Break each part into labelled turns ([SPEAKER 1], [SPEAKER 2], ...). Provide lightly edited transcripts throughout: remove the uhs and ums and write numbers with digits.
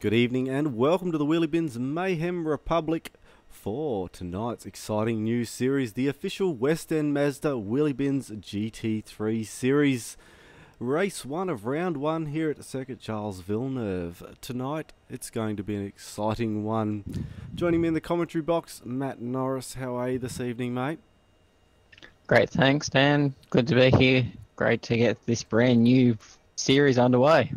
[SPEAKER 1] Good evening and welcome to the Wheelybins Mayhem Republic for tonight's exciting new series, the official West End Mazda Wheelybins GT3 series. Race 1 of round 1 here at Circuit Charles Villeneuve. Tonight it's going to be an exciting one. Joining me in the commentary box, Matt Norris. How are you this evening, mate?
[SPEAKER 2] Great, thanks Dan. Good to be here. Great to get this brand new series underway.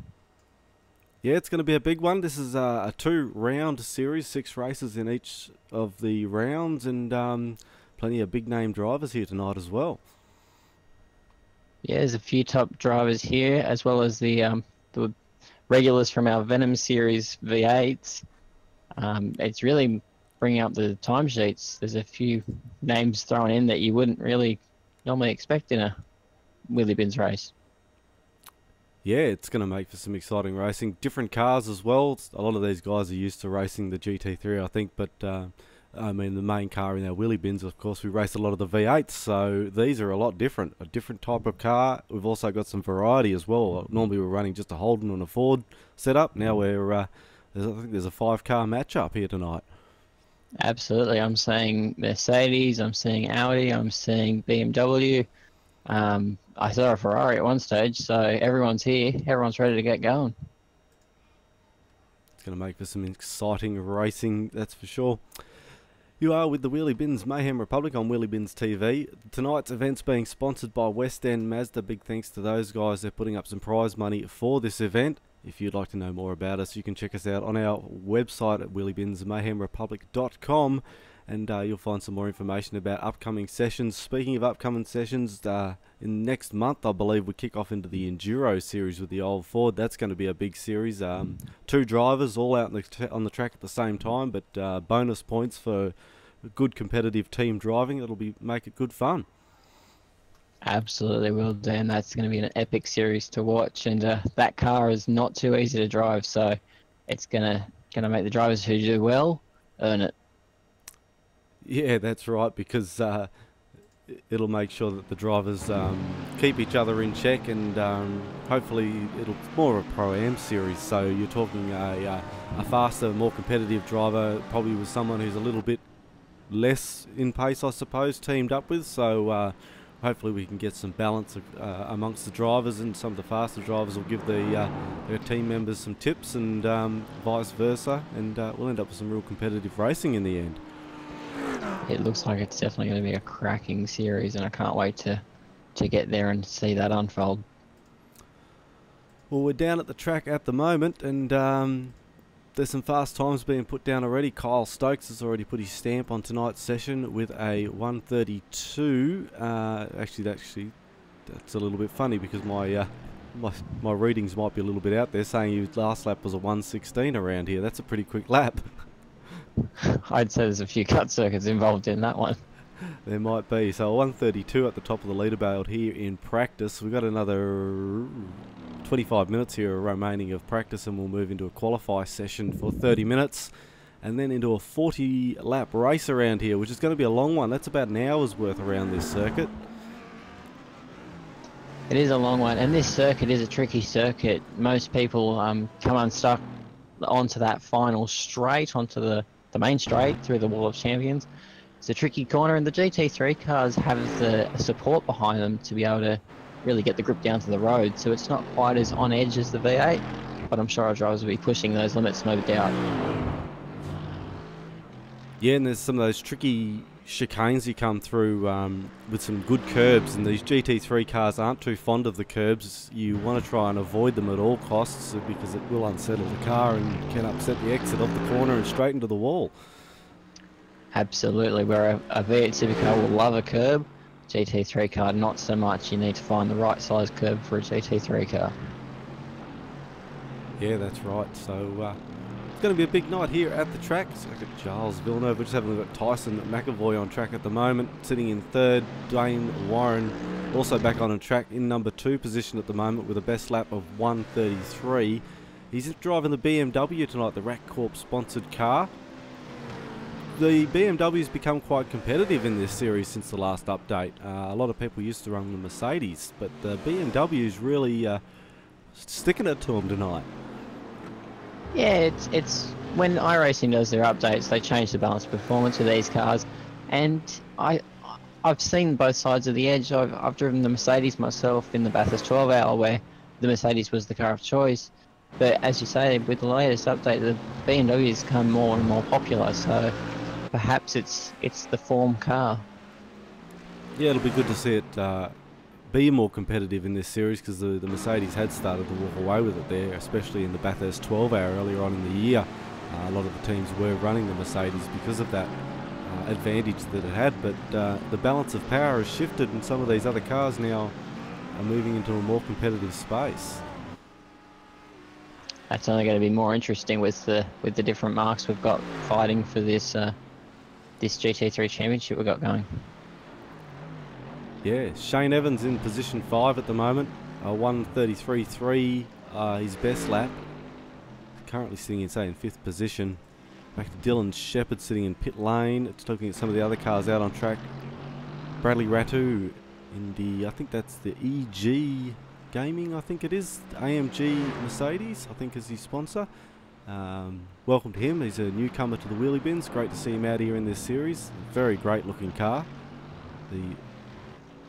[SPEAKER 1] Yeah, it's going to be a big one. This is a 2-round series, 6 races in each of the rounds, and plenty of big-name drivers here tonight as well.
[SPEAKER 2] Yeah, there's a few top drivers here, as well as the regulars from our Venom series V8s. It's really bringing up the timesheets. There's a few names thrown in that you wouldn't really normally expect in a Wheelybins race.
[SPEAKER 1] Yeah, it's going to make for some exciting racing. Different cars as well. A lot of these guys are used to racing the GT3, I think, but I mean, the main car in our Wheelybins, of course, we race a lot of the V8s, so these are a lot different. A different type of car. We've also got some variety as well. Normally we're running just a Holden and a Ford setup. Now we're, I think there's a 5-car matchup here tonight.
[SPEAKER 2] Absolutely. I'm seeing Mercedes, I'm seeing Audi, I'm seeing BMW. I saw a Ferrari at one stage, so everyone's here. Everyone's ready to get going.
[SPEAKER 1] It's going to make for some exciting racing, that's for sure. You are with the Wheelybins Mayhem Republic on Wheelybins TV. Tonight's event's being sponsored by West End Mazda. Big thanks to those guys. They're putting up some prize money for this event. If you'd like to know more about us, you can check us out on our website at wheelybinsmayhemrepublic.com, and you'll find some more information about upcoming sessions. Speaking of upcoming sessions, in next month, I believe, we kick off into the Enduro series with the old Ford. That's going to be a big series. 2 drivers all out on the track at the same time, but bonus points for good competitive team driving. It'll make it good fun.
[SPEAKER 2] Absolutely will, Dan. That's going to be an epic series to watch, and that car is not too easy to drive, so it's gonna make the drivers who do well earn it.
[SPEAKER 1] Yeah, that's right, because it'll make sure that the drivers keep each other in check, and hopefully it's more of a Pro-Am series, so you're talking a faster, more competitive driver, probably with someone who's a little bit less in pace, I suppose, teamed up with, so hopefully we can get some balance amongst the drivers, and some of the faster drivers will give their team members some tips, and vice versa, and we'll end up with some real competitive racing in the end.
[SPEAKER 2] It looks like it's definitely going to be a cracking series, and I can't wait to get there and see that unfold.
[SPEAKER 1] Well, we're down at the track at the moment, and there's some fast times being put down already. Kyle Stokes has already put his stamp on tonight's session with a 1:32. Actually, that's a little bit funny, because my readings might be a little bit out there, saying his last lap was a 1:16 around here. That's a pretty quick lap.
[SPEAKER 2] I'd say there's a few cut circuits involved in that one.
[SPEAKER 1] There might be. So 1:32 at the top of the leaderboard here in practice. We've got another 25 minutes here remaining of practice, and we'll move into a qualify session for 30 minutes, and then into a 40-lap race around here, which is going to be a long one. That's about an hour's worth around this circuit.
[SPEAKER 2] It is a long one, and this circuit is a tricky circuit. Most people come unstuck onto that final straight, onto the main straight through the Wall of Champions. It's a tricky corner, and the GT3 cars have the support behind them to be able to really get the grip down to the road, so it's not quite as on edge as the V8, but I'm sure our drivers will be pushing those limits, no doubt. Yeah,
[SPEAKER 1] and there's some of those tricky chicanes you come through with some good curbs, and these GT3 cars aren't too fond of the curbs. You want to try and avoid them at all costs, because it will unsettle the car and can upset the exit of the corner and straight into the wall.
[SPEAKER 2] Absolutely, where a V8 supercar will love a curb, GT3 car not so much. You need to find the right size curb for a GT3 car.
[SPEAKER 1] Yeah, that's right. So it's going to be a big night here at the track. Circuit Charles Villeneuve. We're just having a look at Tyson McAvoy on track at the moment, sitting in 3rd. Dane Warren also back on track in number 2 position at the moment with a best lap of 1:33. He's driving the BMW tonight, the Rack Corp sponsored car. The BMW's become quite competitive in this series since the last update. A lot of people used to run the Mercedes, but the BMW's really sticking it to them tonight.
[SPEAKER 2] Yeah, it's when iRacing does their updates, they change the balance of performance of these cars, and I've seen both sides of the edge. I've driven the Mercedes myself in the Bathurst 12 hour, where the Mercedes was the car of choice. But as you say, with the latest update, the BMW has become more and more popular. So perhaps it's the form car.
[SPEAKER 1] Yeah, it'll be good to see it be more competitive in this series, because the Mercedes had started to walk away with it there, especially in the Bathurst 12 hour earlier on in the year. A lot of the teams were running the Mercedes because of that advantage that it had, but the balance of power has shifted, and some of these other cars now are moving into a more competitive space.
[SPEAKER 2] That's only going to be more interesting with the different marks we've got fighting for this this GT3 championship we've got going.
[SPEAKER 1] Yeah, Shane Evans in position 5 at the moment, 1:33.3 his best lap. Currently sitting in 5th position. Back to Dylan Shepherd sitting in pit lane. It's looking at some of the other cars out on track. Bradley Ratu in the, I think that's the EG Gaming, I think it is. AMG Mercedes, I think, is his sponsor. Welcome to him. He's a newcomer to the Wheelybins. Great to see him out here in this series. Very great looking car. The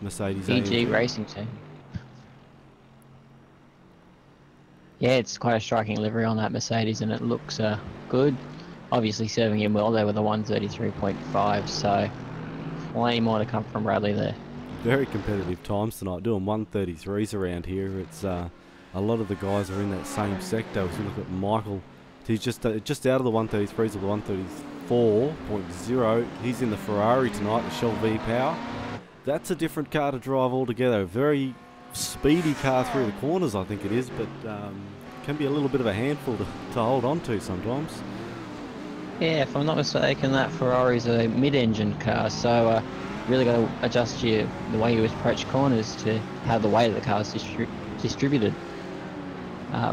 [SPEAKER 1] Mercedes
[SPEAKER 2] EG
[SPEAKER 1] AMG
[SPEAKER 2] Racing Team. Yeah, it's quite a striking livery on that Mercedes, and it looks good. Obviously serving him well there with a 1:33.5, so plenty more to come from Bradley there.
[SPEAKER 1] Very competitive times tonight, doing 1:33s around here. It's a lot of the guys are in that same sector. If you look at Michael, he's just out of the 1:33s, or the 1:34.0. He's in the Ferrari tonight, the Shell V-Power. That's a different car to drive altogether. A very speedy car through the corners, I think it is, but can be a little bit of a handful to hold on to sometimes.
[SPEAKER 2] Yeah, if I'm not mistaken, that Ferrari's a mid-engine car, so really got to adjust the way you approach corners to how the weight of the car is distributed.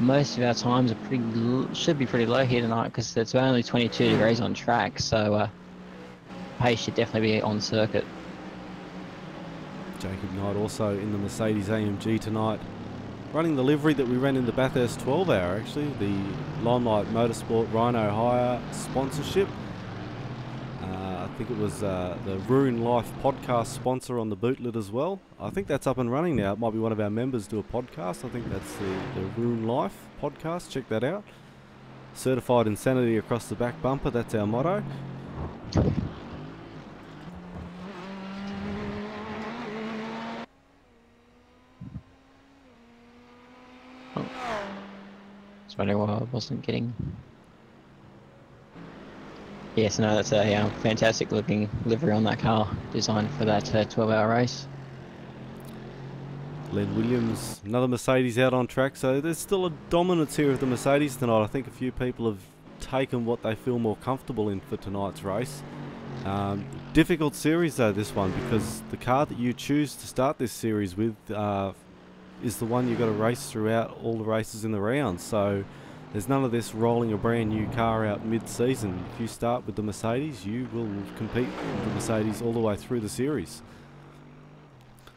[SPEAKER 2] Most of our times are should be pretty low here tonight, because it's only 22 degrees on track, so pace should definitely be on circuit.
[SPEAKER 1] Jacob Knight also in the Mercedes AMG tonight, running the livery that we ran in the Bathurst 12 hour, actually, the Limelight Motorsport Rhino Hire sponsorship. I think it was the Ruin Life podcast sponsor on the bootlet as well. I think that's up and running now. It might be one of our members do a podcast. I think that's the Ruin Life podcast. Check that out. Certified insanity across the back bumper, that's our motto.
[SPEAKER 2] Sorry, I wasn't getting. Yes, no, that's a fantastic looking livery on that car, designed for that 12-hour race.
[SPEAKER 1] Len Williams, another Mercedes out on track, so there's still a dominance here of the Mercedes tonight. I think a few people have taken what they feel more comfortable in for tonight's race. Difficult series though, this one, because the car that you choose to start this series with is the one you've got to race throughout all the races in the round. So there's none of this rolling a brand new car out mid-season. If you start with the Mercedes, you will compete with the Mercedes all the way through the series.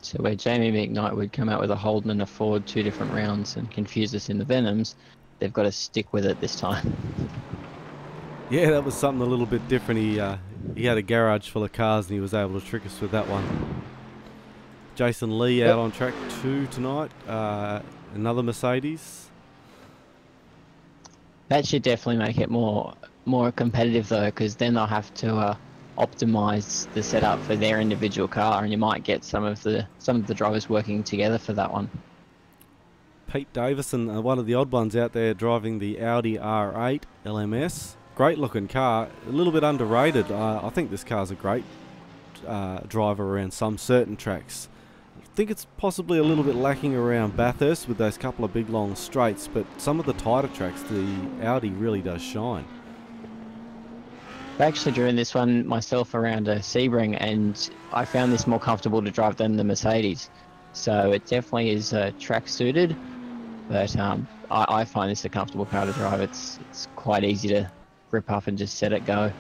[SPEAKER 2] So where Jamie McKnight would come out with a Holden and a Ford 2 different rounds and confuse us in the Venoms, they've got to stick with it this time.
[SPEAKER 1] Yeah, that was something a little bit different. He had a garage full of cars and he was able to trick us with that one. Jason Lee out on track 2 tonight. Another Mercedes.
[SPEAKER 2] That should definitely make it more competitive though, because then they'll have to optimize the setup for their individual car, and you might get some of the drivers working together for that one.
[SPEAKER 1] Pete Davison, one of the odd ones out there, driving the Audi R8 LMS. Great looking car, a little bit underrated. I think this car's a great driver around some certain tracks. I think it's possibly a little bit lacking around Bathurst with those couple of big long straights, but some of the tighter tracks the Audi really does shine.
[SPEAKER 2] I actually driven this one myself around Sebring, and I found this more comfortable to drive than the Mercedes. So it definitely is track suited, but I find this a comfortable car to drive. It's quite easy to grip up and just set it go.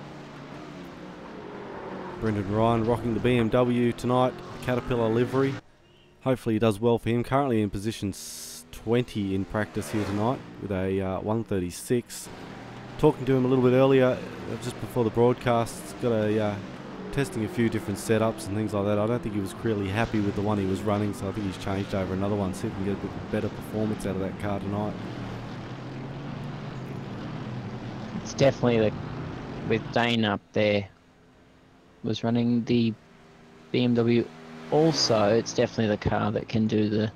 [SPEAKER 1] Brendan Ryan rocking the BMW tonight, Caterpillar livery. Hopefully he does well for him. Currently in position 120 in practice here tonight with a 136. Talking to him a little bit earlier, just before the broadcast, got a testing a few different setups and things like that. I don't think he was really happy with the one he was running, so I think he's changed over another one, see if we can get a bit better performance out of that car tonight.
[SPEAKER 2] It's definitely with Dane up there, was running the BMW also, it's definitely the car that can do the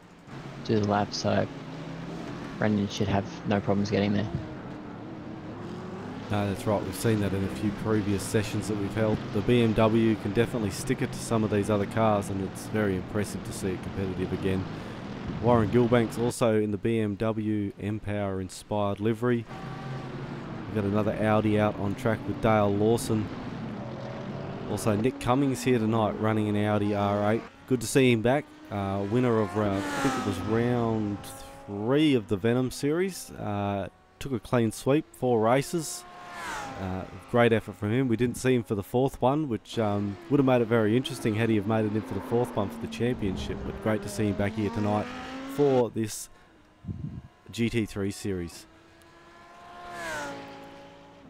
[SPEAKER 2] lap, so Brendan should have no problems getting there.
[SPEAKER 1] No, that's right. We've seen that in a few previous sessions that we've held. The BMW can definitely stick it to some of these other cars, and it's very impressive to see it competitive again. Warren Gilbanks also in the BMW M-Power inspired livery. We've got another Audi out on track with Dale Lawson. Also Nick Cummings here tonight running an Audi R8. Good to see him back. Winner of I think it was round 3 of the Venom series. Took a clean sweep, 4 races. Great effort from him. We didn't see him for the 4th one, which would have made it very interesting had he have made it in for the 4th one for the championship. But great to see him back here tonight for this GT3 series.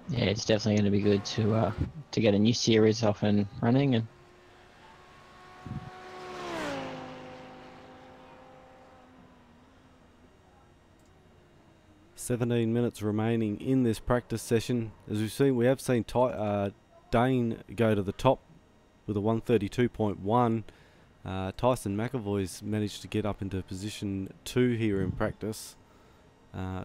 [SPEAKER 2] Yeah, it's definitely going to be good to get a new series off and running. And
[SPEAKER 1] 17 minutes remaining in this practice session. As we've seen, we have seen Dane go to the top with a 132.1. Tyson McAvoy's managed to get up into position 2 here in practice.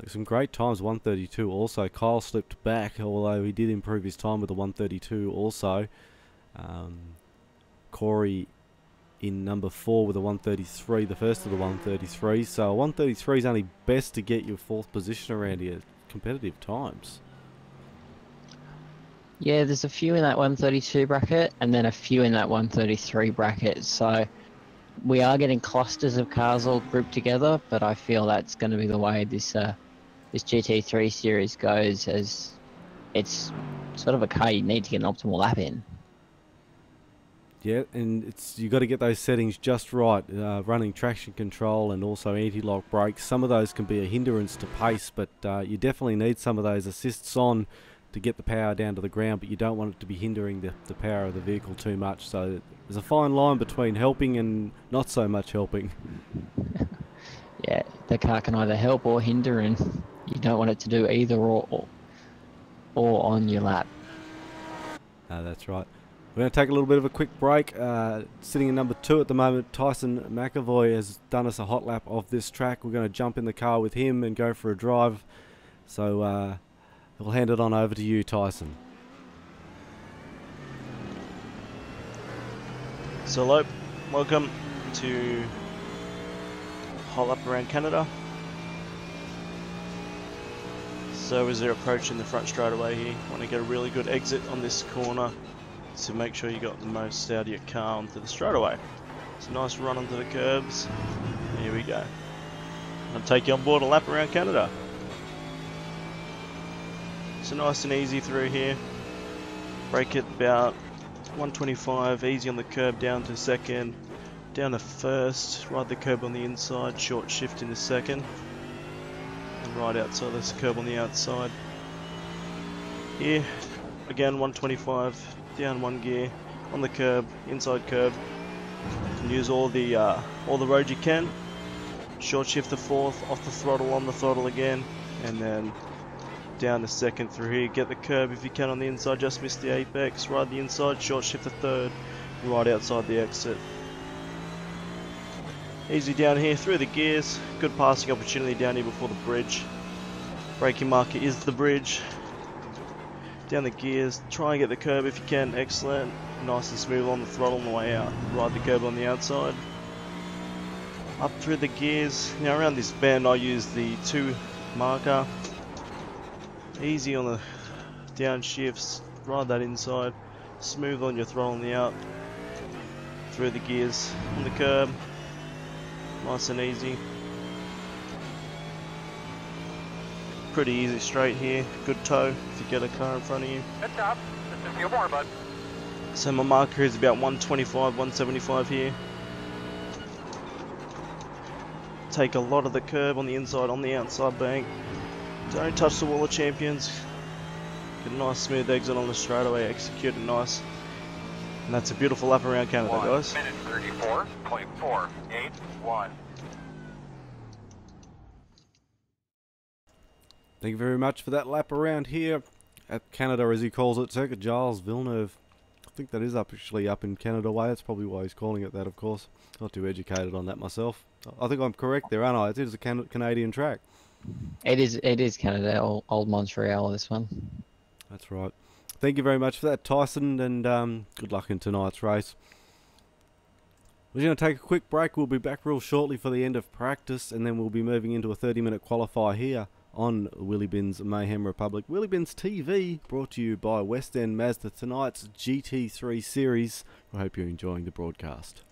[SPEAKER 1] Some great times, 132 also. Kyle slipped back, although he did improve his time with the 132 also. Corey in number 4 with a 133, the first of the 133. So a 133 is only best to get your 4th position around here. Competitive times.
[SPEAKER 2] yeah, there's a few in that 132 bracket and then a few in that 133 bracket. So we are getting clusters of cars all grouped together, but I feel that's going to be the way this GT3 series goes, as it's sort of a car you need to get an optimal lap in.
[SPEAKER 1] Yeah, and you got to get those settings just right. Running traction control and also anti-lock brakes. Some of those can be a hindrance to pace, but you definitely need some of those assists on to get the power down to the ground, but you don't want it to be hindering the power of the vehicle too much. So there's a fine line between helping and not so much helping.
[SPEAKER 2] Yeah, the car can either help or hinder, and you don't want it to do either or on your lap.
[SPEAKER 1] That's right. We're going to take a little bit of a quick break. Sitting in number 2 at the moment, Tyson McAvoy has done us a hot lap of this track. We're going to jump in the car with him and go for a drive. So we'll hand it on over to you, Tyson.
[SPEAKER 3] So hello, welcome to Hot Lap Around Canada. So as they're approaching the front straightaway here, want to get a really good exit on this corner to make sure you got the most out of your car onto the straightaway. It's a nice run onto the curbs. Here we go. I'll take you on board a lap around Canada. So nice and easy through here. Brake at about 125, easy on the curb down to 2nd, down to 1st, ride the curb on the inside, short shift into 2nd, and right outside this curb on the outside. Here, again 125, down 1 gear, on the curb, inside curb. You can use all the road you can. Short shift to 4th, off the throttle, on the throttle again, and then down to 2nd through here. Get the curb if you can on the inside, just miss the apex, ride the inside, short shift to 3rd, right outside the exit. Easy down here through the gears, good passing opportunity down here before the bridge. Braking marker is the bridge. Down the gears, try and get the curb if you can, excellent. Nice and smooth on the throttle on the way out. Ride the curb on the outside. Up through the gears. Now around this bend I use the 2 marker. Easy on the downshifts, ride that inside. Smooth on your throttle on the out. Through the gears, on the curb. Nice and easy. Pretty easy straight here. Good toe if you get a car in front of you.
[SPEAKER 4] Good job. Just a few more, bud.
[SPEAKER 3] So my marker is about 125, 175 here. take a lot of the curb on the inside, on the outside bank. Don't touch the wall of champions. Get a nice smooth exit on the straightaway, execute it nice. And that's a beautiful lap around Canada, guys.
[SPEAKER 4] 1 minute 34.481.
[SPEAKER 1] Thank you very much for that lap around here at Canada, as he calls it, Circuit Gilles, Villeneuve. I think that is actually up in Canada way. That's probably why he's calling it that, of course. Not too educated on that myself. I think I'm correct there, aren't I? It is a Canadian track.
[SPEAKER 2] It is Canada, old Montreal, this one.
[SPEAKER 1] That's right. Thank you very much for that, Tyson, and good luck in tonight's race. We're going to take a quick break. We'll be back real shortly for the end of practice, and then we'll be moving into a 30-minute qualifier here on Wheelybins Mayhem Republic. Wheelybins TV, brought to you by West End Mazda, tonight's GT3 series. I hope you're enjoying the broadcast.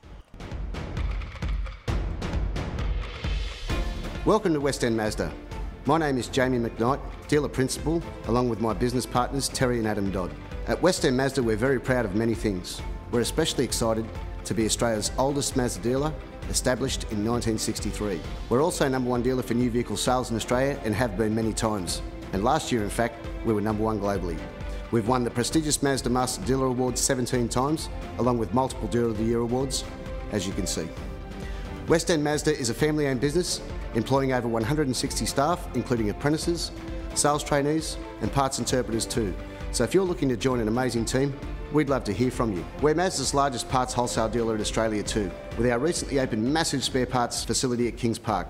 [SPEAKER 5] Welcome to West End Mazda. My name is Jamie McKnight, dealer principal, along with my business partners Terry and Adam Dodd. At West End Mazda, we're very proud of many things. We're especially excited to be Australia's oldest Mazda dealer, established in 1963. We're also #1 dealer for new vehicle sales in Australia and have been many times. And last year, in fact, we were #1 globally. We've won the prestigious Mazda Master Dealer Award 17 times, along with multiple Dealer of the Year awards, as you can see. West End Mazda is a family-owned business, employing over 160 staff, including apprentices, sales trainees, and parts interpreters too. So if you're looking to join an amazing team, we'd love to hear from you. We're Mazda's largest parts wholesale dealer in Australia too, with our recently opened massive spare parts facility at Kings Park.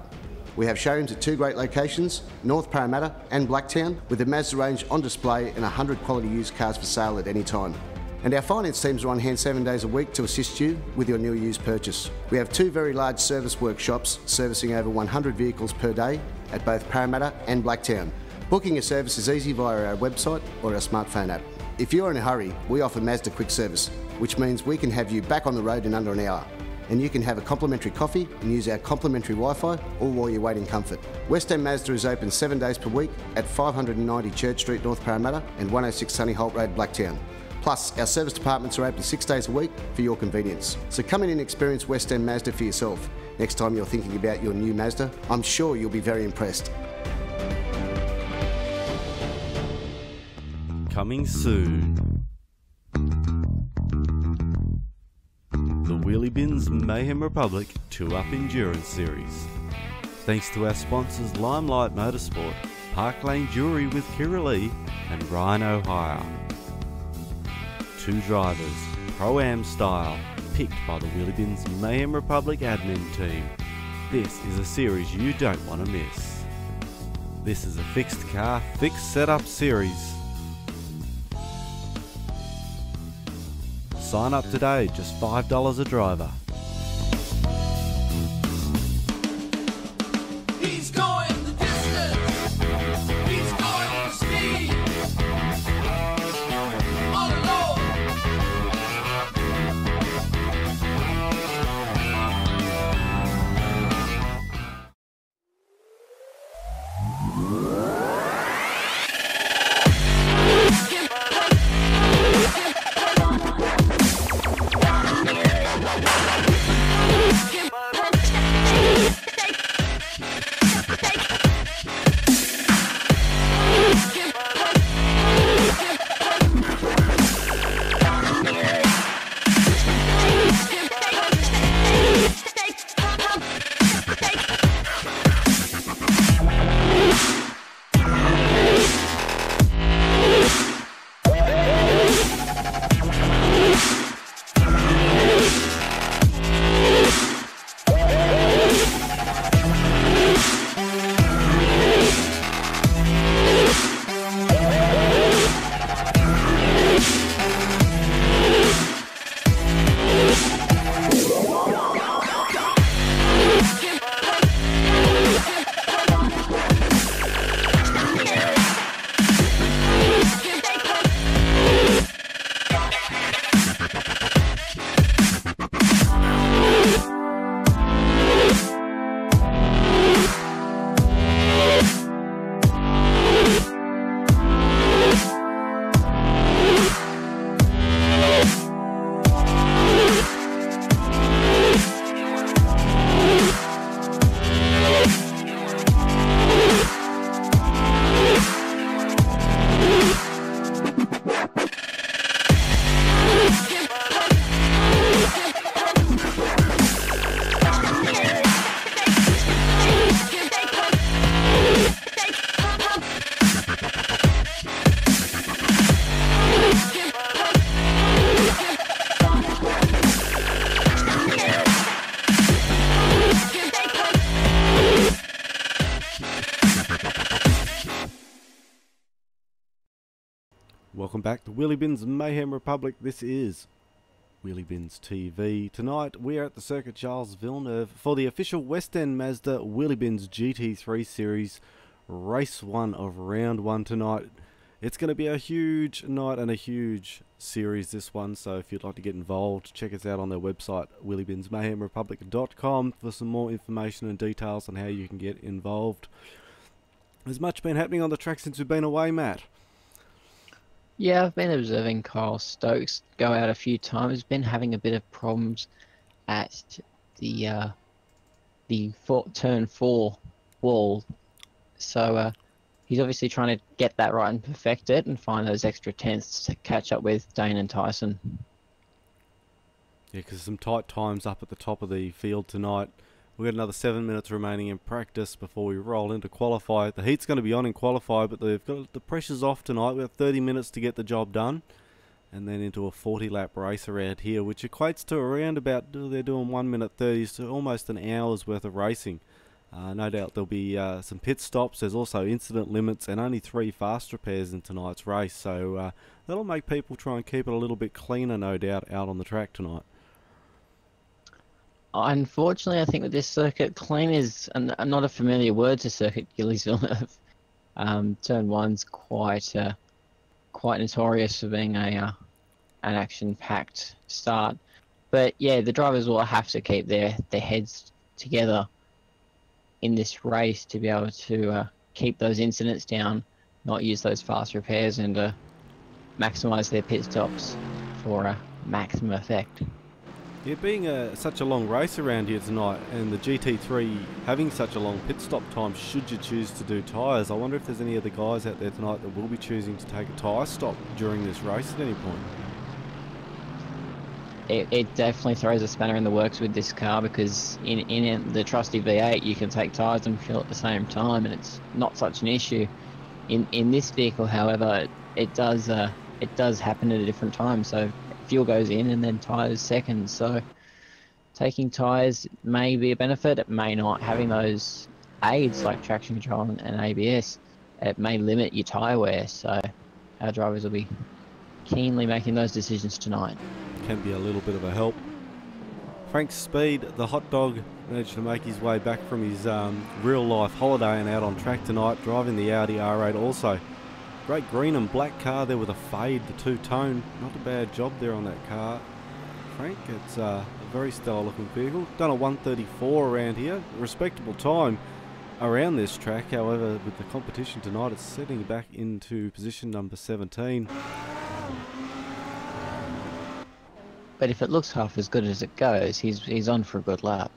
[SPEAKER 5] We have showrooms at 2 great locations, North Parramatta and Blacktown, with the Mazda range on display and 100 quality used cars for sale at any time. And our finance teams are on hand 7 days a week to assist you with your new used purchase. We have 2 very large service workshops servicing over 100 vehicles per day at both Parramatta and Blacktown. Booking a service is easy via our website or our smartphone app. If you're in a hurry, we offer Mazda Quick Service, which means we can have you back on the road in under an hour. And you can have a complimentary coffee and use our complimentary Wi-Fi, all while you wait in comfort. West End Mazda is open 7 days per week at 590 Church Street, North Parramatta and 106 Sunny Holt Road, Blacktown. Plus, our service departments are open 6 days a week for your convenience. So come in and experience West End Mazda for yourself. Next time you're thinking about your new Mazda, I'm sure you'll be very impressed.
[SPEAKER 1] Coming soon. The Wheelybins Mayhem Republic 2-Up Endurance Series. Thanks to our sponsors Limelight Motorsport, Park Lane Jewelry with Kira Lee and Rhino Hire. 2 drivers, Pro-Am style, picked by the Wheelybins Mayhem Republic admin team. This is a series you don't want to miss. This is a fixed car, fixed setup series. Sign up today, just $5 a driver.
[SPEAKER 6] He's going the distance. He's going for speed. On the low.
[SPEAKER 1] welcome back to Wheelybins Mayhem Republic. This is Wheelybins TV. Tonight we are at the circuit Gilles Villeneuve for the official West End Mazda Wheelybins GT3 series, race 1 of round 1 tonight. It's going to be a huge night and a huge series, this one, so if you'd like to get involved, check us out on their website, wheelybinsmayhemrepublic.com, for some more information and details on how you can get involved. There's much been happening on the track since we've been away, Matt.
[SPEAKER 2] Yeah, I've been observing Kyle Stokes go out a few times. Been having a bit of problems at the turn 4 wall. So he's obviously trying to get that right and perfect it and find those extra tenths to catch up with Dane and Tyson.
[SPEAKER 1] Yeah, because some tight times up at the top of the field tonight. We've got another 7 minutes remaining in practice before we roll into qualify. The heat's going to be on in qualify, but they've got the pressure's off tonight. We have 30 minutes to get the job done, and then into a 40-lap race around here, which equates to around about, they're doing 1 minute 30, so almost an hour's worth of racing. No doubt there'll be some pit stops. There's also incident limits and only 3 fast repairs in tonight's race, so that'll make people try and keep it a little bit cleaner, no doubt, out on the track tonight.
[SPEAKER 2] Unfortunately, I think with this circuit, clean is not a familiar word to circuit Gilles Villeneuve. Turn 1's quite notorious for being an action-packed start. But yeah, the drivers will have to keep their heads together in this race to be able to keep those incidents down, not use those fast repairs, and maximise their pit stops for maximum effect.
[SPEAKER 1] Yeah, being such a long race around here tonight, and the GT3 having such a long pit stop time should you choose to do tyres, I wonder if there's any of the guys out there tonight that will be choosing to take a tyre stop during this race at any point.
[SPEAKER 2] It definitely throws a spanner in the works with this car, because in the trusty V8 you can take tyres and fuel at the same time, and it's not such an issue. In this vehicle, however, it does happen at a different time, so fuel goes in and then tyres second, so taking tyres may be a benefit, it may not. Having those aids like traction control and ABS, it may limit your tyre wear, so our drivers will be keenly making those decisions tonight.
[SPEAKER 1] Can be a little bit of a help. Frank Speed, the hot dog, managed to make his way back from his real life holiday and out on track tonight, driving the Audi R8 also. Great green and black car there with a fade, the two-tone. Not a bad job there on that car, Frank. It's a very stellar looking vehicle. Done a 134 around here. A respectable time around this track. However, with the competition tonight, it's setting back into position number 17.
[SPEAKER 2] But if it looks half as good as it goes, he's on for a good lap.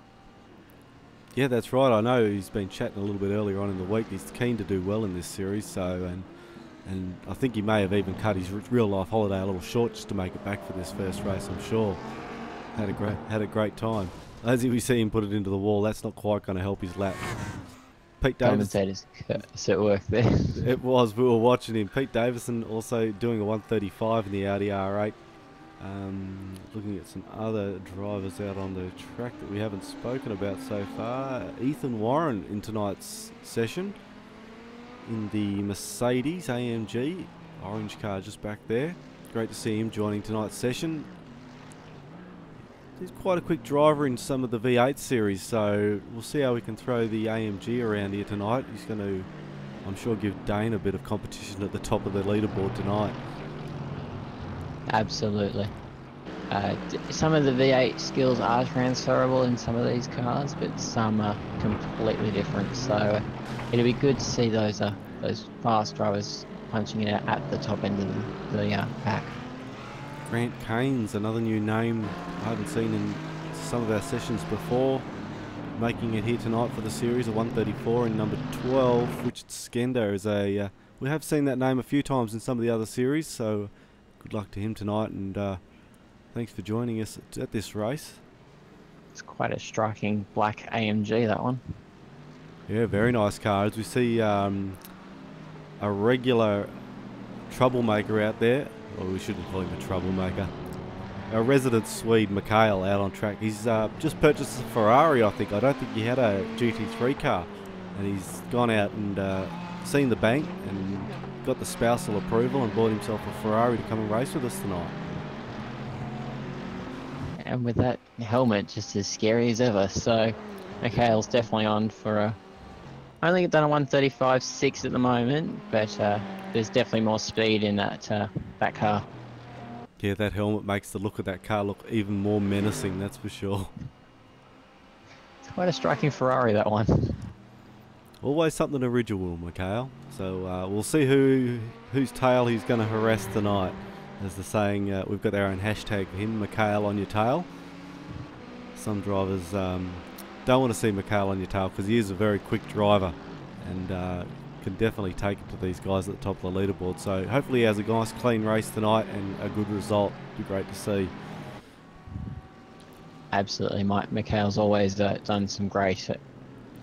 [SPEAKER 1] Yeah, that's right. I know he's been chatting a little bit earlier on in the week. He's keen to do well in this series, so and I think he may have even cut his real life holiday a little short just to make it back for this first race, I'm sure. Had a great time. As we see him put it into the wall, that's not quite going to help his lap. Pete Davison.
[SPEAKER 2] Commentators at work there.
[SPEAKER 1] It was, we were watching him. Pete Davison also doing a 135 in the Audi R8. Looking at some other drivers out on the track that we haven't spoken about so far. Ethan Warren in tonight's session in the Mercedes AMG, orange car just back there. Great to see him joining tonight's session. He's quite a quick driver in some of the V8 series, so we'll see how we can throw the AMG around here tonight. He's going to, I'm sure, give Dane a bit of competition at the top of the leaderboard tonight.
[SPEAKER 2] Absolutely. Some of the V8 skills are transferable in some of these cars, but some are completely different. So it'll be good to see those fast drivers punching it out at the top end of the pack.
[SPEAKER 1] Grant Kane's another new name I haven't seen in some of our sessions before, making it here tonight for the series, a 134 in number 12. Richard Skender is a we have seen that name a few times in some of the other series, so good luck to him tonight, and thanks for joining us at this race.
[SPEAKER 2] It's quite a striking black AMG, that one.
[SPEAKER 1] Yeah, very nice car. As we see a regular troublemaker out there, or we shouldn't call him a troublemaker, a resident Swede, Mikhail, out on track. He's just purchased a Ferrari, I think. I don't think he had a GT3 car, and he's gone out and seen the bank and got the spousal approval and bought himself a Ferrari to come and race with us tonight.
[SPEAKER 2] And with that helmet, just as scary as ever. So, Mikhail's definitely on for a. Only done a 135.6 at the moment, but there's definitely more speed in that that car.
[SPEAKER 1] Yeah, that helmet makes the look of that car look even more menacing, that's for sure.
[SPEAKER 2] It's quite a striking Ferrari, that one.
[SPEAKER 1] Always something original, Mikhail. So we'll see whose tail he's going to harass tonight. As the saying, we've got our own hashtag for him, Mikhail on your tail. Some drivers don't want to see Mikhail on your tail because he is a very quick driver and can definitely take it to these guys at the top of the leaderboard. So hopefully he has a nice clean race tonight and a good result. Be great to see.
[SPEAKER 2] Absolutely, Mikhail's always done some great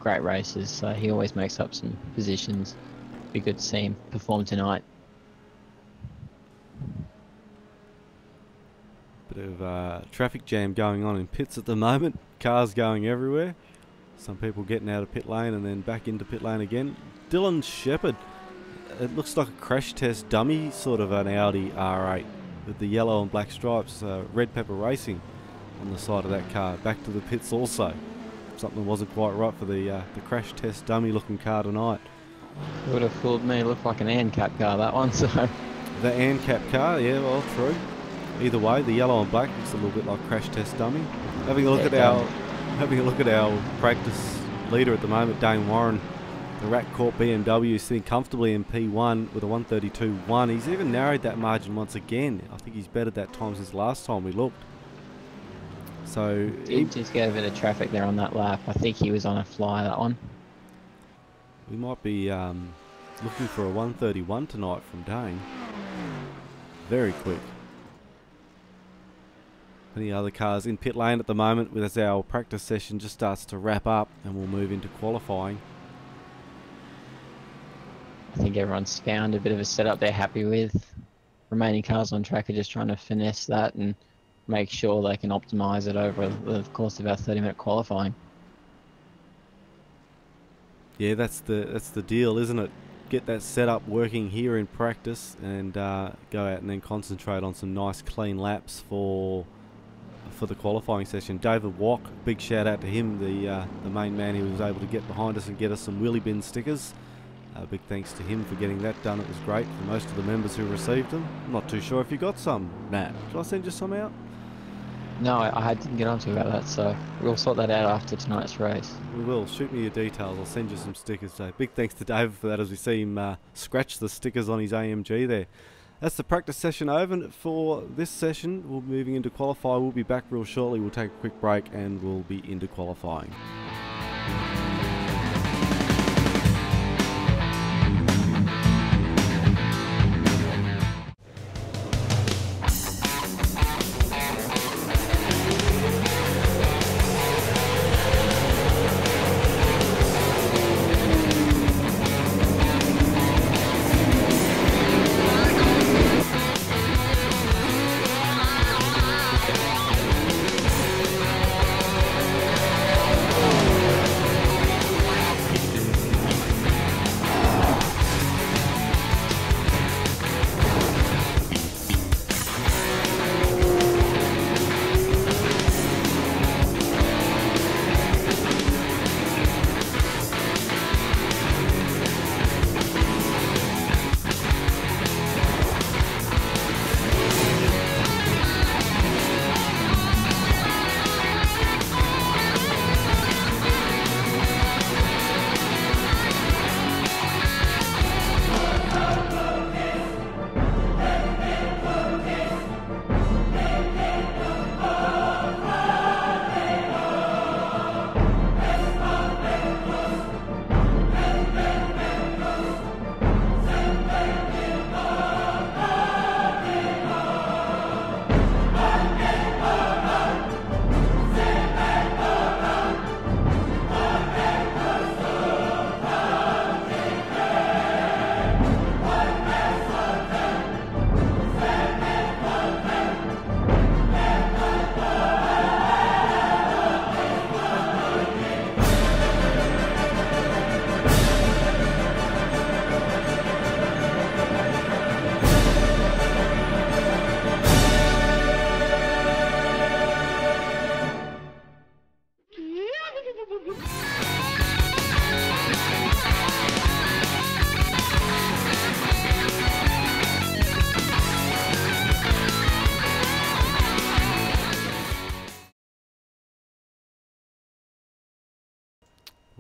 [SPEAKER 2] races. So he always makes up some positions. Be good to see him perform tonight.
[SPEAKER 1] Bit of traffic jam going on in pits at the moment. Cars going everywhere. Some people getting out of pit lane and then back into pit lane again. Dylan Shepherd. It looks like a crash test dummy, sort of an Audi R8 with the yellow and black stripes. Red Pepper Racing on the side of that car. Back to the pits also. Something wasn't quite right for the crash test dummy looking car tonight.
[SPEAKER 2] It would have fooled me. It looked like an ANCAP car, that one. So
[SPEAKER 1] the ANCAP car, yeah, well, true. Either way, the yellow and black looks a little bit like crash test dummy. Having a look at our practice leader at the moment, Dane Warren, the Rat Corp BMW, sitting comfortably in P1 with a 132.1. He's even narrowed that margin once again. I think he's bettered that time since last time we looked. So
[SPEAKER 2] he just get a bit of traffic there on that lap. I think he was on a fly, that one.
[SPEAKER 1] We might be looking for a 131 tonight from Dane. Very quick. Any other cars in pit lane at the moment as our practice session just starts to wrap up and we'll move into qualifying.
[SPEAKER 2] I think everyone's found a bit of a setup they're happy with. Remaining cars on track are just trying to finesse that and make sure they can optimise it over the course of our 30-minute qualifying.
[SPEAKER 1] Yeah, that's the deal, isn't it? Get that setup working here in practice and go out and then concentrate on some nice clean laps for the qualifying session. David Wack, big shout out to him, the main man who was able to get behind us and get us some Wheelybins stickers. Big thanks to him for getting that done. It was great for most of the members who received them. I'm not too sure if you got some, Matt. Should I send you some out?
[SPEAKER 2] No, I didn't get on to you about that, so we'll sort that out after tonight's race.
[SPEAKER 1] We will. Shoot me your details. I'll send you some stickers. So big thanks to David for that as we see him scratch the stickers on his AMG there. That's the practice session over for this session. We're moving into qualify. We'll be back real shortly. We'll take a quick break and we'll be into qualifying.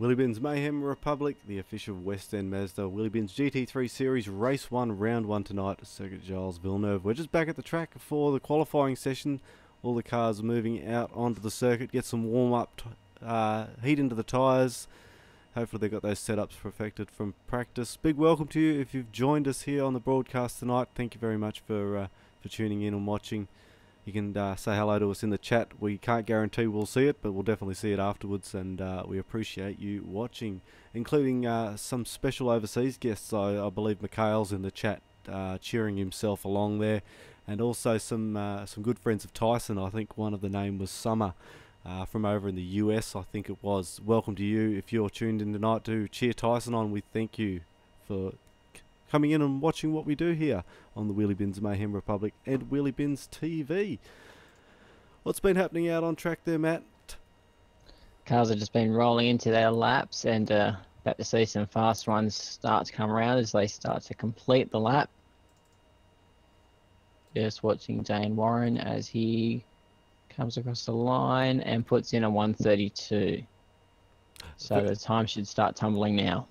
[SPEAKER 1] Wheelybins Mayhem Republic, the official West End Mazda Wheelybins GT3 Series Race 1, Round 1 tonight at Circuit Gilles, Villeneuve. We're just back at the track for the qualifying session. All the cars are moving out onto the circuit, get some warm-up, heat into the tyres. Hopefully they've got those setups perfected from practice. Big welcome to you if you've joined us here on the broadcast tonight. Thank you very much for tuning in and watching. You can say hello to us in the chat. We can't guarantee we'll see it, but we'll definitely see it afterwards, and we appreciate you watching, including some special overseas guests. I believe Mikhail's in the chat cheering himself along there, and also some good friends of Tyson. I think one of the name was Summer from over in the US, I think it was. Welcome to you if you're tuned in tonight to cheer Tyson on. We thank you for coming in and watching what we do here on the Wheelybins Mayhem Republic and Wheelybins TV. What's been happening out on track there, Matt?
[SPEAKER 2] Cars have just been rolling into their laps, and about to see some fast ones start to come around as they start to complete the lap. Just watching Dane Warren as he comes across the line and puts in a 1:32. So the time should start tumbling now.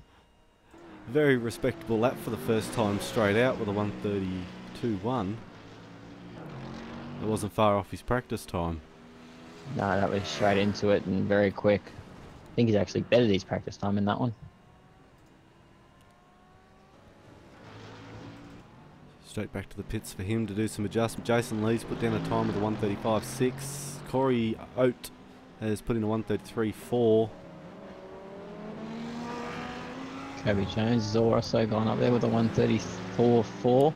[SPEAKER 1] Very respectable lap for the first time straight out with a 1:32.1. It wasn't far off his practice time.
[SPEAKER 2] No, that was straight into it and very quick. I think he's actually bettered his practice time in that one.
[SPEAKER 1] Straight back to the pits for him to do some adjustment. Jason Lee's put down a time with a 1:35.6. Corey Oat has put in a 1:33.4.
[SPEAKER 2] Kobe Jones has also gone up there with a 1:34.4.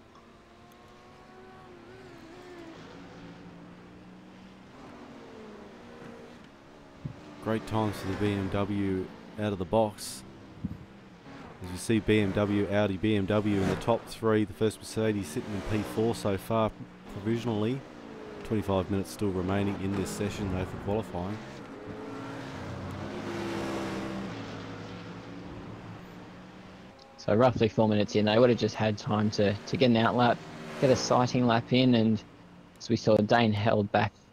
[SPEAKER 1] Great times for the BMW out of the box. As you see, BMW, Audi, BMW in the top three. The first Mercedes sitting in P4 so far provisionally. 25 minutes still remaining in this session though for qualifying.
[SPEAKER 2] So roughly 4 minutes in, they would have just had time to get an out lap, get a sighting lap in, and as we saw, Dane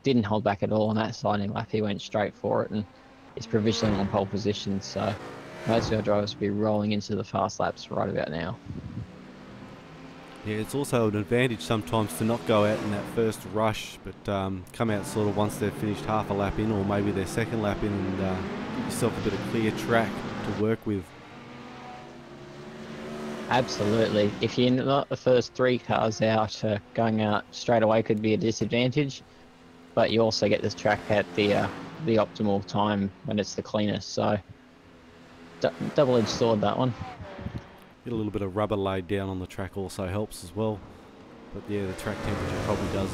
[SPEAKER 2] didn't hold back at all on that sighting lap. He went straight for it and is provisionally on pole position. So most of our drivers will be rolling into the fast laps right about now.
[SPEAKER 1] Yeah, it's also an advantage sometimes to not go out in that first rush, but come out sort of once they've finished half a lap in or maybe their second lap in, and give yourself a bit of clear track to work with. Absolutely.
[SPEAKER 2] If you're not the first three cars out, going out straight away could be a disadvantage, but you also get this track at the optimal time when it's the cleanest. So double-edged sword, that one.
[SPEAKER 1] Get a little bit of rubber laid down on the track also helps as well. But yeah, the track temperature probably does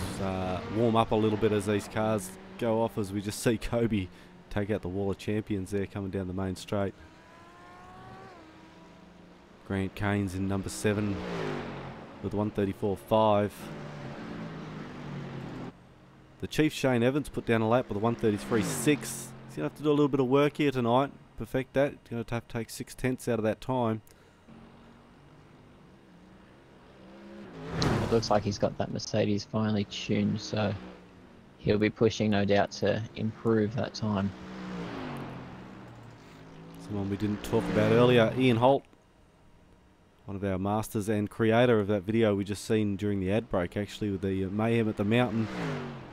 [SPEAKER 1] warm up a little bit as these cars go off, as we just see Kobe take out the wall of champions there coming down the main straight. Grant Kane's in number 7 with 1:34.5. The Chief Shane Evans put down a lap with a 1:33.6. He's going to have to do a little bit of work here tonight. Perfect that. He's going to have to take 6/10 out of that time.
[SPEAKER 2] It looks like he's got that Mercedes finally tuned, so he'll be pushing, no doubt, to improve that time.
[SPEAKER 1] Someone we didn't talk about earlier, Ian Holt. One of our masters and creator of that video we just seen during the ad break, actually, with the Mayhem at the Mountain.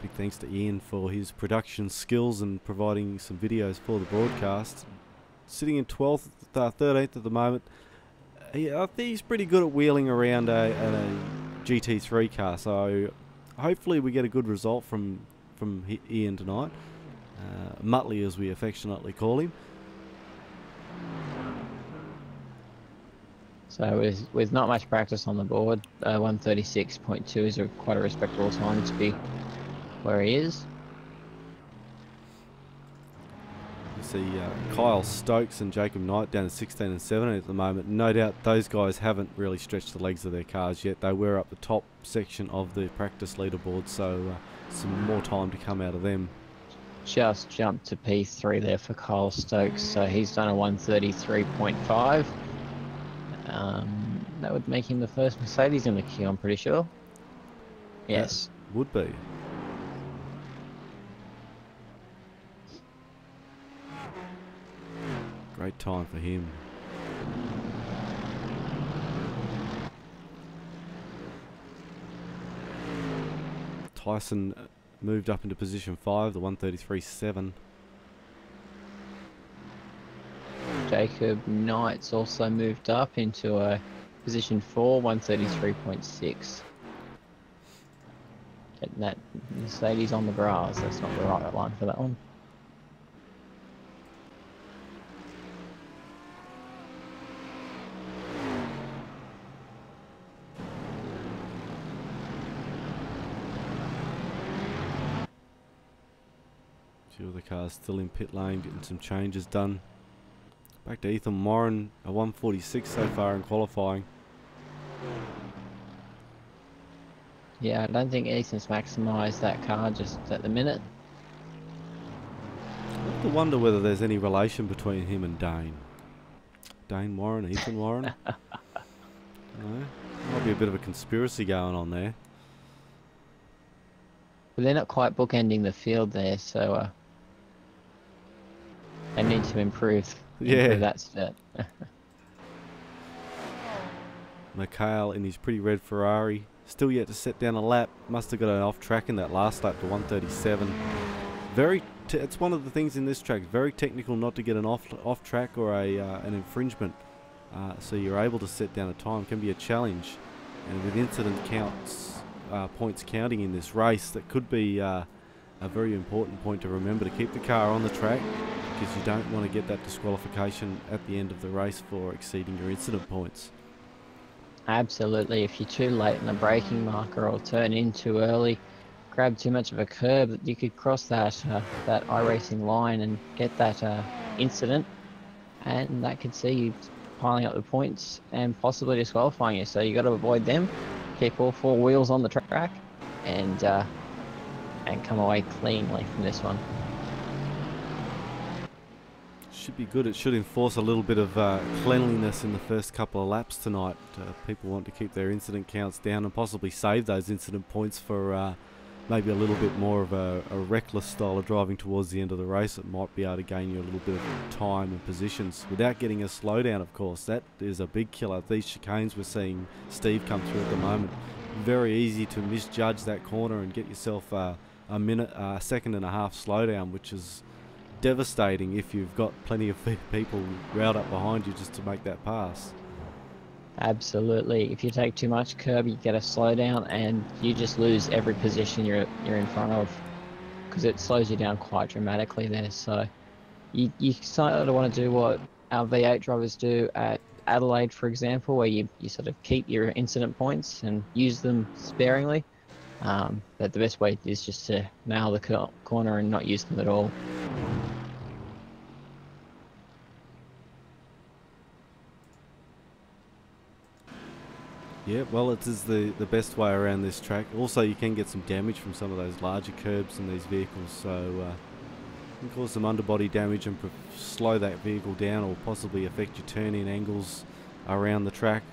[SPEAKER 1] Big thanks to Ian for his production skills and providing some videos for the broadcast. Sitting in 12th, 13th at the moment. I think he's pretty good at wheeling around a GT3 car, so hopefully we get a good result from Ian tonight. Muttley, as we affectionately call him.
[SPEAKER 2] So with not much practice on the board, 1:36.2 is quite a respectable time to be where he is.
[SPEAKER 1] You see Kyle Stokes and Jacob Knight down to 16 and 17 at the moment. No doubt those guys haven't really stretched the legs of their cars yet. They were up the top section of the practice leaderboard, so some more time to come out of them.
[SPEAKER 2] Just jumped to P3 there for Kyle Stokes, so he's done a 1:33.5. That would make him the first Mercedes in the queue, I'm pretty sure. Yes.
[SPEAKER 1] That would be. Great time for him. Tyson moved up into position 5, the 133.7.
[SPEAKER 2] Jacob Knight's also moved up into a position 4, 133.6. Getting that Mercedes on the grass, that's not the right line for that one.
[SPEAKER 1] Few of the cars still in pit lane, getting some changes done. Back to Ethan Moran, a 146 so far in qualifying.
[SPEAKER 2] Yeah, I don't think Ethan's maximised that car just at the minute.
[SPEAKER 1] I have to wonder whether there's any relation between him and Dane. Dane Warren, Ethan Warren. No? Might be a bit of a conspiracy going on there.
[SPEAKER 2] But they're not quite bookending the field there, so they need to improve that step.
[SPEAKER 1] Mikhail in his pretty red Ferrari, still yet to set down a lap. Must have got an off track in that last lap to 137. It's one of the things in this track. Very technical not to get an off track or an infringement. So you're able to set down a time. Can be a challenge, and with incident points counting in this race, that could be a very important point to remember, to keep the car on the track, because you don't want to get that disqualification at the end of the race for exceeding your incident points.
[SPEAKER 2] Absolutely. If you're too late in the braking marker or turn in too early, grab too much of a curb, you could cross that iRacing line and get that incident, and that could see you piling up the points and possibly disqualifying you. So you got to avoid them, keep all 4 wheels on the track, and come away cleanly from this one.
[SPEAKER 1] Should be good. It should enforce a little bit of cleanliness in the first couple of laps tonight. People want to keep their incident counts down and possibly save those incident points for maybe a little bit more of a reckless style of driving towards the end of the race. It might be able to gain you a little bit of time and positions without getting a slowdown, of course. That is a big killer. These chicanes we're seeing Steve come through at the moment, very easy to misjudge that corner and get yourself a second and a half slowdown, which is devastating if you've got plenty of people riled up behind you just to make that pass.
[SPEAKER 2] Absolutely. If you take too much curb, you get a slowdown and you just lose every position you're in front of, because it slows you down quite dramatically there. So you sort of want to do what our V8 drivers do at Adelaide, for example, where you sort of keep your incident points and use them sparingly. But the best way is just to nail the corner and not use them at all.
[SPEAKER 1] Yeah, well, it is the best way around this track. Also, you can get some damage from some of those larger curbs in these vehicles, so it can cause some underbody damage and slow that vehicle down, or possibly affect your turn-in angles around the track.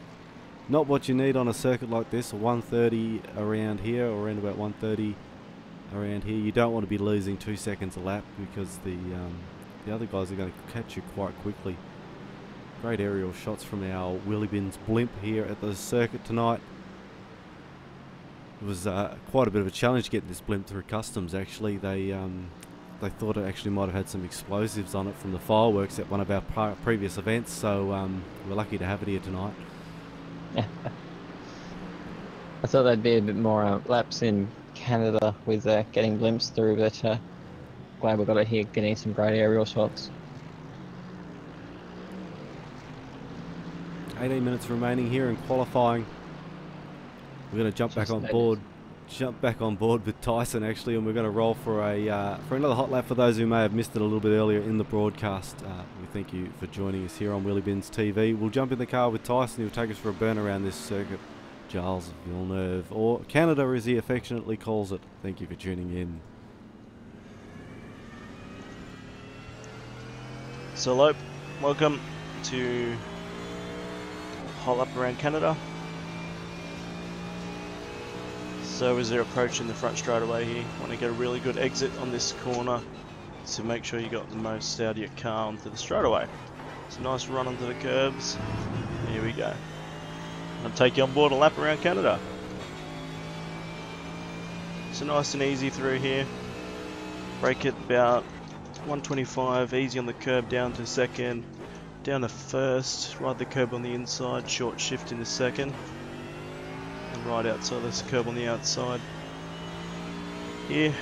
[SPEAKER 1] Not what you need on a circuit like this. A 130 around here, or around about 130 around here. You don't want to be losing 2 seconds a lap, because the other guys are going to catch you quite quickly. Great aerial shots from our Wheelybins blimp here at the circuit tonight. It was quite a bit of a challenge getting this blimp through customs, actually. They thought it actually might have had some explosives on it from the fireworks at one of our previous events, so we're lucky to have it here tonight.
[SPEAKER 2] I thought there'd be a bit more laps in Canada with getting blimps through, but glad we got it here, getting some great aerial shots.
[SPEAKER 1] 18 minutes remaining here in qualifying. We're going to jump back on board with Tyson, actually, and we're going to roll for another hot lap for those who may have missed it a little bit earlier in the broadcast. We thank you for joining us here on Wheelybins TV. We'll jump in the car with Tyson. He'll take us for a burn around this circuit. Gilles Villeneuve, or Canada as he affectionately calls it. Thank you for tuning in.
[SPEAKER 3] So, hello, welcome to hot lap around Canada. So as they're approaching the front straightaway here, want to get a really good exit on this corner to make sure you got the most out of your car onto the straightaway. It's a nice run onto the curbs. Here we go. I'll take you on board a lap around Canada. So nice and easy through here. Brake at about 125, easy on the curb down to second, down to first, ride the curb on the inside, short shift into second, and right outside this curb on the outside. Here,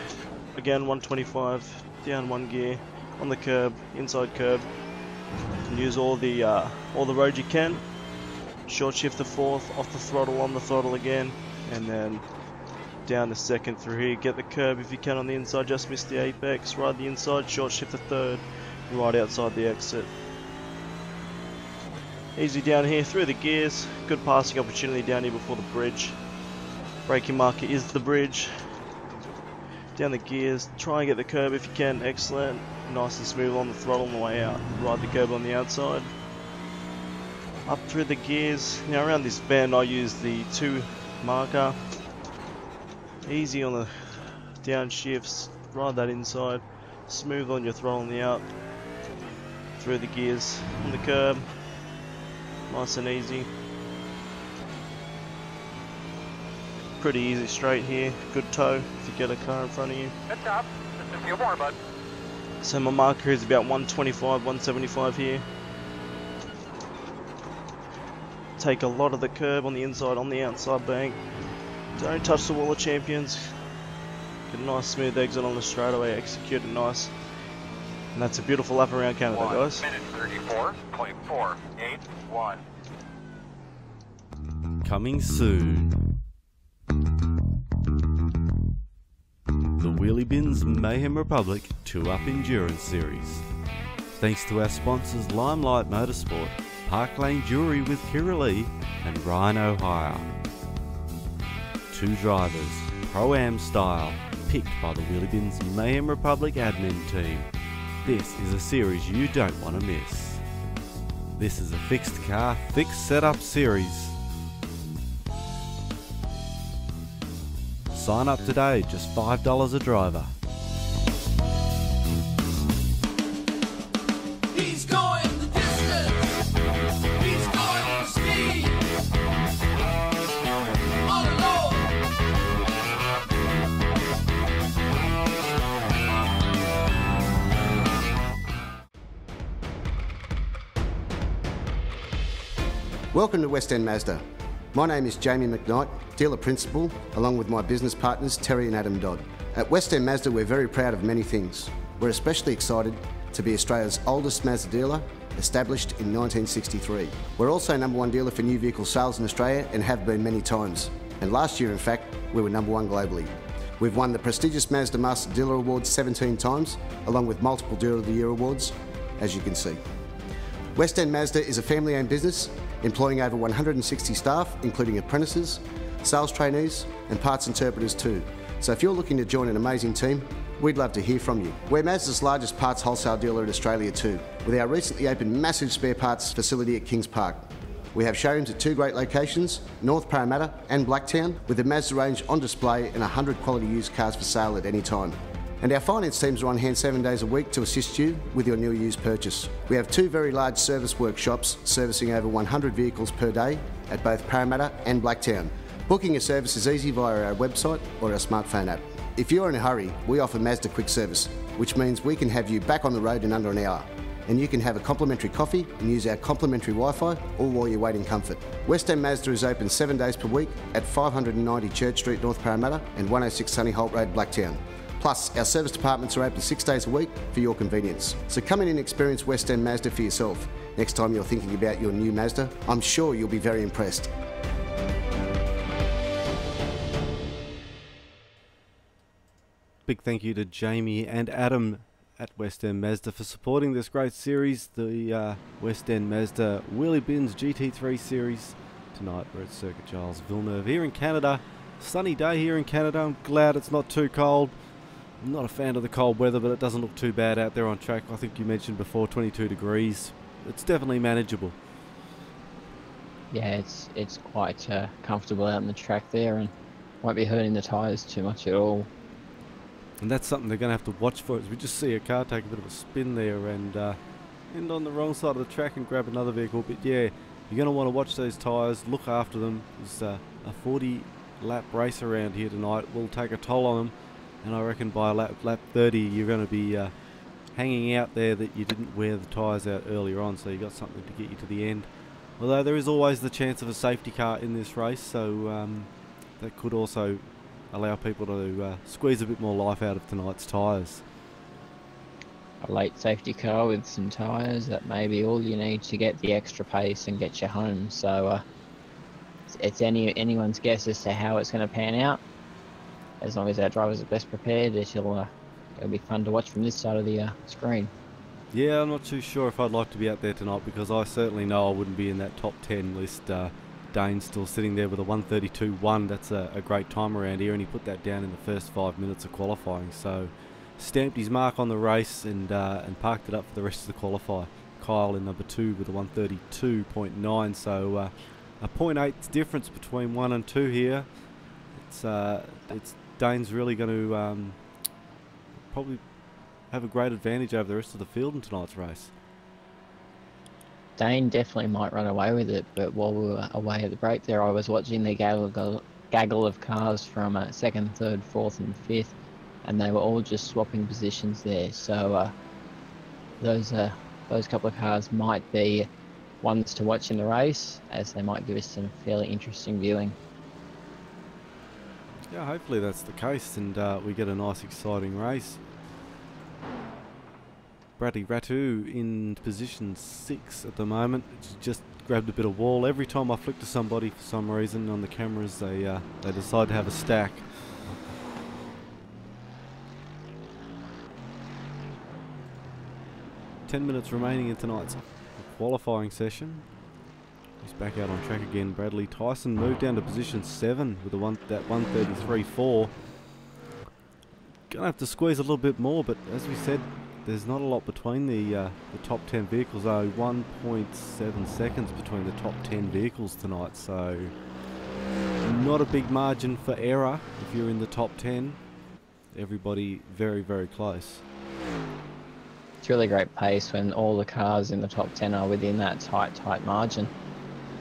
[SPEAKER 3] again 125, down one gear, on the curb, inside curb. You can use all the road you can. Short shift to fourth, off the throttle, on the throttle again, and then down to second through here. Get the curb if you can on the inside, just miss the apex, ride the inside, short shift to third, right outside the exit. Easy down here through the gears, good passing opportunity down here before the bridge. Braking marker is the bridge. Down the gears, try and get the curb if you can, excellent. Nice and smooth on the throttle on the way out, ride the curb on the outside. Up through the gears, now around this bend I use the 2 marker. Easy on the downshifts, ride that inside, smooth on your throttle on the out, through the gears, on the curb, nice and easy. Pretty easy straight here, good toe if you get a car in front of you.
[SPEAKER 4] Good job. Just a few more, bud.
[SPEAKER 3] So my marker is about 125, 175 here. Take a lot of the curb on the inside, on the outside bank. Don't touch the wall of champions. Get a nice smooth exit on the straightaway, execute it nice. And that's a beautiful lap around Canada, guys.
[SPEAKER 4] 1 minute 34.481.
[SPEAKER 1] Coming soon. The Wheelybins Mayhem Republic 2-Up Endurance Series. Thanks to our sponsors Limelight Motorsport, Park Lane Jewelry with Kira Lee, and Rhino Hire. 2 drivers, Pro-Am style, picked by the Wheelybins Mayhem Republic admin team. This is a series you don't want to miss. This is a fixed car, fixed setup series. Sign up today, just $5 a driver.
[SPEAKER 6] He's going the distance. He's going for speed. All alone.
[SPEAKER 5] Welcome to West End Mazda. My name is Jamie McKnight, dealer principal, along with my business partners Terry and Adam Dodd. At West End Mazda we're very proud of many things. We're especially excited to be Australia's oldest Mazda dealer, established in 1963. We're also #1 dealer for new vehicle sales in Australia and have been many times. And last year in fact we were #1 globally. We've won the prestigious Mazda Master Dealer Award 17 times, along with multiple Dealer of the Year awards, as you can see. West End Mazda is a family-owned business employing over 160 staff, including apprentices, sales trainees and parts interpreters too. So if you're looking to join an amazing team, we'd love to hear from you. We're Mazda's largest parts wholesale dealer in Australia too, with our recently opened massive spare parts facility at Kings Park. We have showrooms at 2 great locations, North Parramatta and Blacktown, with the Mazda range on display and 100 quality used cars for sale at any time. And our finance teams are on hand 7 days a week to assist you with your new used purchase. We have 2 very large service workshops servicing over 100 vehicles per day at both Parramatta and Blacktown. Booking a service is easy via our website or our smartphone app. If you're in a hurry, we offer Mazda Quick Service, which means we can have you back on the road in under an hour. And you can have a complimentary coffee and use our complimentary Wi-Fi, all while you wait in comfort. West End Mazda is open 7 days per week at 590 Church Street, North Parramatta and 106 Sunny Holt Road, Blacktown. Plus, our service departments are open 6 days a week for your convenience. So come in and experience West End Mazda for yourself. Next time you're thinking about your new Mazda, I'm sure you'll be very impressed.
[SPEAKER 1] Big thank you to Jamie and Adam at West End Mazda for supporting this great series, the West End Mazda Wheelybins GT3 series. Tonight we're at Circuit Gilles, Villeneuve here in Canada. Sunny day here in Canada. I'm glad it's not too cold. I'm not a fan of the cold weather, but it doesn't look too bad out there on track. I think you mentioned before 22 degrees. It's definitely manageable.
[SPEAKER 2] Yeah, it's quite comfortable out on the track there and won't be hurting the tyres too much at all.
[SPEAKER 1] And that's something they're going to have to watch for. As we just see a car take a bit of a spin there, and end on the wrong side of the track and grab another vehicle. But yeah, you're going to want to watch those tyres, look after them. There's a 40 lap race around here tonight. Will take a toll on them, and I reckon by lap 30 you're going to be hanging out there that you didn't wear the tyres out earlier on, so you got something to get you to the end. Although there is always the chance of a safety car in this race, so that could also allow people to squeeze a bit more life out of tonight's tyres.
[SPEAKER 2] A late safety car with some tyres, that may be all you need to get the extra pace and get you home. So it's anyone's guess as to how it's going to pan out. As long as our drivers are best prepared, it'll be fun to watch from this side of the screen.
[SPEAKER 1] Yeah, I'm not too sure if I'd like to be out there tonight, because I certainly know I wouldn't be in that top 10 list. Dane's still sitting there with a 1:32.1. That's a great time around here, and he put that down in the first 5 minutes of qualifying. So stamped his mark on the race and parked it up for the rest of the qualifier. Kyle in number 2 with a 1:32.9. So a 0.8 difference between 1 and 2 here. It's Dane's really going to probably have a great advantage over the rest of the field in tonight's race.
[SPEAKER 2] Dane definitely might run away with it, but while we were away at the break there, I was watching the gaggle of cars from 2nd, 3rd, 4th and 5th, and they were all just swapping positions there. So those couple of cars might be ones to watch in the race, as they might give us some fairly interesting viewing.
[SPEAKER 1] Yeah, hopefully that's the case, and we get a nice exciting race. Bradley Ratu in position 6 at the moment. Just grabbed a bit of wall. Every time I flick to somebody for some reason on the cameras, they decide to have a stack. Ten minutes remaining in tonight's qualifying session. He's back out on track again. Bradley Tyson moved down to position 7 with that 1:33.4. Gonna have to squeeze a little bit more, but as we said, there's not a lot between the top 10 vehicles, though. 1.7 seconds between the top 10 vehicles tonight, so not a big margin for error if you're in the top 10. Everybody very, very close.
[SPEAKER 2] It's really great pace when all the cars in the top 10 are within that tight margin.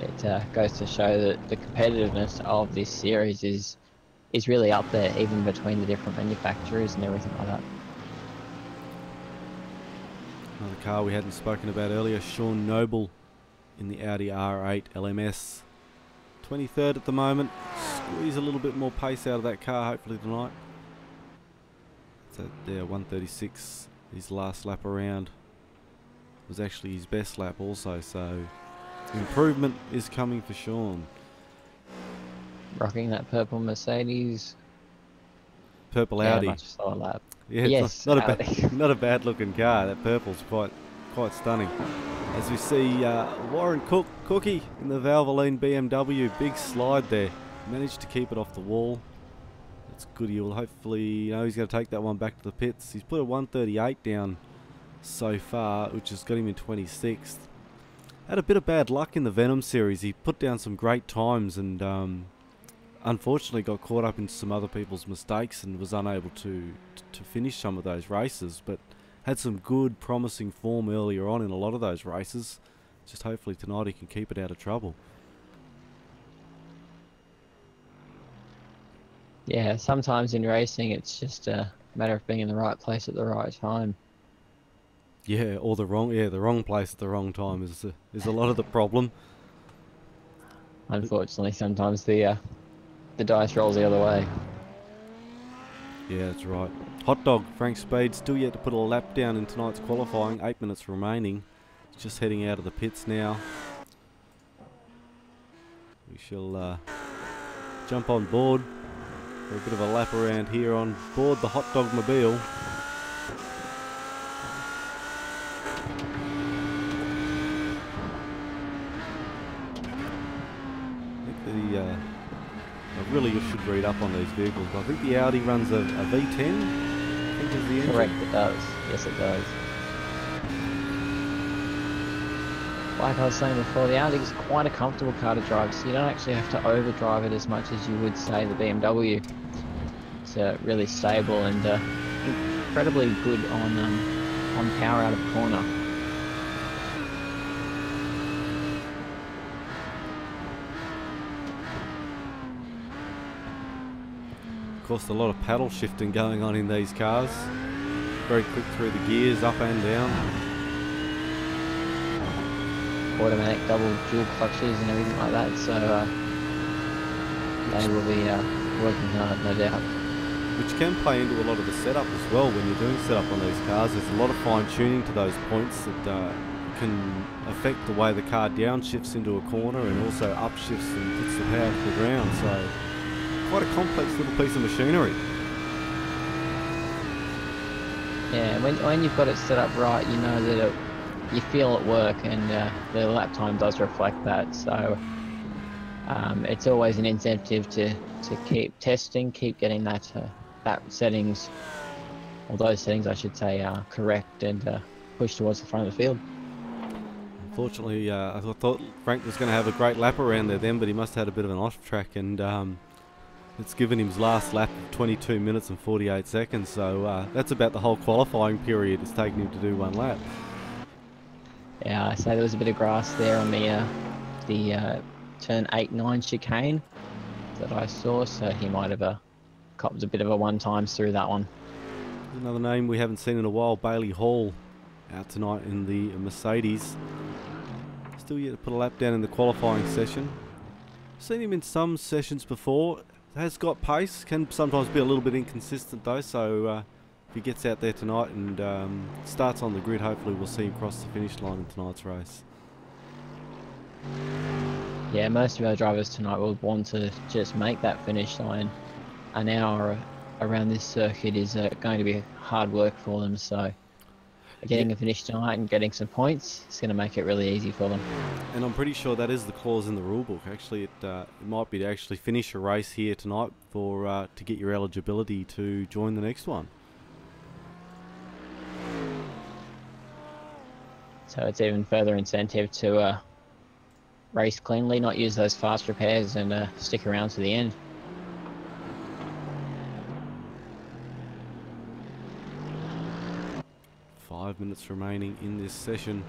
[SPEAKER 2] It goes to show that the competitiveness of this series is really up there, even between the different manufacturers and everything like that.
[SPEAKER 1] Another car we hadn't spoken about earlier, Sean Noble in the Audi R8 LMS. 23rd at the moment. Squeeze a little bit more pace out of that car hopefully tonight. So there, 1:36, his last lap around was actually his best lap also, so improvement is coming for Sean.
[SPEAKER 2] Rocking that purple Mercedes.
[SPEAKER 1] Purple
[SPEAKER 2] Yeah,
[SPEAKER 1] Audi.
[SPEAKER 2] much slower lap.
[SPEAKER 1] Yeah,
[SPEAKER 2] Yes,
[SPEAKER 1] not
[SPEAKER 2] Audi.
[SPEAKER 1] not a bad looking car. That purple's quite stunning. As we see Warren Cookie in the Valvoline BMW, big slide there. Managed to keep it off the wall. That's good. He'll hopefully, he's going to take that one back to the pits. He's put a 1:38 down so far, which has got him in 26th. Had a bit of bad luck in the Venom series. He put down some great times and unfortunately got caught up in some other people's mistakes and was unable to finish some of those races, but had some good promising form earlier on in a lot of those races. Just hopefully tonight he can keep it out of trouble.
[SPEAKER 2] Yeah, sometimes in racing it's just a matter of being in the right place at the right time.
[SPEAKER 1] Yeah, or the wrong place at the wrong time is a lot of the problem.
[SPEAKER 2] Unfortunately, sometimes the dice rolls the other way.
[SPEAKER 1] Yeah, that's right. Hot Dog, Frank Speed, still yet to put a lap down in tonight's qualifying. 8 minutes remaining. He's just heading out of the pits now. We shall jump on board for a bit of a lap around here on board the Hot Dog Mobile. I really should read up on these vehicles, but I think the Audi runs a V10, I think is the engine.
[SPEAKER 2] Correct, it does. Yes, it does. Like I was saying before, the Audi is quite a comfortable car to drive, so you don't actually have to overdrive it as much as you would say the BMW. It's really stable and incredibly good on power out of corner.
[SPEAKER 1] Of course, a lot of paddle shifting going on in these cars. Very quick through the gears, up and down.
[SPEAKER 2] Automatic double dual clutches and everything like that, so they will be working hard, no doubt.
[SPEAKER 1] Which can play into a lot of the setup as well. When you're doing setup on these cars, there's a lot of fine tuning to those points that can affect the way the car downshifts into a corner and also upshifts and puts the power to the ground. So quite a complex little piece of machinery.
[SPEAKER 2] Yeah, when you've got it set up right, you know that you feel it work, and the lap time does reflect that. So it's always an incentive to keep testing, keep getting that settings, or those settings I should say, correct, and push towards the front of the field.
[SPEAKER 1] Unfortunately, I thought Frank was going to have a great lap around there then, but he must have had a bit of an off track, and it's given him his last lap of 22 minutes and 48 seconds. So that's about the whole qualifying period it's taken him to do one lap.
[SPEAKER 2] Yeah, I say there was a bit of grass there on the turn 8-9 chicane that I saw, so he might have copped a bit of a one-times through that one.
[SPEAKER 1] Another name we haven't seen in a while, Bailey Hall, out tonight in the Mercedes. Still yet to put a lap down in the qualifying session. Seen him in some sessions before. Has got pace, can sometimes be a little bit inconsistent though, so if he gets out there tonight and starts on the grid, hopefully we'll see him cross the finish line in tonight's race.
[SPEAKER 2] Yeah, most of our drivers tonight will want to just make that finish line. An hour around this circuit is going to be hard work for them, so getting a finish tonight and getting some points is going to make it really easy for them.
[SPEAKER 1] And I'm pretty sure that is the clause in the rulebook. Actually, it might be to actually finish a race here tonight for to get your eligibility to join the next one.
[SPEAKER 2] So it's even further incentive to race cleanly, not use those fast repairs, and stick around to the end.
[SPEAKER 1] Five minutes remaining in this session.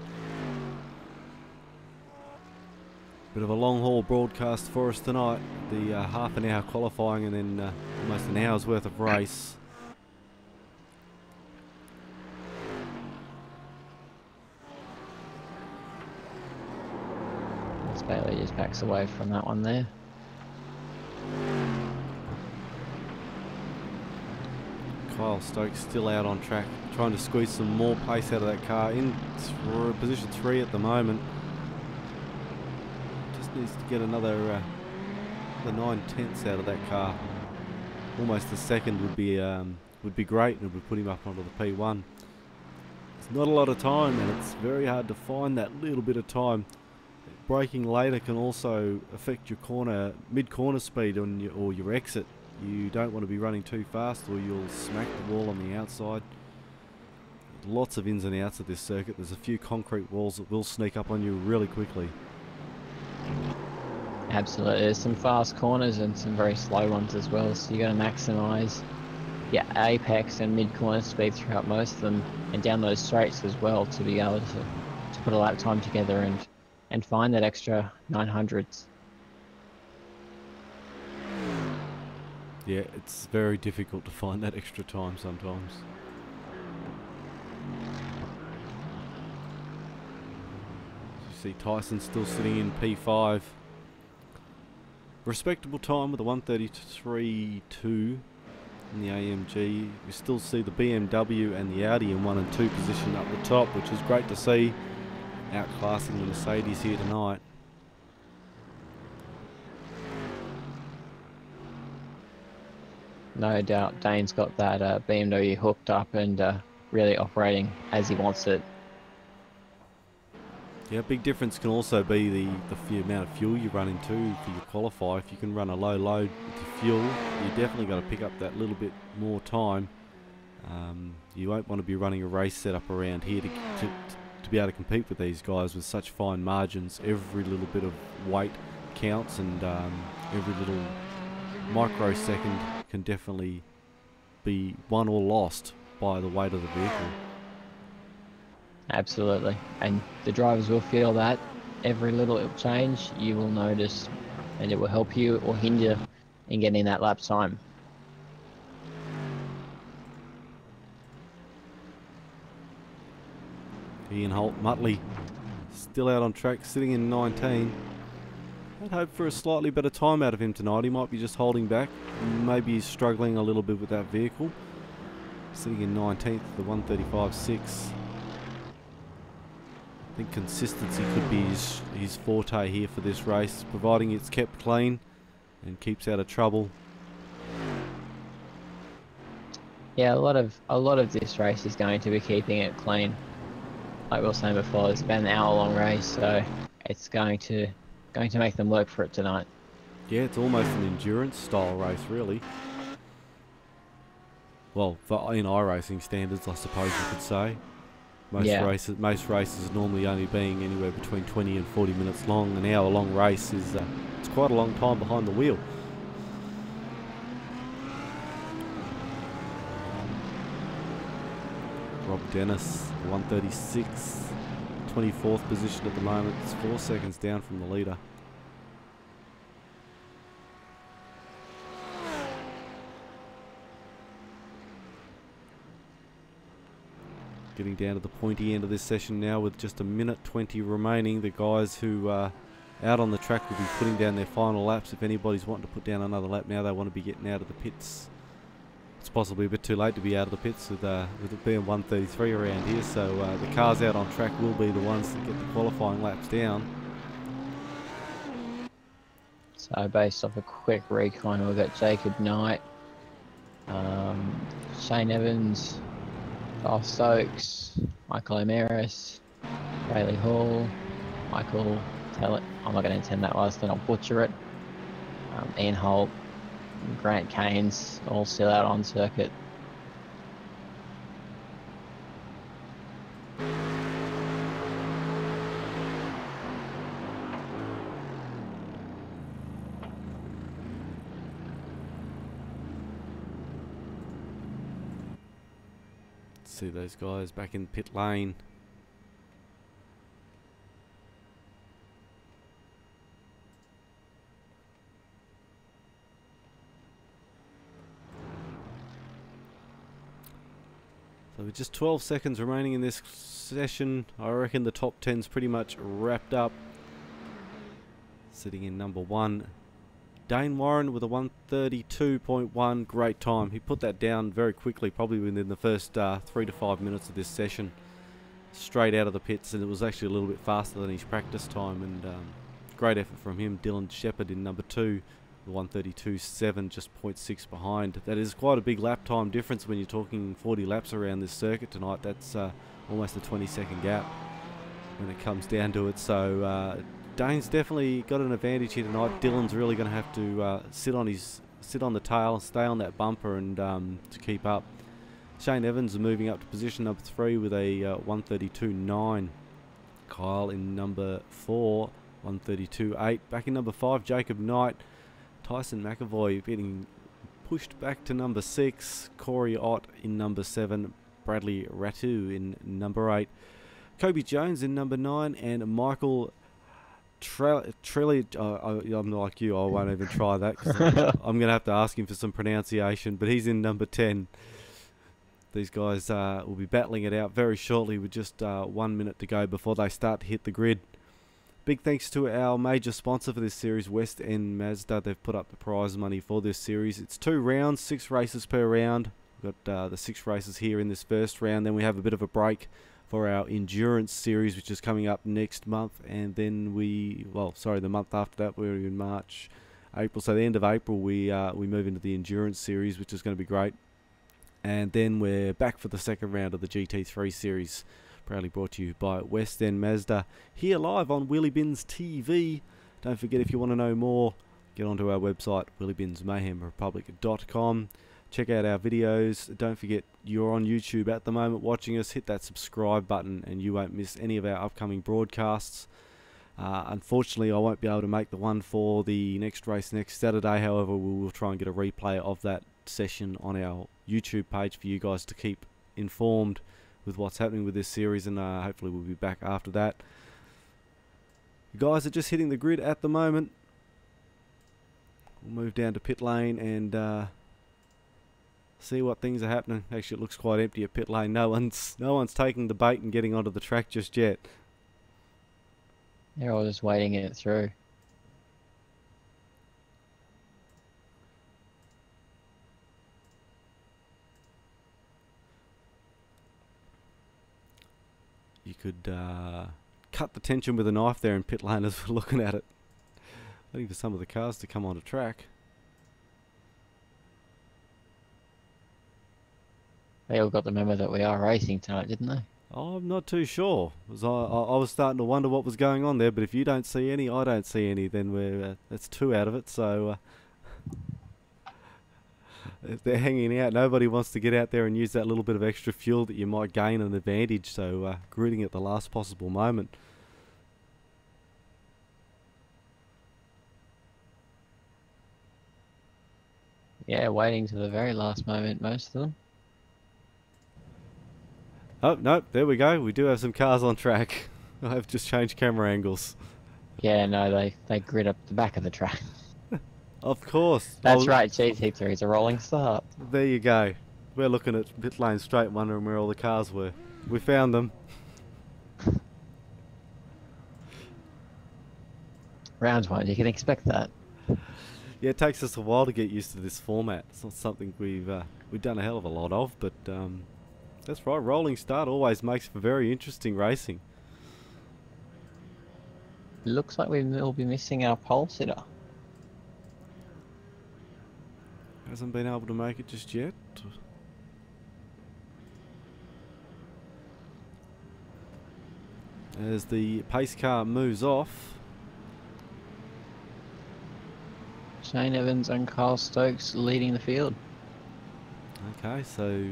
[SPEAKER 1] Bit of a long haul broadcast for us tonight. The half an hour qualifying and then almost an hour's worth of race.
[SPEAKER 2] Bailey just backs away from that one there.
[SPEAKER 1] Kyle Stokes still out on track, trying to squeeze some more pace out of that car. In position 3 at the moment. Just needs to get another 9/10 out of that car. Almost a second would be great, and it would put him up onto the P1. It's not a lot of time, and it's very hard to find that little bit of time. Braking later can also affect your mid-corner speed or your exit. You don't want to be running too fast, or you'll smack the wall on the outside. Lots of ins and outs of this circuit. There's a few concrete walls that will sneak up on you really quickly.
[SPEAKER 2] Absolutely, there's some fast corners and some very slow ones as well, so you got to maximise your apex and mid-corner speed throughout most of them, and down those straights as well, to be able to put a lap time together and find that extra 900s.
[SPEAKER 1] Yeah, it's very difficult to find that extra time sometimes. You see Tyson still sitting in P5. Respectable time with a 1:33.2 in the AMG. We still see the BMW and the Audi in 1 and 2 position up the top, which is great to see. Outclassing the Mercedes here tonight.
[SPEAKER 2] No doubt Dane's got that BMW hooked up and really operating as he wants it.
[SPEAKER 1] Yeah, big difference can also be the amount of fuel you run into for your qualify. If you can run a low load with your fuel, you definitely got to pick up that little bit more time. You won't want to be running a race setup around here to be able to compete with these guys with such fine margins. Every little bit of weight counts, and every little microsecond can definitely be won or lost by the weight of the vehicle.
[SPEAKER 2] Absolutely, and the drivers will feel that. Every little change you will notice, and it will help you or hinder in getting that lap time.
[SPEAKER 1] Ian Holt, Muttley, still out on track, sitting in 19. I'd hope for a slightly better time out of him tonight. He might be just holding back. Maybe he's struggling a little bit with that vehicle. Sitting in 19th, the 135.6. I think consistency could be his forte here for this race, providing it's kept clean and keeps out of trouble.
[SPEAKER 2] Yeah, a lot of this race is going to be keeping it clean. Like we were saying before, it's been an hour-long race, so it's going to make them work for it tonight.
[SPEAKER 1] Yeah, it's almost an endurance style race, really. Well, in iRacing standards, I suppose you could say. Most races normally only being anywhere between 20 and 40 minutes long. An hour-long race is it's quite a long time behind the wheel. Rob Dennis, 136, 24th position at the moment. It's 4 seconds down from the leader. Getting down to the pointy end of this session now with just a minute 20 remaining. The guys who are out on the track will be putting down their final laps. If anybody's wanting to put down another lap now, they want to be getting out of the pits. It's possibly a bit too late to be out of the pits with it being 133 around here, so the cars out on track will be the ones that get the qualifying laps down.
[SPEAKER 2] So based off a quick recon, we've got Jacob Knight, Shane Evans, Kyle Stokes, Michael O'Mearis, Rayleigh Hall, Michael Tellett, I'm not going to intend that last, then I'll butcher it, Ian Holt, Grant Keynes, all still out on circuit.
[SPEAKER 1] See those guys back in pit lane. So with just 12 seconds remaining in this session, I reckon the top 10's pretty much wrapped up. Sitting in number 1, Dane Warren with a 132.1, great time. He put that down very quickly, probably within the first 3 to 5 minutes of this session. Straight out of the pits, and it was actually a little bit faster than his practice time, and great effort from him. Dylan Shepherd in number 2, the 132.7, just 0.6 behind. That is quite a big lap time difference when you're talking 40 laps around this circuit tonight. That's almost a 20-second gap when it comes down to it. So Dane's definitely got an advantage here tonight. Dylan's really going to have to sit on the tail, stay on that bumper, and to keep up. Shane Evans is moving up to position number 3 with a 132.9. Kyle in number 4, 132.8. Back in number 5, Jacob Knight. Tyson McAvoy getting pushed back to number 6. Corey Ott in number 7. Bradley Ratu in number 8. Kobe Jones in number 9, and Michael Trelli. I'm like you, I won't even try that, 'cause I'm going to have to ask him for some pronunciation, but he's in number 10. These guys will be battling it out very shortly with just 1 minute to go before they start to hit the grid. Big thanks to our major sponsor for this series, West End Mazda. They've put up the prize money for this series. It's 2 rounds, 6 races per round. We've got the 6 races here in this first round. Then we have a bit of a break for our endurance series, which is coming up next month. And then the month after that, we're in March, April. So the end of April, we move into the endurance series, which is going to be great. And then we're back for the second round of the GT3 series, proudly brought to you by West End Mazda, here live on Wheelybins TV. Don't forget, if you want to know more, get onto our website, wheelybinsmayhemrepublic.com. Check out our videos. Don't forget, you're on YouTube at the moment watching us. Hit that subscribe button and you won't miss any of our upcoming broadcasts. Unfortunately, I won't be able to make the one for the next race next Saturday. However, we will try and get a replay of that session on our YouTube page for you guys to keep informed with what's happening with this series, and hopefully we'll be back after that. The guys are just hitting the grid at the moment. We'll move down to pit lane and see what things are happening. Actually, it looks quite empty at pit lane. No one's taking the bait and getting onto the track just yet.
[SPEAKER 2] They're all just waiting it through.
[SPEAKER 1] You could cut the tension with a knife there in pit lane as we're looking at it. Waiting for some of the cars to come onto track.
[SPEAKER 2] They all got the memo that we are racing tonight, didn't they?
[SPEAKER 1] Oh, I'm not too sure. I was starting to wonder what was going on there, but if you don't see any, I don't see any, then we're that's 2 out of it. So if they're hanging out, nobody wants to get out there and use that little bit of extra fuel that you might gain an advantage. So gritting at the last possible moment.
[SPEAKER 2] Yeah, waiting to the very last moment, most of them.
[SPEAKER 1] Oh, no, there we go. We do have some cars on track. I have just changed camera angles.
[SPEAKER 2] Yeah, no, they grid up the back of the track.
[SPEAKER 1] Of course.
[SPEAKER 2] That's right, GT3 is a rolling start.
[SPEAKER 1] There you go. We're looking at pit lane straight, wondering where all the cars were. We found them.
[SPEAKER 2] Round 1, you can expect that.
[SPEAKER 1] Yeah, it takes us a while to get used to this format. It's not something we've done a hell of a lot of, but that's right. Rolling start always makes for very interesting racing.
[SPEAKER 2] Looks like we will be missing our pole sitter.
[SPEAKER 1] Hasn't been able to make it just yet. As the pace car moves off.
[SPEAKER 2] Shane Evans and Kyle Stokes leading the field.
[SPEAKER 1] Okay, so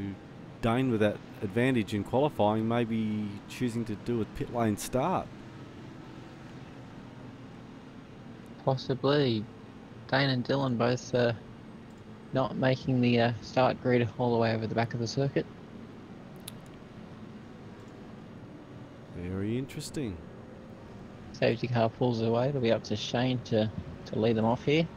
[SPEAKER 1] Dane with that advantage in qualifying, maybe choosing to do a pit lane start.
[SPEAKER 2] Possibly. Dane and Dylan both not making the start grid all the way over the back of the circuit.
[SPEAKER 1] Very interesting.
[SPEAKER 2] Safety car pulls away. It'll be up to Shane to lead them off here.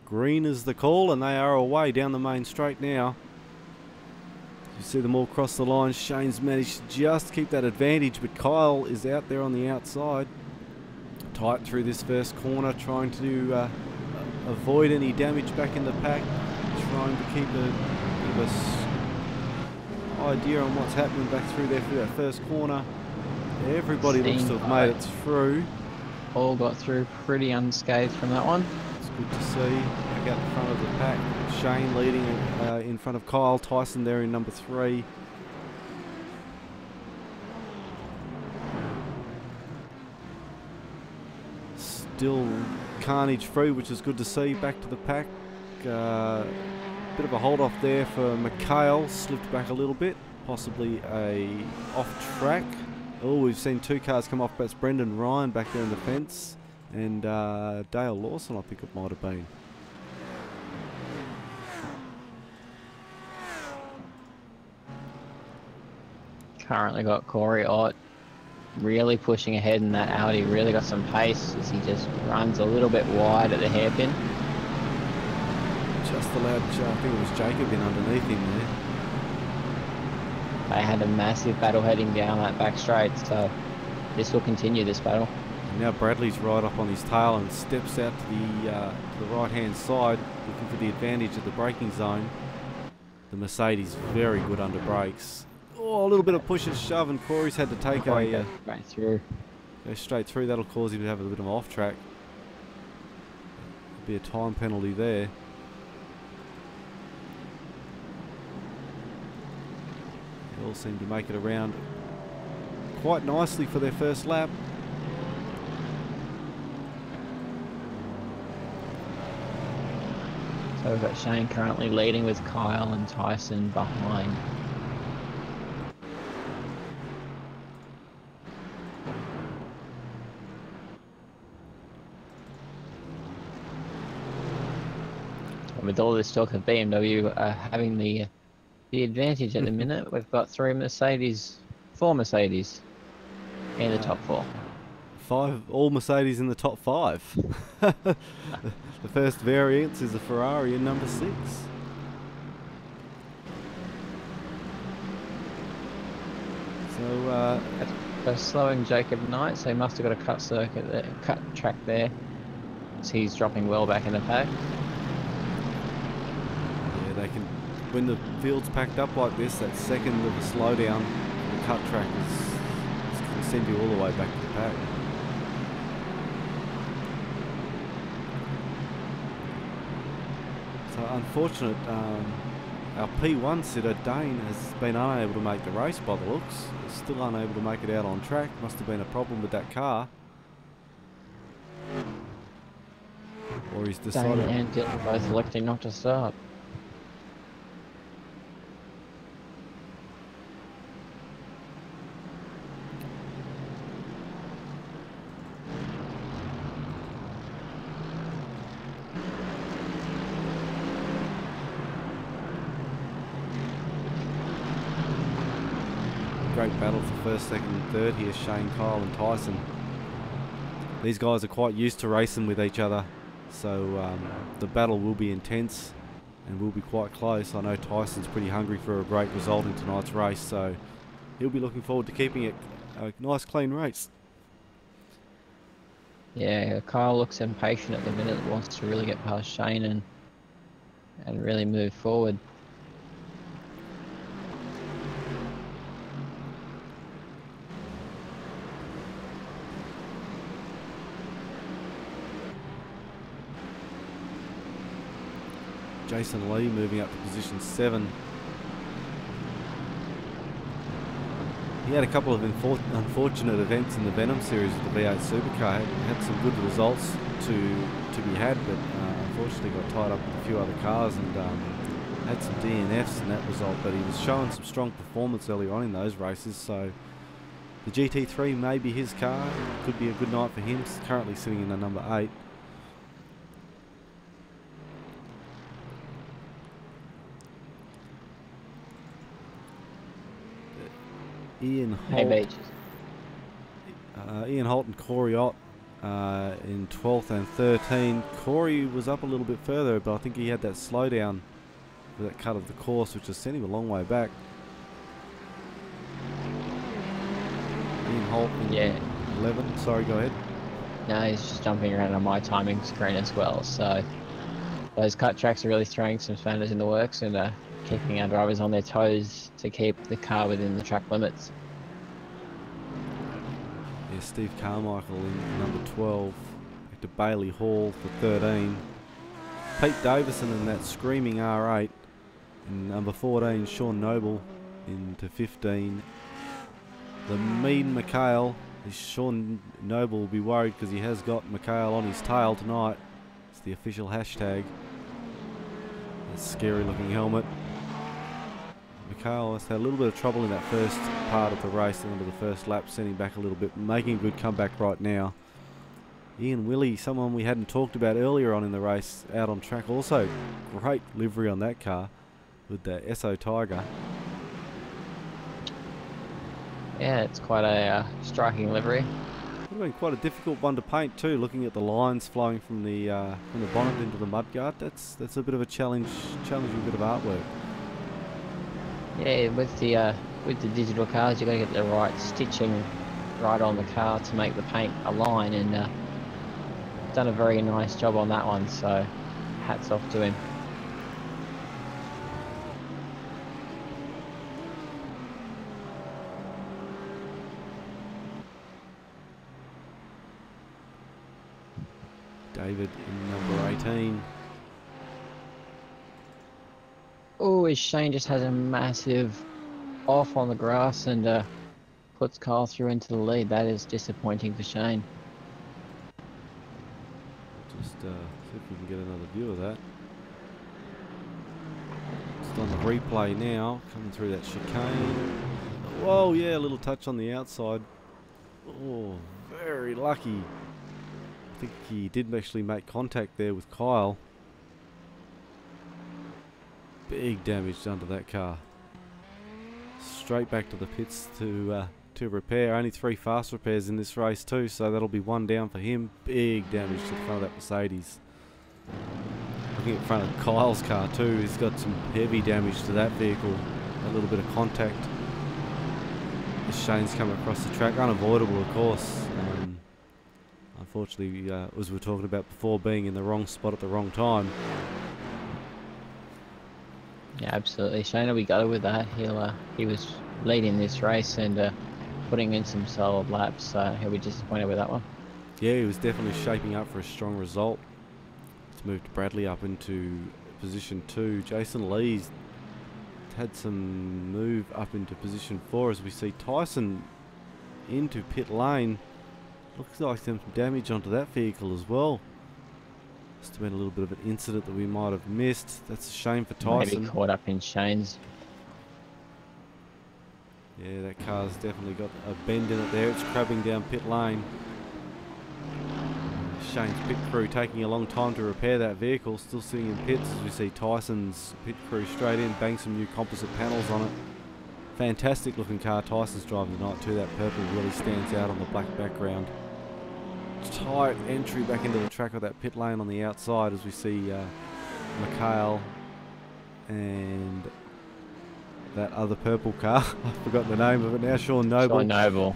[SPEAKER 1] Green is the call, and they are away down the main straight now. You see them all cross the line. Shane's managed to just keep that advantage, but Kyle is out there on the outside. Tight through this first corner, trying to avoid any damage back in the pack. Trying to keep a bit of idea on what's happening back through there through that first corner. Everybody looks to have made it through.
[SPEAKER 2] All got through pretty unscathed from that one.
[SPEAKER 1] It's good to see. Back out the front of the pack. Shane leading in front of Kyle. Tyson there in number 3. Still carnage free, which is good to see. Back to the pack. Bit of a hold off there for McHale. Slipped back a little bit. Possibly a off track. Oh, we've seen 2 cars come off. That's Brendan Ryan back there in the fence. And Dale Lawson, I think it might have been.
[SPEAKER 2] Currently got Corey Ott really pushing ahead in that Audi. Really got some pace as he just runs a little bit wide at the hairpin.
[SPEAKER 1] Just allowed, I think it was Jacob in underneath him there.
[SPEAKER 2] They had a massive battle heading down that back straight, so this will continue, this battle.
[SPEAKER 1] And now Bradley's right up on his tail and steps out to the right-hand side, looking for the advantage of the braking zone. The Mercedes very good under brakes. Oh, a little bit of push and shove, and Corey's had to take
[SPEAKER 2] Corey
[SPEAKER 1] a
[SPEAKER 2] right through.
[SPEAKER 1] go straight through. That'll cause him to have a bit of off track. Be a time penalty there. They all seem to make it around quite nicely for their first lap.
[SPEAKER 2] So we've got Shane currently leading with Kyle and Tyson behind. And with all this talk of BMW having the advantage at the minute, we've got 4 Mercedes in the top 4.
[SPEAKER 1] all Mercedes in the top 5. The first variance is a Ferrari in number 6. So
[SPEAKER 2] they're slowing Jacob Knight, so he must have got a cut circuit there, cut track there. So he's dropping well back in the pack.
[SPEAKER 1] yeah, they can. When the field's packed up like this, that second of a slowdown, the cut track is going to send you all the way back to the pack. So unfortunate. Our P1 sitter, Dane, has been unable to make the race by the looks. He's still unable to make it out on track. Must have been a problem with that car. Or he's
[SPEAKER 2] Dane
[SPEAKER 1] decided...
[SPEAKER 2] and Gilles both electing not to start.
[SPEAKER 1] Great battle for first, second and third here, Shane, Kyle and Tyson. These guys are quite used to racing with each other, so the battle will be intense and will be quite close. I know Tyson's pretty hungry for a great result in tonight's race, so he'll be looking forward to keeping it a nice clean race.
[SPEAKER 2] Yeah, Kyle looks impatient at the minute, wants to really get past Shane and really move forward.
[SPEAKER 1] Jason Lee moving up to position 7. He had a couple of unfortunate events in the Venom series with the V8 Supercar. Had some good results to be had, but unfortunately got tied up with a few other cars and had some DNFs in that result. But he was showing some strong performance early on in those races, so the GT3 may be his car. Could be a good night for him. He's currently sitting in the number 8. Ian Holt and Corey Ott in 12th and 13. Corey was up a little bit further, but I think he had that slowdown for that cut of the course, which has sent him a long way back. Ian Holt in 11. Sorry, go ahead.
[SPEAKER 2] No, he's just jumping around on my timing screen as well, so those cut tracks are really throwing some spanners in the works and keeping our drivers on their toes to keep the car within the track limits.
[SPEAKER 1] Yeah, Steve Carmichael in number 12, back to Bailey Hall for 13. Pete Davison in that screaming R8. In number 14, Sean Noble into 15. The mean McHale. Sean Noble will be worried because he has got McHale on his tail tonight. It's the official hashtag. That scary looking helmet. McHale has had a little bit of trouble in that first part of the race, under the first lap, sending back a little bit, making a good comeback right now. Ian Willie, someone we hadn't talked about earlier on in the race, out on track. Also, great livery on that car with the SO Tiger.
[SPEAKER 2] Yeah, it's quite a striking livery.
[SPEAKER 1] Would have been quite a difficult one to paint too, looking at the lines flowing from the bonnet into the mudguard. That's a bit of a challenging bit of artwork.
[SPEAKER 2] Yeah, with the digital cars, you got to get the right stitching right on the car to make the paint align, and done a very nice job on that one. So, hats off to him.
[SPEAKER 1] David in number 18.
[SPEAKER 2] Oh, his Shane just has a massive off on the grass and puts Kyle through into the lead. That is disappointing for Shane.
[SPEAKER 1] Just see if we can get another view of that. Just on the replay now, coming through that chicane. Whoa, yeah, a little touch on the outside. Oh, very lucky. I think he did actually make contact there with Kyle. Big damage done to that car. Straight back to the pits to to repair. Only 3 fast repairs in this race too, so that'll be 1 down for him. Big damage to the front of that Mercedes. Looking at the front of Kyle's car too, he's got some heavy damage to that vehicle. A little bit of contact as Shane's come across the track. Unavoidable, of course. Unfortunately, as we were talking about before, being in the wrong spot at the wrong time.
[SPEAKER 2] Yeah, absolutely. Shane will be gutted with that. He was leading this race and putting in some solid laps, so he'll be disappointed with that one.
[SPEAKER 1] Yeah, he was definitely shaping up for a strong result. Let's move Bradley up into position 2. Jason Lee's had some move up into position 4 as we see Tyson into pit lane. Looks like some damage onto that vehicle as well. Must have been a little bit of an incident that we might have missed. That's a shame for Tyson.
[SPEAKER 2] Maybe caught up in Shane's.
[SPEAKER 1] Yeah, that car's definitely got a bend in it there. It's crabbing down pit lane. Shane's pit crew taking a long time to repair that vehicle. Still sitting in pits as we see Tyson's pit crew straight in, bang some new composite panels on it. Fantastic looking car Tyson's driving tonight too. That purple really stands out on the black background. Tight entry back into the track of that pit lane on the outside as we see Mikhail and that other purple car. I've forgotten the name of it now. Sean Noble.
[SPEAKER 2] Sean Noble.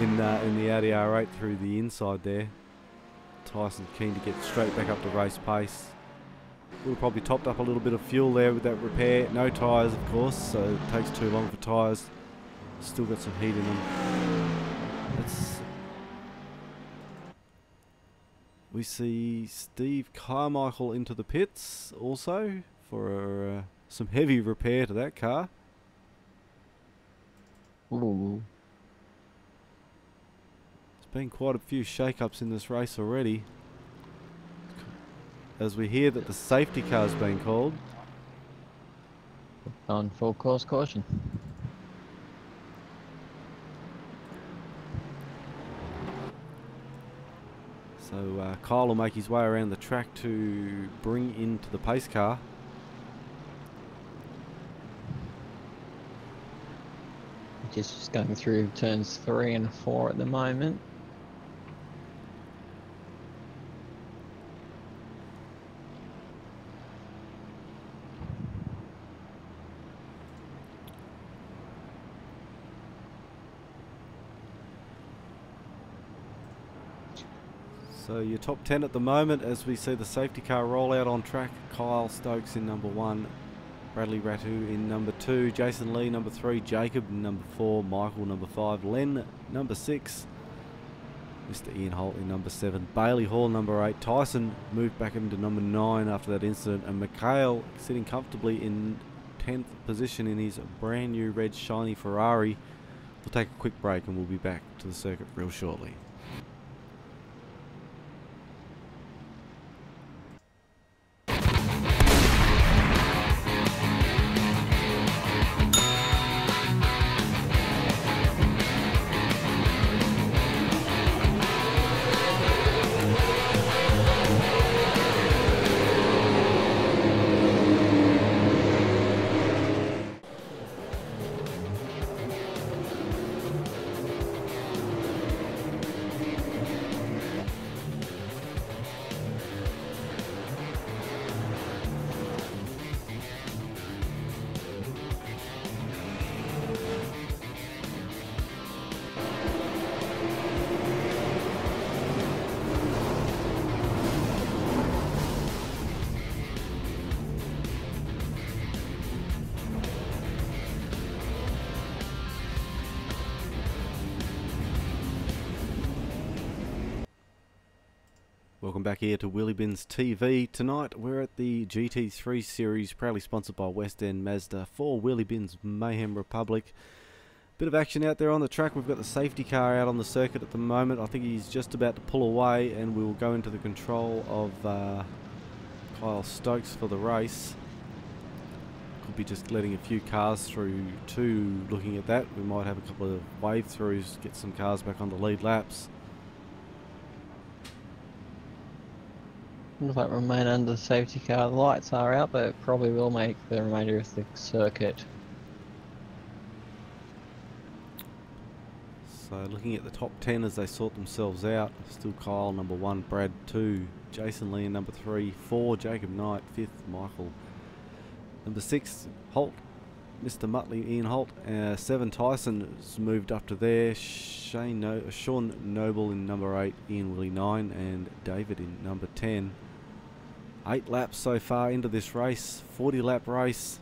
[SPEAKER 1] in the Audi R8 through the inside there. Tyson keen to get straight back up to race pace. Would have probably topped up a little bit of fuel there with that repair. No tyres, of course, so it takes too long for tyres. Still got some heat in them. We see Steve Carmichael into the pits also for some heavy repair to that car.
[SPEAKER 2] Ooh.
[SPEAKER 1] There's been quite a few shake-ups in this race already, as we hear that the safety car's been called.
[SPEAKER 2] On full course caution.
[SPEAKER 1] So Kyle will make his way around the track to bring into the pace car.
[SPEAKER 2] Just going through turns 3 and 4 at the moment.
[SPEAKER 1] So your top 10 at the moment as we see the safety car roll out on track. Kyle Stokes in number 1, Bradley Ratu in number 2, Jason Lee number 3, Jacob number 4, Michael number 5, Len number 6, Mr. Ian Holt in number 7, Bailey Hall number 8, Tyson moved back into number 9 after that incident, and Mikhail sitting comfortably in 10th position in his brand new red shiny Ferrari. We'll take a quick break and we'll be back to the circuit real shortly. Welcome back here to Wheelybins TV. Tonight we're at the GT3 series, proudly sponsored by West End Mazda for Wheelybins Mayhem Republic. Bit of action out there on the track. We've got the safety car out on the circuit at the moment. I think he's just about to pull away and we will go into the control of Kyle Stokes for the race. Could be just letting a few cars through too. Looking at that, we might have a couple of wave throughs, get some cars back on the lead laps.
[SPEAKER 2] Looks like remain under the safety car. The lights are out, but it probably will make the remainder of the circuit.
[SPEAKER 1] So looking at the top 10 as they sort themselves out, still Kyle number 1, Brad 2, Jason Lee number 3, 4 Jacob Knight, 5th Michael, number 6 Holt, Mr. Muttley Ian Holt, 7 Tyson has moved up to there, Sean Noble in number 8, Ian Willie 9, and David in number 10. 8 laps so far into this race, 40 lap race.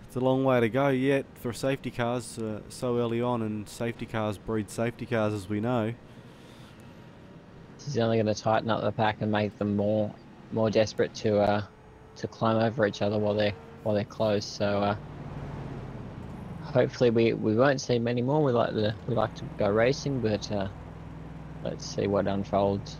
[SPEAKER 1] It's a long way to go yet for safety cars so early on, and safety cars breed safety cars, as we know.
[SPEAKER 2] This is only going to tighten up the pack and make them more desperate to climb over each other while they're close. So hopefully we won't see many more. We like to go racing, but let's see what unfolds.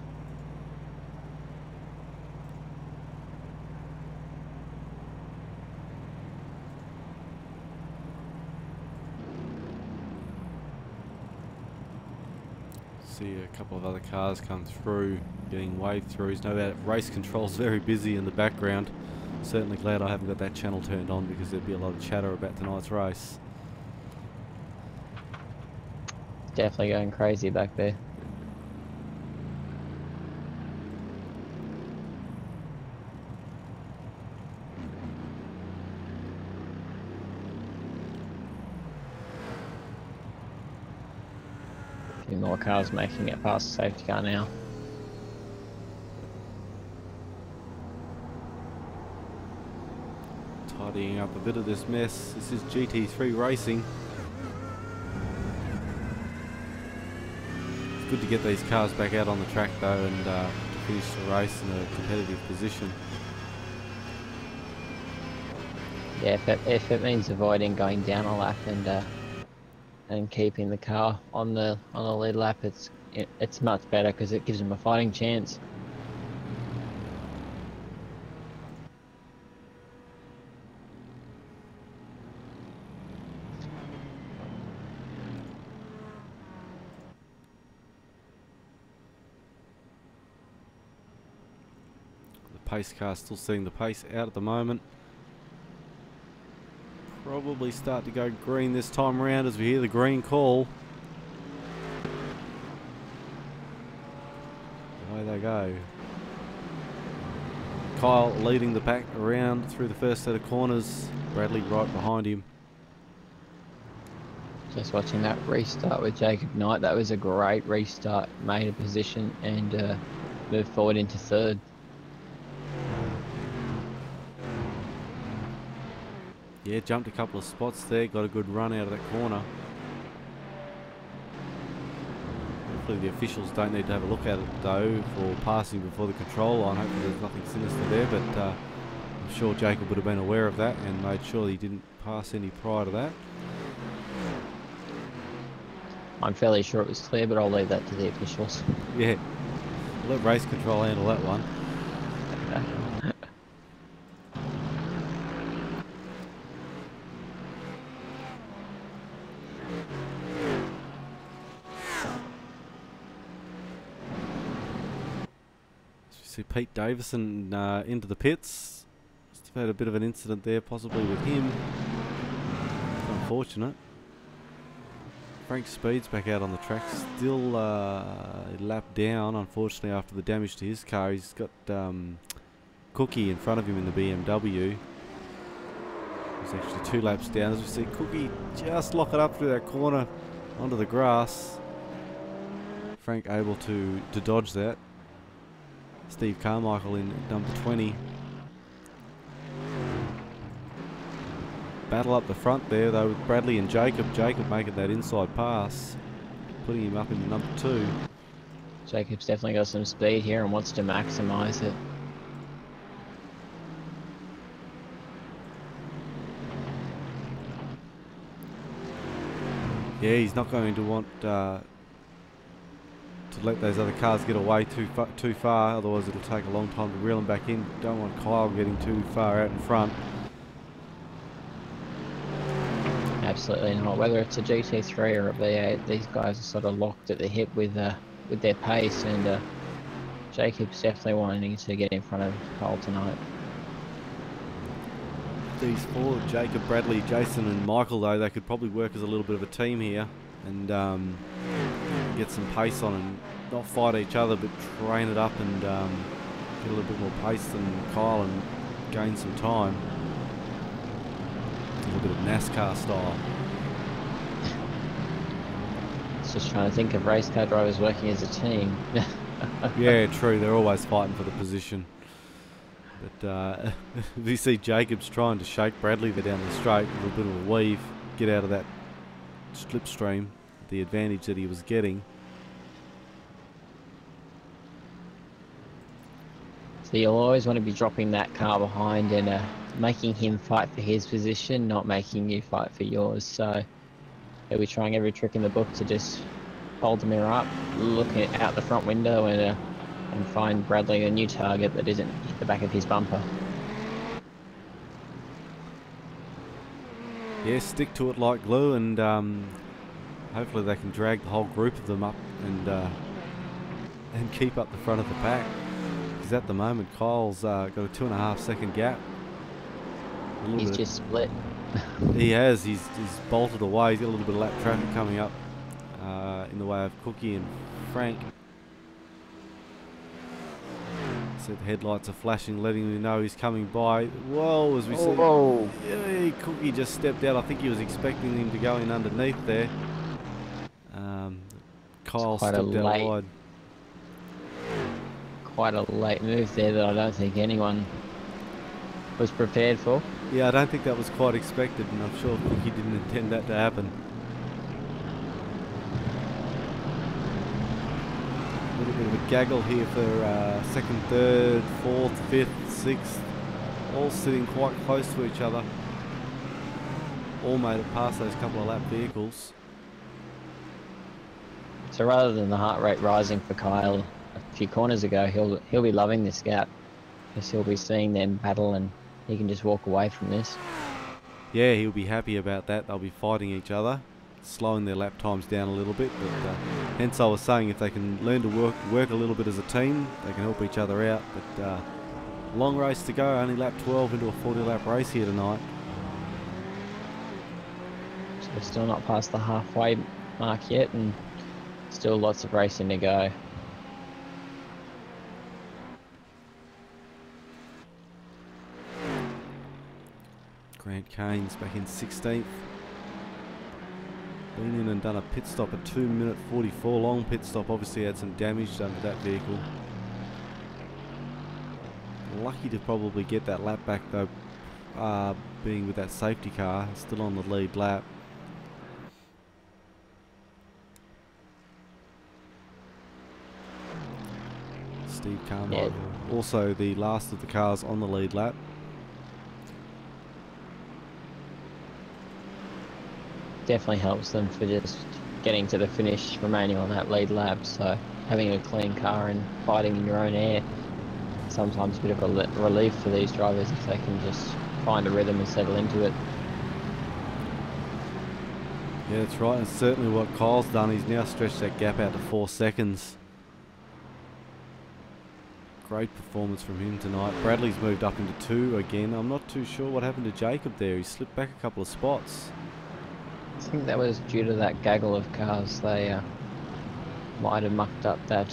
[SPEAKER 1] See a couple of other cars come through, getting waved through. There's no doubt race control's very busy in the background. Certainly glad I haven't got that channel turned on, because there'd be a lot of chatter about tonight's race.
[SPEAKER 2] Definitely going crazy back there. A few more cars making it past the safety car now.
[SPEAKER 1] Tidying up a bit of this mess. This is GT3 racing. It's good to get these cars back out on the track though, and to finish the race in a competitive position.
[SPEAKER 2] Yeah, if it means avoiding going down a lap and keeping the car on the lead lap, it's much better, because it gives them a fighting chance.
[SPEAKER 1] The pace car still seeing the pace out at the moment. Probably start to go green this time around as we hear the green call. Away they go. Kyle leading the pack around through the first set of corners. Bradley right behind him.
[SPEAKER 2] Just watching that restart with Jacob Knight. That was a great restart. Made a position and moved forward into third.
[SPEAKER 1] Yeah, jumped a couple of spots there, got a good run out of that corner. Hopefully the officials don't need to have a look at it though for passing before the control line. Hopefully there's nothing sinister there, but I'm sure Jacob would have been aware of that and made sure he didn't pass any prior to that.
[SPEAKER 2] I'm fairly sure it was clear, but I'll leave that to the officials.
[SPEAKER 1] Yeah, let race control handle that one. See Pete Davison into the pits. Must have had a bit of an incident there, possibly with him. It's unfortunate. Frank Speed's back out on the track, still lapped down, unfortunately, after the damage to his car. He's got Cookie in front of him in the BMW. He's actually 2 laps down. As we see Cookie just lock it up through that corner onto the grass. Frank able to dodge that. Steve Carmichael in number 20. Battle up the front there though with Bradley and Jacob. Jacob making that inside pass, putting him up into number 2.
[SPEAKER 2] Jacob's definitely got some speed here and wants to maximise it.
[SPEAKER 1] Yeah, he's not going to want to let those other cars get away too far, otherwise it'll take a long time to reel them back in. Don't want Kyle getting too far out in front.
[SPEAKER 2] Absolutely not. Whether it's a GT3 or a V8, these guys are sort of locked at the hip with their pace, and Jacob's definitely wanting to get in front of Kyle tonight.
[SPEAKER 1] These 4, Jacob, Bradley, Jason and Michael though, they could probably work as a little bit of a team here. and get some pace on and not fight each other, but train it up and get a little bit more pace than Kyle and gain some time. A little bit of NASCAR style.
[SPEAKER 2] Just trying to think of race car drivers working as a team.
[SPEAKER 1] Yeah, true. They're always fighting for the position. But if you see Jacobs trying to shake Bradley there down the straight, a little bit of a weave, get out of that slipstream, the advantage that he was getting.
[SPEAKER 2] So you'll always want to be dropping that car behind and making him fight for his position, not making you fight for yours. So he'll be trying every trick in the book to just hold the mirror up, look out the front window and find Bradley a new target that isn't hit the back of his bumper.
[SPEAKER 1] Yeah, stick to it like glue, and hopefully they can drag the whole group of them up and keep up the front of the pack. Because at the moment, Kyle's got a 2.5 second gap.
[SPEAKER 2] He's just split.
[SPEAKER 1] He has. He's bolted away. He's got a little bit of lap traffic coming up in the way of Cookie and Frank. So the headlights are flashing, letting me know he's coming by. Whoa, as we see.
[SPEAKER 2] Whoa.
[SPEAKER 1] Yeah, Cookie just stepped out. I think he was expecting him to go in underneath there. Kyle stepped out wide.
[SPEAKER 2] Quite a late move there that I don't think anyone was prepared for.
[SPEAKER 1] Yeah, I don't think that was quite expected, and I'm sure Cookie didn't intend that to happen. A little bit of a gaggle here for second, third, fourth, fifth, sixth, all sitting quite close to each other. All made it past those couple of lap vehicles.
[SPEAKER 2] So rather than the heart rate rising for Kyle a few corners ago, he'll be loving this gap, because he'll be seeing them battle and he can just walk away from this.
[SPEAKER 1] Yeah, he'll be happy about that. They'll be fighting each other, slowing their lap times down a little bit. But hence I was saying, if they can learn to work a little bit as a team, they can help each other out. But long race to go, only lap 12 into a 40 lap race here tonight.
[SPEAKER 2] So we're still not past the halfway mark yet, and still lots of racing to go.
[SPEAKER 1] Grant Kane's back in 16th. Been in and done a pit stop at 2 minute 44. Long pit stop, obviously had some damage done to that vehicle. Lucky to probably get that lap back though, being with that safety car, still on the lead lap. Steve Carmichael, also the last of the cars on the lead lap.
[SPEAKER 2] Definitely helps them for just getting to the finish, remaining on that lead lap. So having a clean car and fighting in your own air, sometimes a bit of a relief for these drivers if they can just find a rhythm and settle into it.
[SPEAKER 1] Yeah, that's right, and certainly what Kyle's done, he's now stretched that gap out to 4 seconds. Great performance from him tonight. Bradley's moved up into 2 again. I'm not too sure what happened to Jacob there. He slipped back a couple of spots.
[SPEAKER 2] I think that was due to that gaggle of cars. They might have mucked up that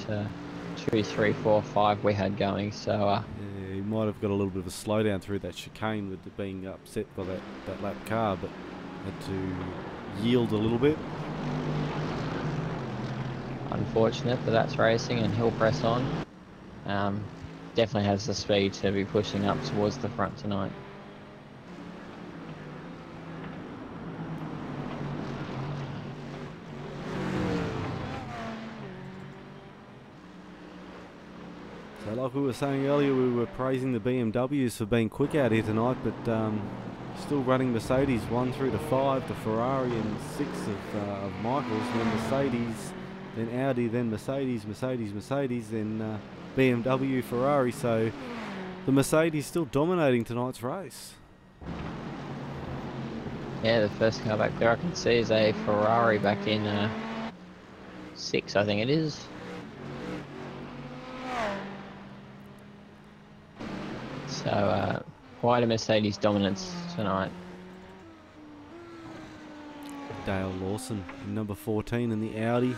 [SPEAKER 2] 2, 3, 4, 5 we had going. So
[SPEAKER 1] yeah, he might have got a little bit of a slowdown through that chicane with being upset by that lap car, but had to yield a little bit.
[SPEAKER 2] Unfortunate, but that's racing, and he'll press on. Definitely has the speed to be pushing up towards the front tonight.
[SPEAKER 1] So like we were saying earlier, we were praising the BMWs for being quick out here tonight, but still running Mercedes 1 through to 5, to Ferrari and 6 of Michael's, then Mercedes, then Audi, then Mercedes, then BMW, Ferrari. So the Mercedes still dominating tonight's race.
[SPEAKER 2] Yeah, the first car back there I can see is a Ferrari back in 6, I think it is. So quite a Mercedes dominance tonight.
[SPEAKER 1] Dale Lawson in number 14 in the Audi.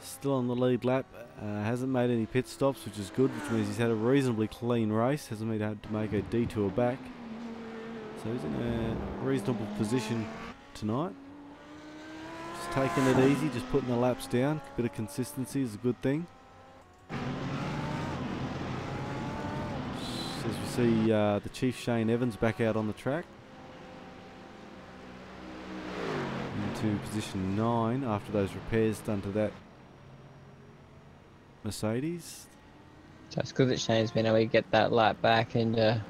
[SPEAKER 1] Still on the lead lap. Hasn't made any pit stops, which is good, which means he's had a reasonably clean race. Hasn't had to make a detour back. So he's in a reasonable position tonight. Just taking it easy, just putting the laps down. A bit of consistency is a good thing. As we see the Chief Shane Evans back out on the track. Into position 9 after those repairs done to that Mercedes.
[SPEAKER 2] So it's good that Shane's been able to get that lap back and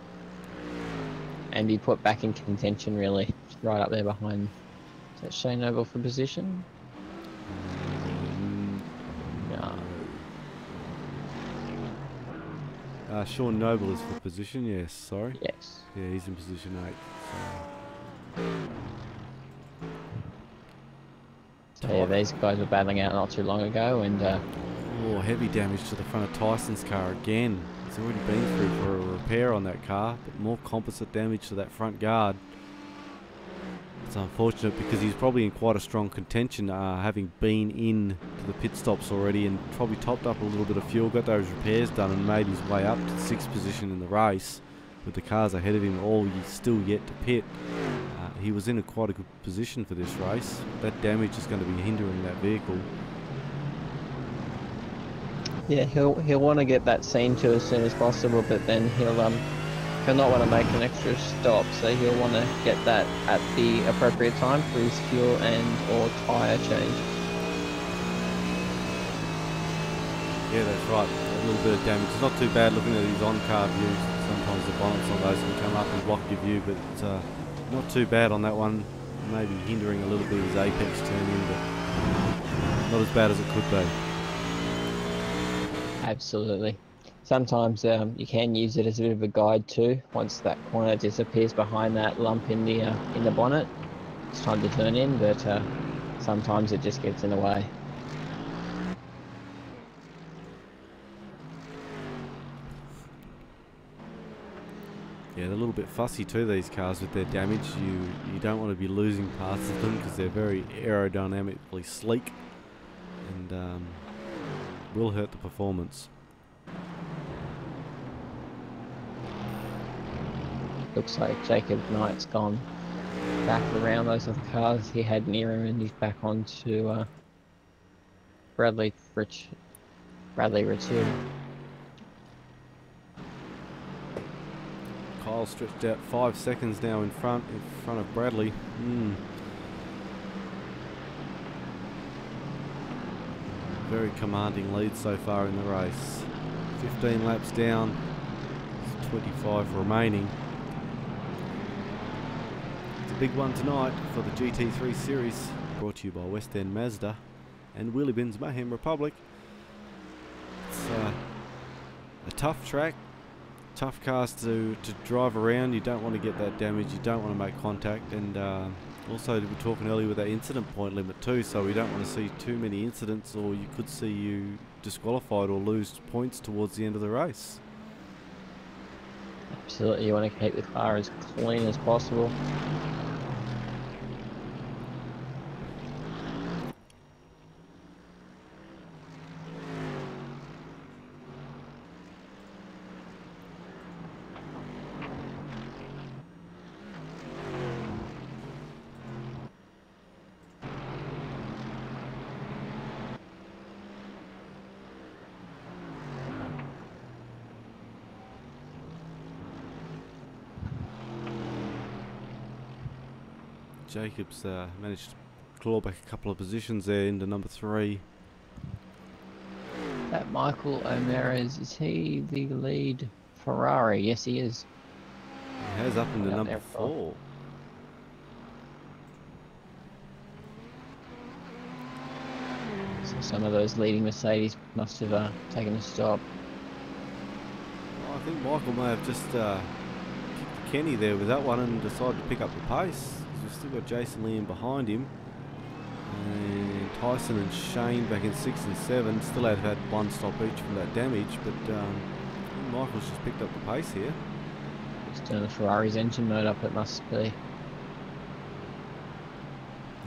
[SPEAKER 2] be put back in contention, really. Right up there behind. Is that Shane Noble for position? No.
[SPEAKER 1] Sean Noble is for position, yes, sorry.
[SPEAKER 2] Yes.
[SPEAKER 1] Yeah, he's in position 8.
[SPEAKER 2] So yeah, these guys were battling out not too long ago, and
[SPEAKER 1] Oh, heavy damage to the front of Tyson's car again. He's already been through for a repair on that car, but more composite damage to that front guard. It's unfortunate because he's probably in quite a strong contention, having been in to the pit stops already and probably topped up a little bit of fuel, got those repairs done and made his way up to 6th position in the race with the cars ahead of him all still yet to pit. He was in quite a good position for this race. That damage is going to be hindering that vehicle.
[SPEAKER 2] yeah, he'll want to get that seen to as soon as possible, but then he'll not want to make an extra stop, so he'll want to get that at the appropriate time for his fuel and or tyre change.
[SPEAKER 1] Yeah, that's right. A little bit of damage. It's not too bad looking at his on-car views. Sometimes the bonnets on those can come up and block your view, but it's not too bad on that one. Maybe hindering a little bit of his apex turn in, but not as bad as it could be.
[SPEAKER 2] Absolutely. Sometimes you can use it as a bit of a guide too. Once that corner disappears behind that lump in the bonnet, it's time to turn in, but sometimes it just gets in the way.
[SPEAKER 1] Yeah, they're a little bit fussy too, these cars, with their damage. You don't want to be losing parts of them because they're very aerodynamically sleek and will hurt the performance.
[SPEAKER 2] Looks like Jacob Knight's gone back around those other cars he had near him, and he's back onto Bradley Ritchie.
[SPEAKER 1] Kyle stretched out 5 seconds now in front of Bradley. Very commanding lead so far in the race. 15 laps down, 25 remaining. It's a big one tonight for the GT3 series, brought to you by West End Mazda and Wheelybins Mayhem Republic. It's a tough track. Tough cars to drive around. You don't want to get that damage, you don't want to make contact, and also we were talking earlier with that incident point limit too, so we don't want to see too many incidents, or you could see you disqualified or lose points towards the end of the race.
[SPEAKER 2] Absolutely, you want to keep the car as clean as possible.
[SPEAKER 1] Jacobs managed to claw back a couple of positions there into number 3.
[SPEAKER 2] That Michael O'Meara's, is he the lead Ferrari? Yes, he is.
[SPEAKER 1] He has up into
[SPEAKER 2] Out
[SPEAKER 1] number
[SPEAKER 2] there,
[SPEAKER 1] 4.
[SPEAKER 2] So some of those leading Mercedes must have taken a stop.
[SPEAKER 1] I think Michael may have just kicked Kenny there with that one and decided to pick up the pace. We've still got Jason Liam behind him, and Tyson and Shane back in 6 and 7. Still have had 1 stop each from that damage, but Michael's just picked up the pace here.
[SPEAKER 2] Just turn the Ferrari's engine mode up, it must be.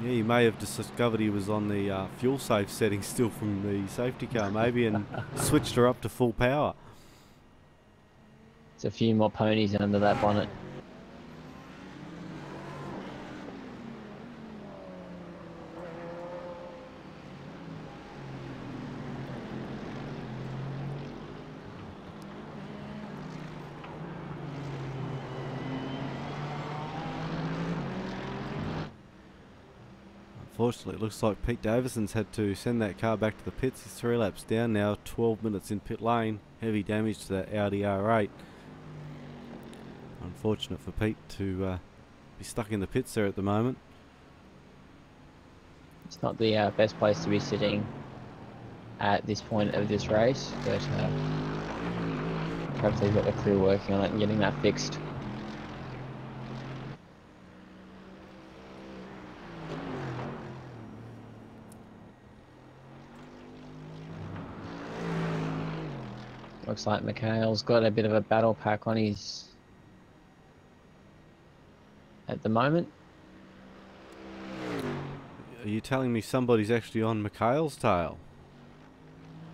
[SPEAKER 1] Yeah, he may have discovered he was on the fuel safe setting still from the safety car, maybe, and switched her up to full power.
[SPEAKER 2] There's a few more ponies under that bonnet.
[SPEAKER 1] Unfortunately, it looks like Pete Davison's had to send that car back to the pits. He's 3 laps down now, 12 minutes in pit lane. Heavy damage to that Audi R8. Unfortunate for Pete to be stuck in the pits there at the moment.
[SPEAKER 2] It's not the best place to be sitting at this point of this race, but perhaps they've got the crew working on it and getting that fixed. Looks like Mikhail's got a bit of a battle pack on his at the moment.
[SPEAKER 1] Are you telling me somebody's actually on Mikhail's tail?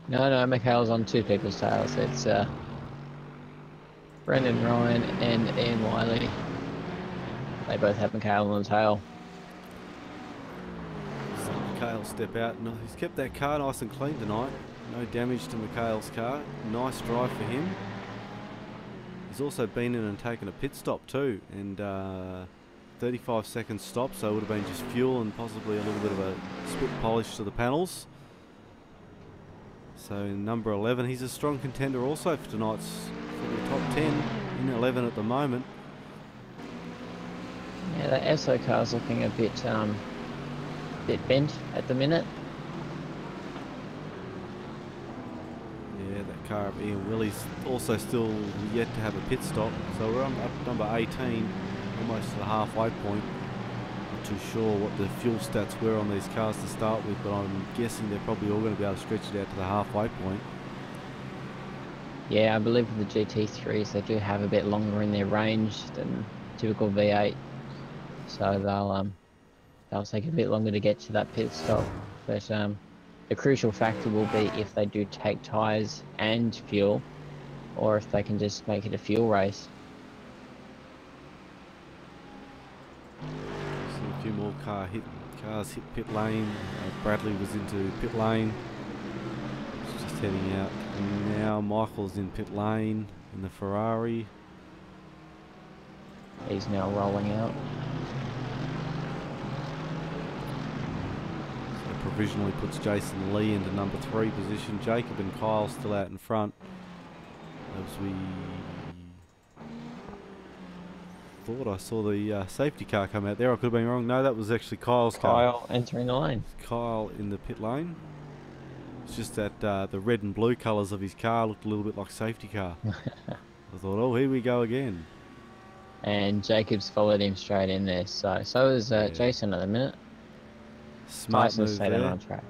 [SPEAKER 2] No, Mikhail's on two people's tails. It's Brendan Ryan and Ian Wiley. They both have Mikhail on the tail.
[SPEAKER 1] So Mikhail step out. No, he's kept that car nice and clean tonight. No damage to Mikhail's car. Nice drive for him. He's also been in and taken a pit stop too, and 35-second stop, so it would have been just fuel and possibly a little bit of a split polish to the panels. So in number 11, he's a strong contender also for tonight's for the top 10, in 11 at the moment.
[SPEAKER 2] Yeah, that ESO car's looking a bit bent at the minute.
[SPEAKER 1] Yeah, that car up Ian Willie's also still yet to have a pit stop. So we're on up number 18, almost to the halfway point. Not too sure what the fuel stats were on these cars to start with, but I'm guessing they're probably all going to be able to stretch it out to the halfway point.
[SPEAKER 2] Yeah, I believe with the GT3s they do have a bit longer in their range than typical V8, so they'll take a bit longer to get to that pit stop. But the crucial factor will be if they do take tyres and fuel, or if they can just make it a fuel race.
[SPEAKER 1] See a few more cars hit pit lane. Bradley was into pit lane. He's just heading out. And now Michael's in pit lane in the Ferrari.
[SPEAKER 2] He's now rolling out.
[SPEAKER 1] Provisionally puts Jason Lee into number 3 position. Jacob and Kyle still out in front. As we thought I saw the safety car come out there. I could have been wrong. No, that was actually Kyle's car.
[SPEAKER 2] Kyle entering the lane.
[SPEAKER 1] Kyle in the pit lane. It's just that the red and blue colours of his car looked a little bit like safety car. I thought, oh, here we go again.
[SPEAKER 2] And Jacob's followed him straight in there. So is
[SPEAKER 1] Yeah.
[SPEAKER 2] Jason at the minute.
[SPEAKER 1] Smart
[SPEAKER 2] Tyson
[SPEAKER 1] move
[SPEAKER 2] stayed
[SPEAKER 1] there.
[SPEAKER 2] on track.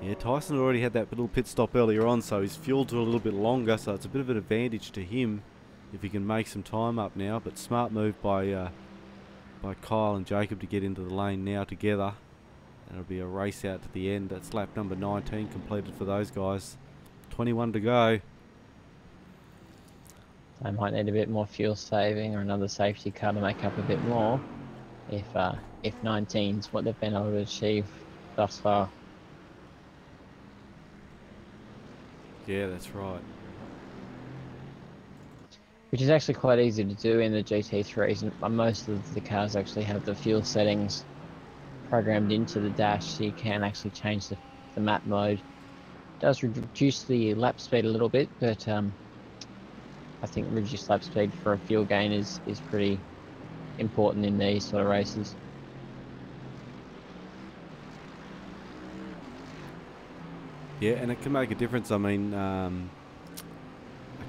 [SPEAKER 1] Yeah, Tyson already had that little pit stop earlier on, so he's fueled to a little bit longer, so it's a bit of an advantage to him if he can make some time up now. But smart move by Kyle and Jacob to get into the lane now together. It'll be a race out to the end. That's lap number 19 completed for those guys. 21 to go.
[SPEAKER 2] They might need a bit more fuel saving or another safety car to make up a bit more. If 19's what they've been able to achieve thus far.
[SPEAKER 1] Yeah, that's right.
[SPEAKER 2] Which is actually quite easy to do in the GT3s, and most of the cars actually have the fuel settings programmed into the dash, so you can actually change the map mode. It does reduce the lap speed a little bit, but I think reduced lap speed for a fuel gain is pretty important in these sort of races.
[SPEAKER 1] Yeah, and it can make a difference. I mean,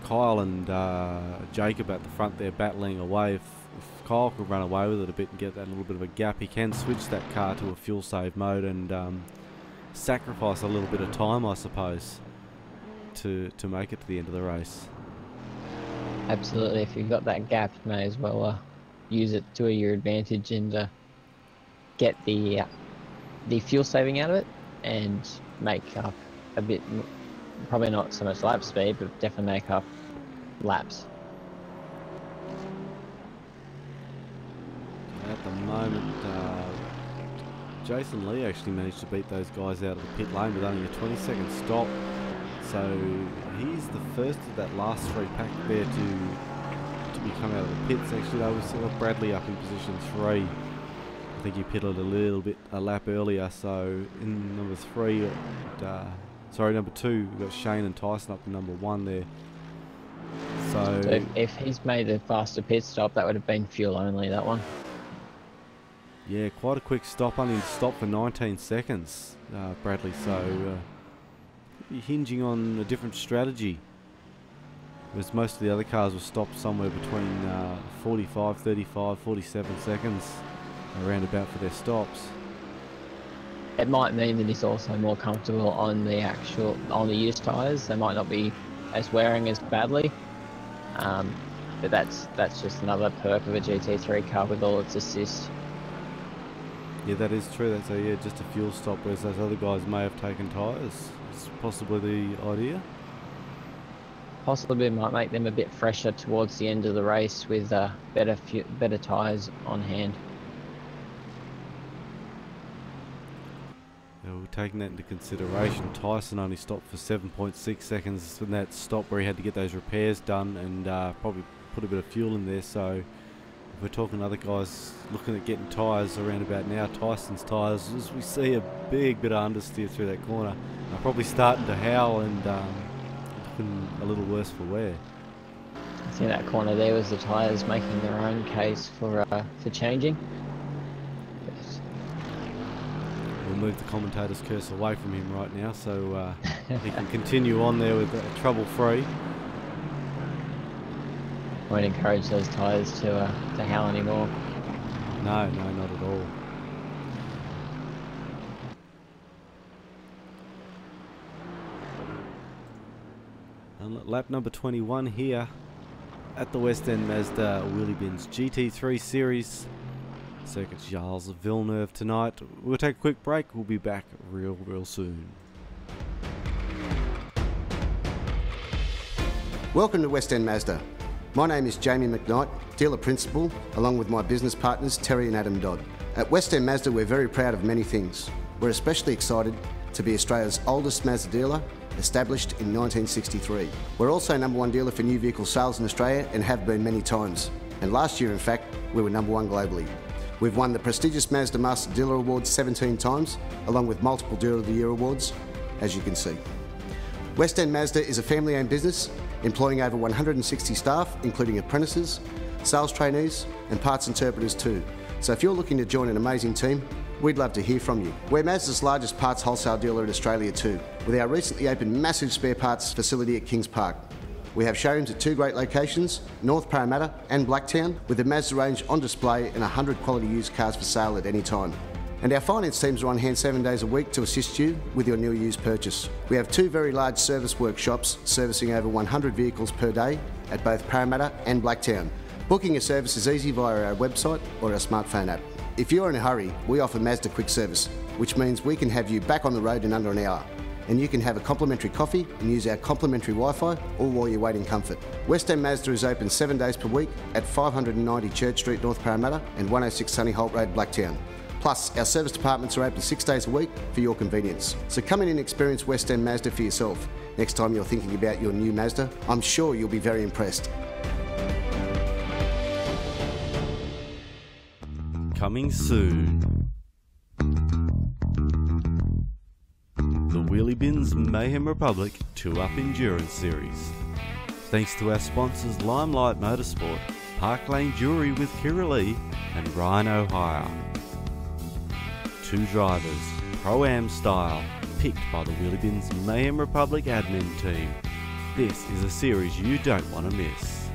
[SPEAKER 1] Kyle and Jacob at the front there battling away. If Kyle could run away with it a bit and get that little bit of a gap, he can switch that car to a fuel save mode and sacrifice a little bit of time, I suppose, to make it to the end of the race.
[SPEAKER 2] Absolutely, if you've got that gap, you may as well use it to your advantage and get the fuel saving out of it and make up a bit, probably not so much lap speed, but definitely make up laps.
[SPEAKER 1] At the moment, Jason Lee actually managed to beat those guys out of the pit lane with only a 20-second stop. So he's the first of that last three pack there to be coming out of the pits. Actually, though, we still got Bradley up in position 3. I think he pitted a lap earlier. So in number 3, number 2, we've got Shane and Tyson up in number 1 there. So
[SPEAKER 2] if he's made a faster pit stop, that would have been fuel only, that one.
[SPEAKER 1] Yeah, quite a quick stop, only stopped for 19 seconds, Bradley. So hinging on a different strategy, whereas most of the other cars were stopped somewhere between 45, 35, 47 seconds around about for their stops.
[SPEAKER 2] It might mean that he's also more comfortable on the used tyres. They might not be as wearing as badly, but that's just another perk of a GT3 car with all its assist.
[SPEAKER 1] Yeah, that is true. That's just a fuel stop, whereas those other guys may have taken tyres. It's possibly the idea.
[SPEAKER 2] Possibly might make them a bit fresher towards the end of the race with better tyres on hand.
[SPEAKER 1] Yeah, we're taking that into consideration. Tyson only stopped for 7.6 seconds in that stop where he had to get those repairs done and probably put a bit of fuel in there. So if we're talking other guys looking at getting tyres around about now, Tyson's tyres, as we see a big bit of understeer through that corner, are probably starting to howl and looking a little worse for wear.
[SPEAKER 2] I think that corner there was the tyres making their own case for changing.
[SPEAKER 1] We'll move the commentator's cursor away from him right now so he can continue on there with trouble-free.
[SPEAKER 2] I won't encourage those tyres to howl anymore.
[SPEAKER 1] No, not at all. And lap number 21 here at the West End Mazda Wheelybins GT3 Series. Circuit Gilles of Villeneuve tonight. We'll take a quick break. We'll be back real soon.
[SPEAKER 5] Welcome to West End Mazda. My name is Jamie McKnight, dealer principal, along with my business partners Terry and Adam Dodd. At West End Mazda, we're very proud of many things. We're especially excited to be Australia's oldest Mazda dealer, established in 1963. We're also #1 dealer for new vehicle sales in Australia and have been many times. And last year, in fact, we were #1 globally. We've won the prestigious Mazda Master Dealer Awards 17 times, along with multiple Dealer of the Year awards, as you can see. West End Mazda is a family-owned business, employing over 160 staff, including apprentices, sales trainees, and parts interpreters too. So if you're looking to join an amazing team, we'd love to hear from you. We're Mazda's largest parts wholesale dealer in Australia too, with our recently opened massive spare parts facility at Kings Park. We have showrooms at 2 great locations, North Parramatta and Blacktown, with the Mazda range on display and 100 quality used cars for sale at any time. And our finance teams are on hand 7 days a week to assist you with your new or used purchase. We have 2 very large service workshops servicing over 100 vehicles per day at both Parramatta and Blacktown. Booking a service is easy via our website or our smartphone app. If you're in a hurry, we offer Mazda Quick Service, which means we can have you back on the road in under an hour. And you can have a complimentary coffee and use our complimentary Wi-Fi, all while you wait in comfort. West End Mazda is open 7 days per week at 590 Church Street, North Parramatta and 106 Sunny Holt Road, Blacktown. Plus, our service departments are open 6 days a week for your convenience. So come in and experience West End Mazda for yourself. Next time you're thinking about your new Mazda, I'm sure you'll be very impressed.
[SPEAKER 1] Coming soon. The Wheelybins Mayhem Republic 2-Up Endurance Series. Thanks to our sponsors Limelight Motorsport, Park Lane Jewelry with Kira Lee and Rhino Hire. 2 drivers, Pro-Am style, picked by the Wheelybins Mayhem Republic admin team. This is a series you don't want to miss.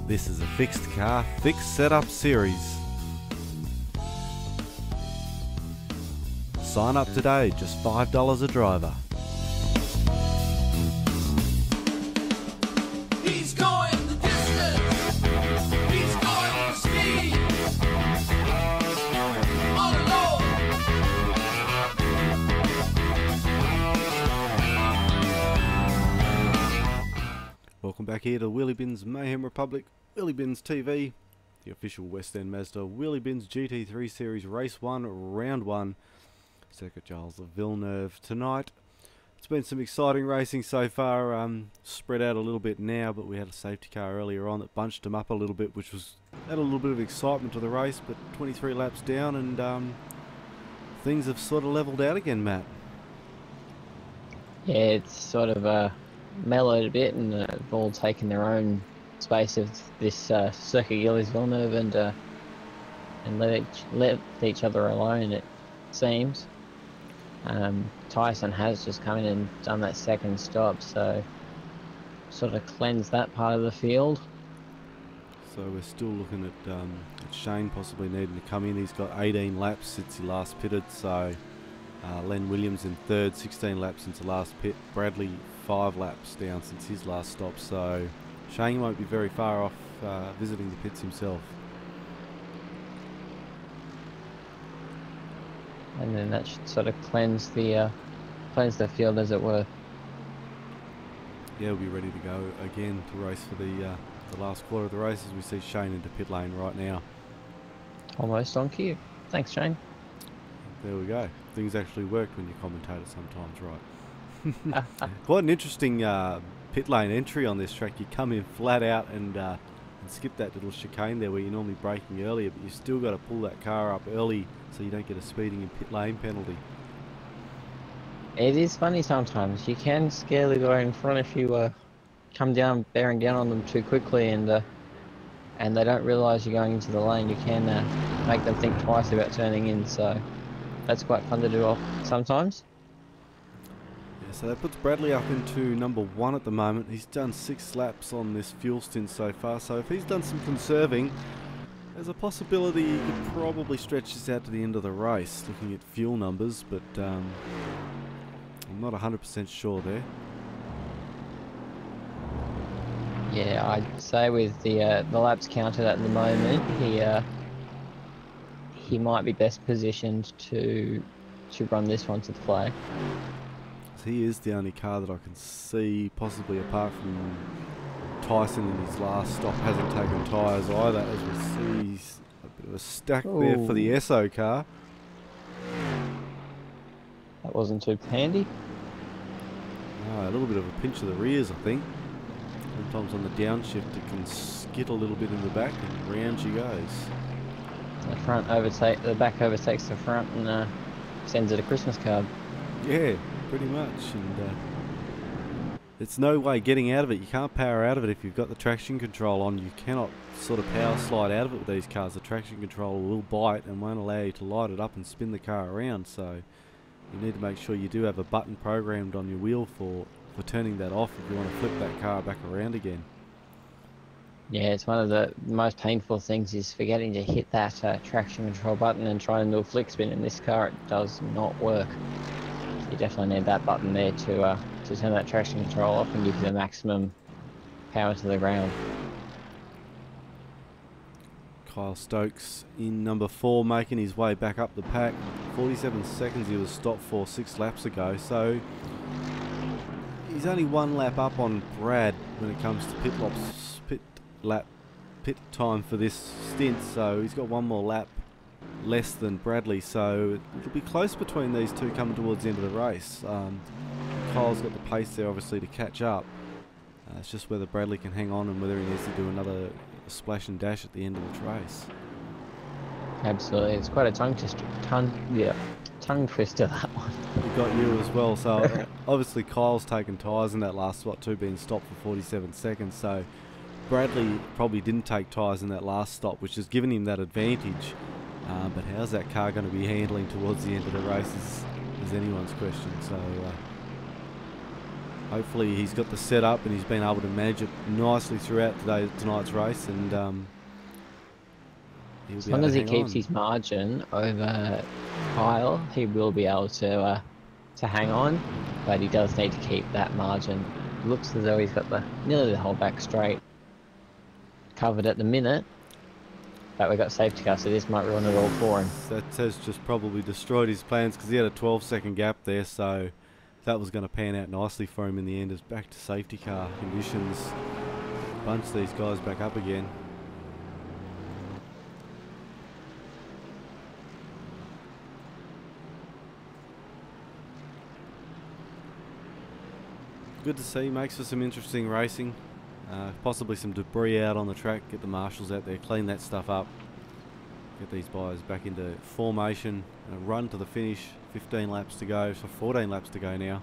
[SPEAKER 1] This is a fixed car, fixed setup series. Sign up today, just $5 a driver.
[SPEAKER 6] He's going the distance. He's going the speed. On a
[SPEAKER 1] Welcome back here to Wheelybins Mayhem Republic, Wheelybins TV, the official West End Mazda Wheelybins GT3 Series Race 1, Round 1, Circuit Gilles of Villeneuve tonight. It's been some exciting racing so far, spread out a little bit now, but we had a safety car earlier on that bunched them up a little bit, which was added a little bit of excitement to the race, but 23 laps down and things have sort of levelled out again, Matt.
[SPEAKER 2] Yeah, it's sort of mellowed a bit, and they've all taken their own space of this Circuit Gilles Villeneuve and let each other alone, it seems. Tyson has just come in and done that second stop, so sort of cleansed that part of the field.
[SPEAKER 1] So we're still looking at Shane possibly needing to come in. He's got 18 laps since he last pitted, so Len Williams in third, 16 laps since the last pit. Bradley 5 laps down since his last stop, so Shane won't be very far off visiting the pits himself.
[SPEAKER 2] And then that should sort of cleanse the field, as it were.
[SPEAKER 1] Yeah, we'll be ready to go again to race for the last quarter of the race, as we see Shane into pit lane right now.
[SPEAKER 2] Almost on cue. Thanks, Shane.
[SPEAKER 1] There we go. Things actually work when you commentate it sometimes, right? Quite an interesting pit lane entry on this track. You come in flat out and skip that little chicane there where you're normally braking earlier, but you've still got to pull that car up early so you don't get a speeding and pit lane penalty.
[SPEAKER 2] It is funny sometimes. You can scare the guy in front if you come down, bearing down on them too quickly, and they don't realise you're going into the lane. You can make them think twice about turning in, so that's quite fun to do sometimes.
[SPEAKER 1] So that puts Bradley up into number 1 at the moment. He's done 6 laps on this fuel stint so far, so if he's done some conserving, there's a possibility he could probably stretch this out to the end of the race, looking at fuel numbers, but I'm not 100% sure there.
[SPEAKER 2] Yeah, I'd say with the laps counted at the moment, he might be best positioned to run this one to the flag.
[SPEAKER 1] He is the only car that I can see, possibly apart from Tyson in his last stop, hasn't taken tyres either, as we see. He's a bit of a stack there for the SO car.
[SPEAKER 2] That wasn't too handy.
[SPEAKER 1] A little bit of a pinch of the rears, I think. Sometimes on the downshift it can skid a little bit in the back, and round she goes.
[SPEAKER 2] The back overtakes the front and sends it a Christmas card.
[SPEAKER 1] Yeah, pretty much, and there's no way getting out of it. You can't power out of it if you've got the traction control on. You cannot sort of power slide out of it with these cars. The traction control will bite and won't allow you to light it up and spin the car around, so you need to make sure you do have a button programmed on your wheel for turning that off if you want to flip that car back around again.
[SPEAKER 2] Yeah, it's one of the most painful things is forgetting to hit that traction control button and trying to do a flick spin. In this car, it does not work. You definitely need that button there to turn that traction control off and give you the maximum power to the ground.
[SPEAKER 1] Kyle Stokes in number 4, making his way back up the pack. 47 seconds he was stopped for 6 laps ago, so he's only 1 lap up on Brad when it comes to pit time for this stint, so he's got 1 more lap less than Bradley, so it'll be close between these two coming towards the end of the race. Kyle's got the pace there obviously to catch up. It's just whether Bradley can hang on and whether he needs to do another splash and dash at the end of the race.
[SPEAKER 2] Absolutely, it's quite a tongue twister, that one.
[SPEAKER 1] We got you as well, so obviously Kyle's taken tyres in that last spot too, being stopped for 47 seconds, so Bradley probably didn't take tyres in that last stop, which has given him that advantage. But how's that car going to be handling towards the end of the race is anyone's question. So hopefully he's got the setup and he's been able to manage it nicely throughout tonight's race, and
[SPEAKER 2] as long as he keeps his margin over Kyle, he will be able to hang on, but he does need to keep that margin. It looks as though he's got nearly the whole back straight covered at the minute, but we've got safety car, so this might ruin it all for him.
[SPEAKER 1] That has just probably destroyed his plans, because he had a 12-second gap there, so that was going to pan out nicely for him in the end. As back to safety car conditions. bunch these guys back up again. Good to see, makes for some interesting racing. Possibly some debris out on the track, get the marshals out there, clean that stuff up. Get these guys back into formation, run to the finish, 15 laps to go, so 14 laps to go now.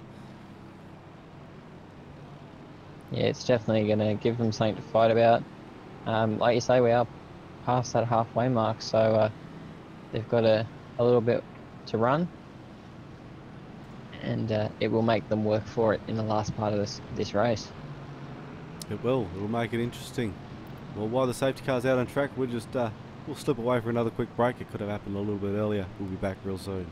[SPEAKER 2] Yeah, it's definitely going to give them something to fight about. Like you say, we are past that halfway mark, so they've got a little bit to run, and it will make them work for it in the last part of this race.
[SPEAKER 1] It will. It'll make it interesting. Well, while the safety car's out on track, we'll just we'll slip away for another quick break. It could have happened a little bit earlier. We'll be back real soon.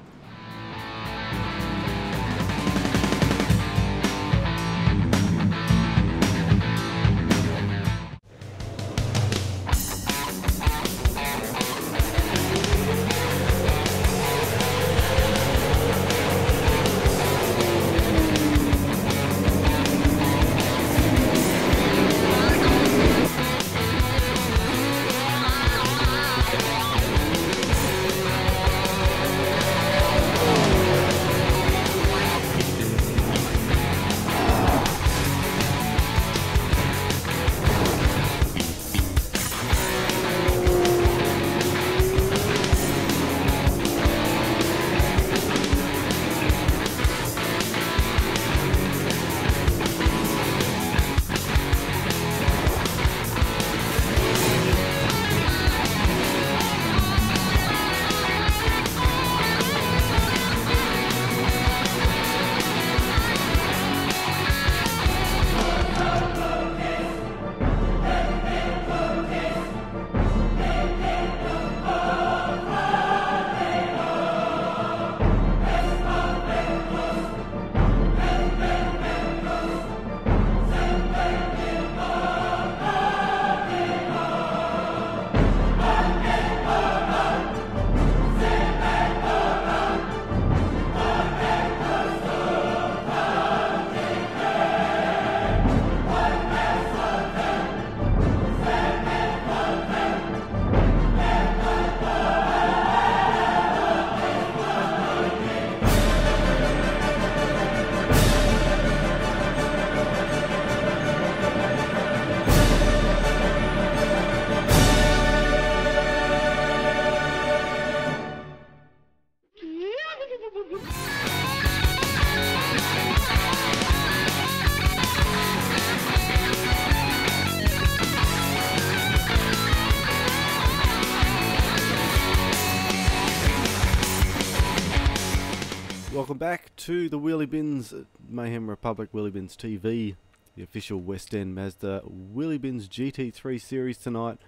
[SPEAKER 1] Welcome back to the Wheelybins, Mayhem Republic Wheelybins TV, the official West End Mazda Wheelybins GT3 series tonight.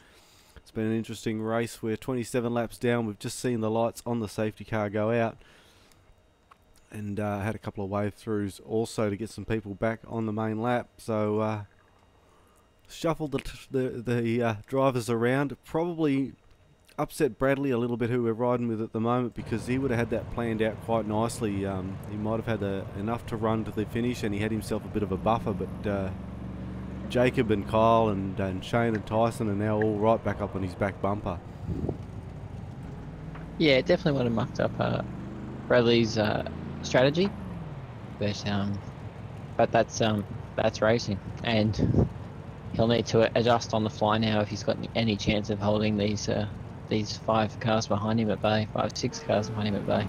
[SPEAKER 1] It's been an interesting race. We're 27 laps down. We've just seen the lights on the safety car go out, and had a couple of wave throughs also to get some people back on the main lap. So shuffled the drivers around. Probably upset Bradley a little bit, who we're riding with at the moment, because he would have had that planned out quite nicely. He might have had enough to run to the finish, and he had himself a bit of a buffer, but Jacob and Kyle and Shane and Tyson are now all right back up on his back bumper.
[SPEAKER 2] Yeah, it definitely would have mucked up Bradley's strategy, but that's racing, and he'll need to adjust on the fly now if he's got any chance of holding these 5 cars behind him at bay, 5-6 cars behind him at bay.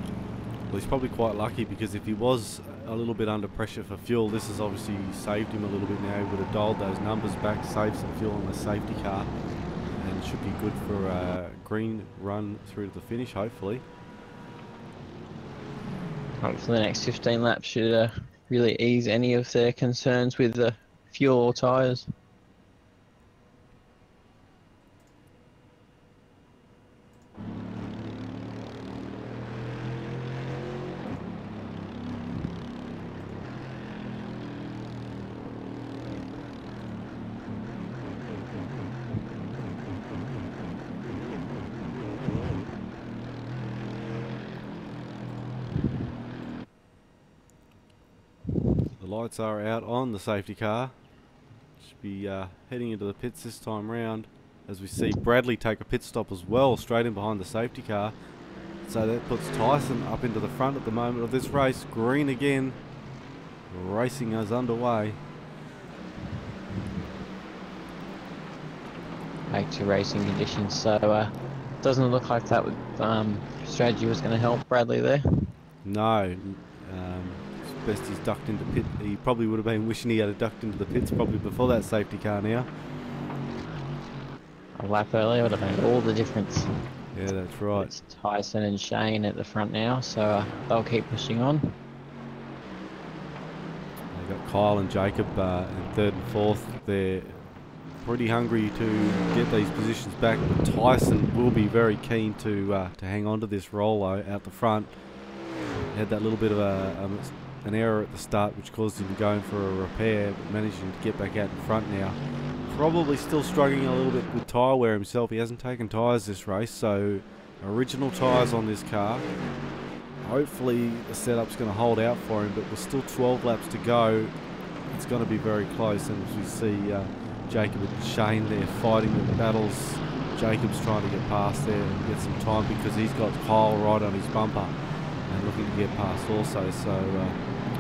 [SPEAKER 1] Well, he's probably quite lucky, because if he was a little bit under pressure for fuel, this has obviously saved him a little bit now. He would have dialed those numbers back, saved some fuel on the safety car, and should be good for a green run through to the finish, hopefully.
[SPEAKER 2] Hopefully the next 15 laps should really ease any of their concerns with the fuel or tyres.
[SPEAKER 1] The lights are out on the safety car. Should be heading into the pits this time round, as we see Bradley take a pit stop as well, straight in behind the safety car. So that puts Tyson up into the front at the moment of this race. Green again. Racing is underway.
[SPEAKER 2] Back to racing conditions, so doesn't look like that strategy was going to help Bradley there.
[SPEAKER 1] No. It's best he's ducked into pit. He probably would have been wishing he had ducked into the pits probably before that safety car now.
[SPEAKER 2] A lap earlier would have made all the difference.
[SPEAKER 1] Yeah, that's right.
[SPEAKER 2] It's Tyson and Shane at the front now, so they'll keep pushing on.
[SPEAKER 1] They've got Kyle and Jacob in third and fourth. They're pretty hungry to get these positions back, but Tyson will be very keen to hang on to this Rollo out the front. He had that little bit of an error at the start which caused him to go in for a repair, but managing to get back out in front now. Probably still struggling a little bit with tyre wear himself. He hasn't taken tyres this race, so original tyres on this car. Hopefully the setup's going to hold out for him, but with still 12 laps to go, it's going to be very close. And as we see Jacob and Shane there fighting the battles, Jacob's trying to get past there and get some time because he's got Kyle right on his bumper and looking to get past also. So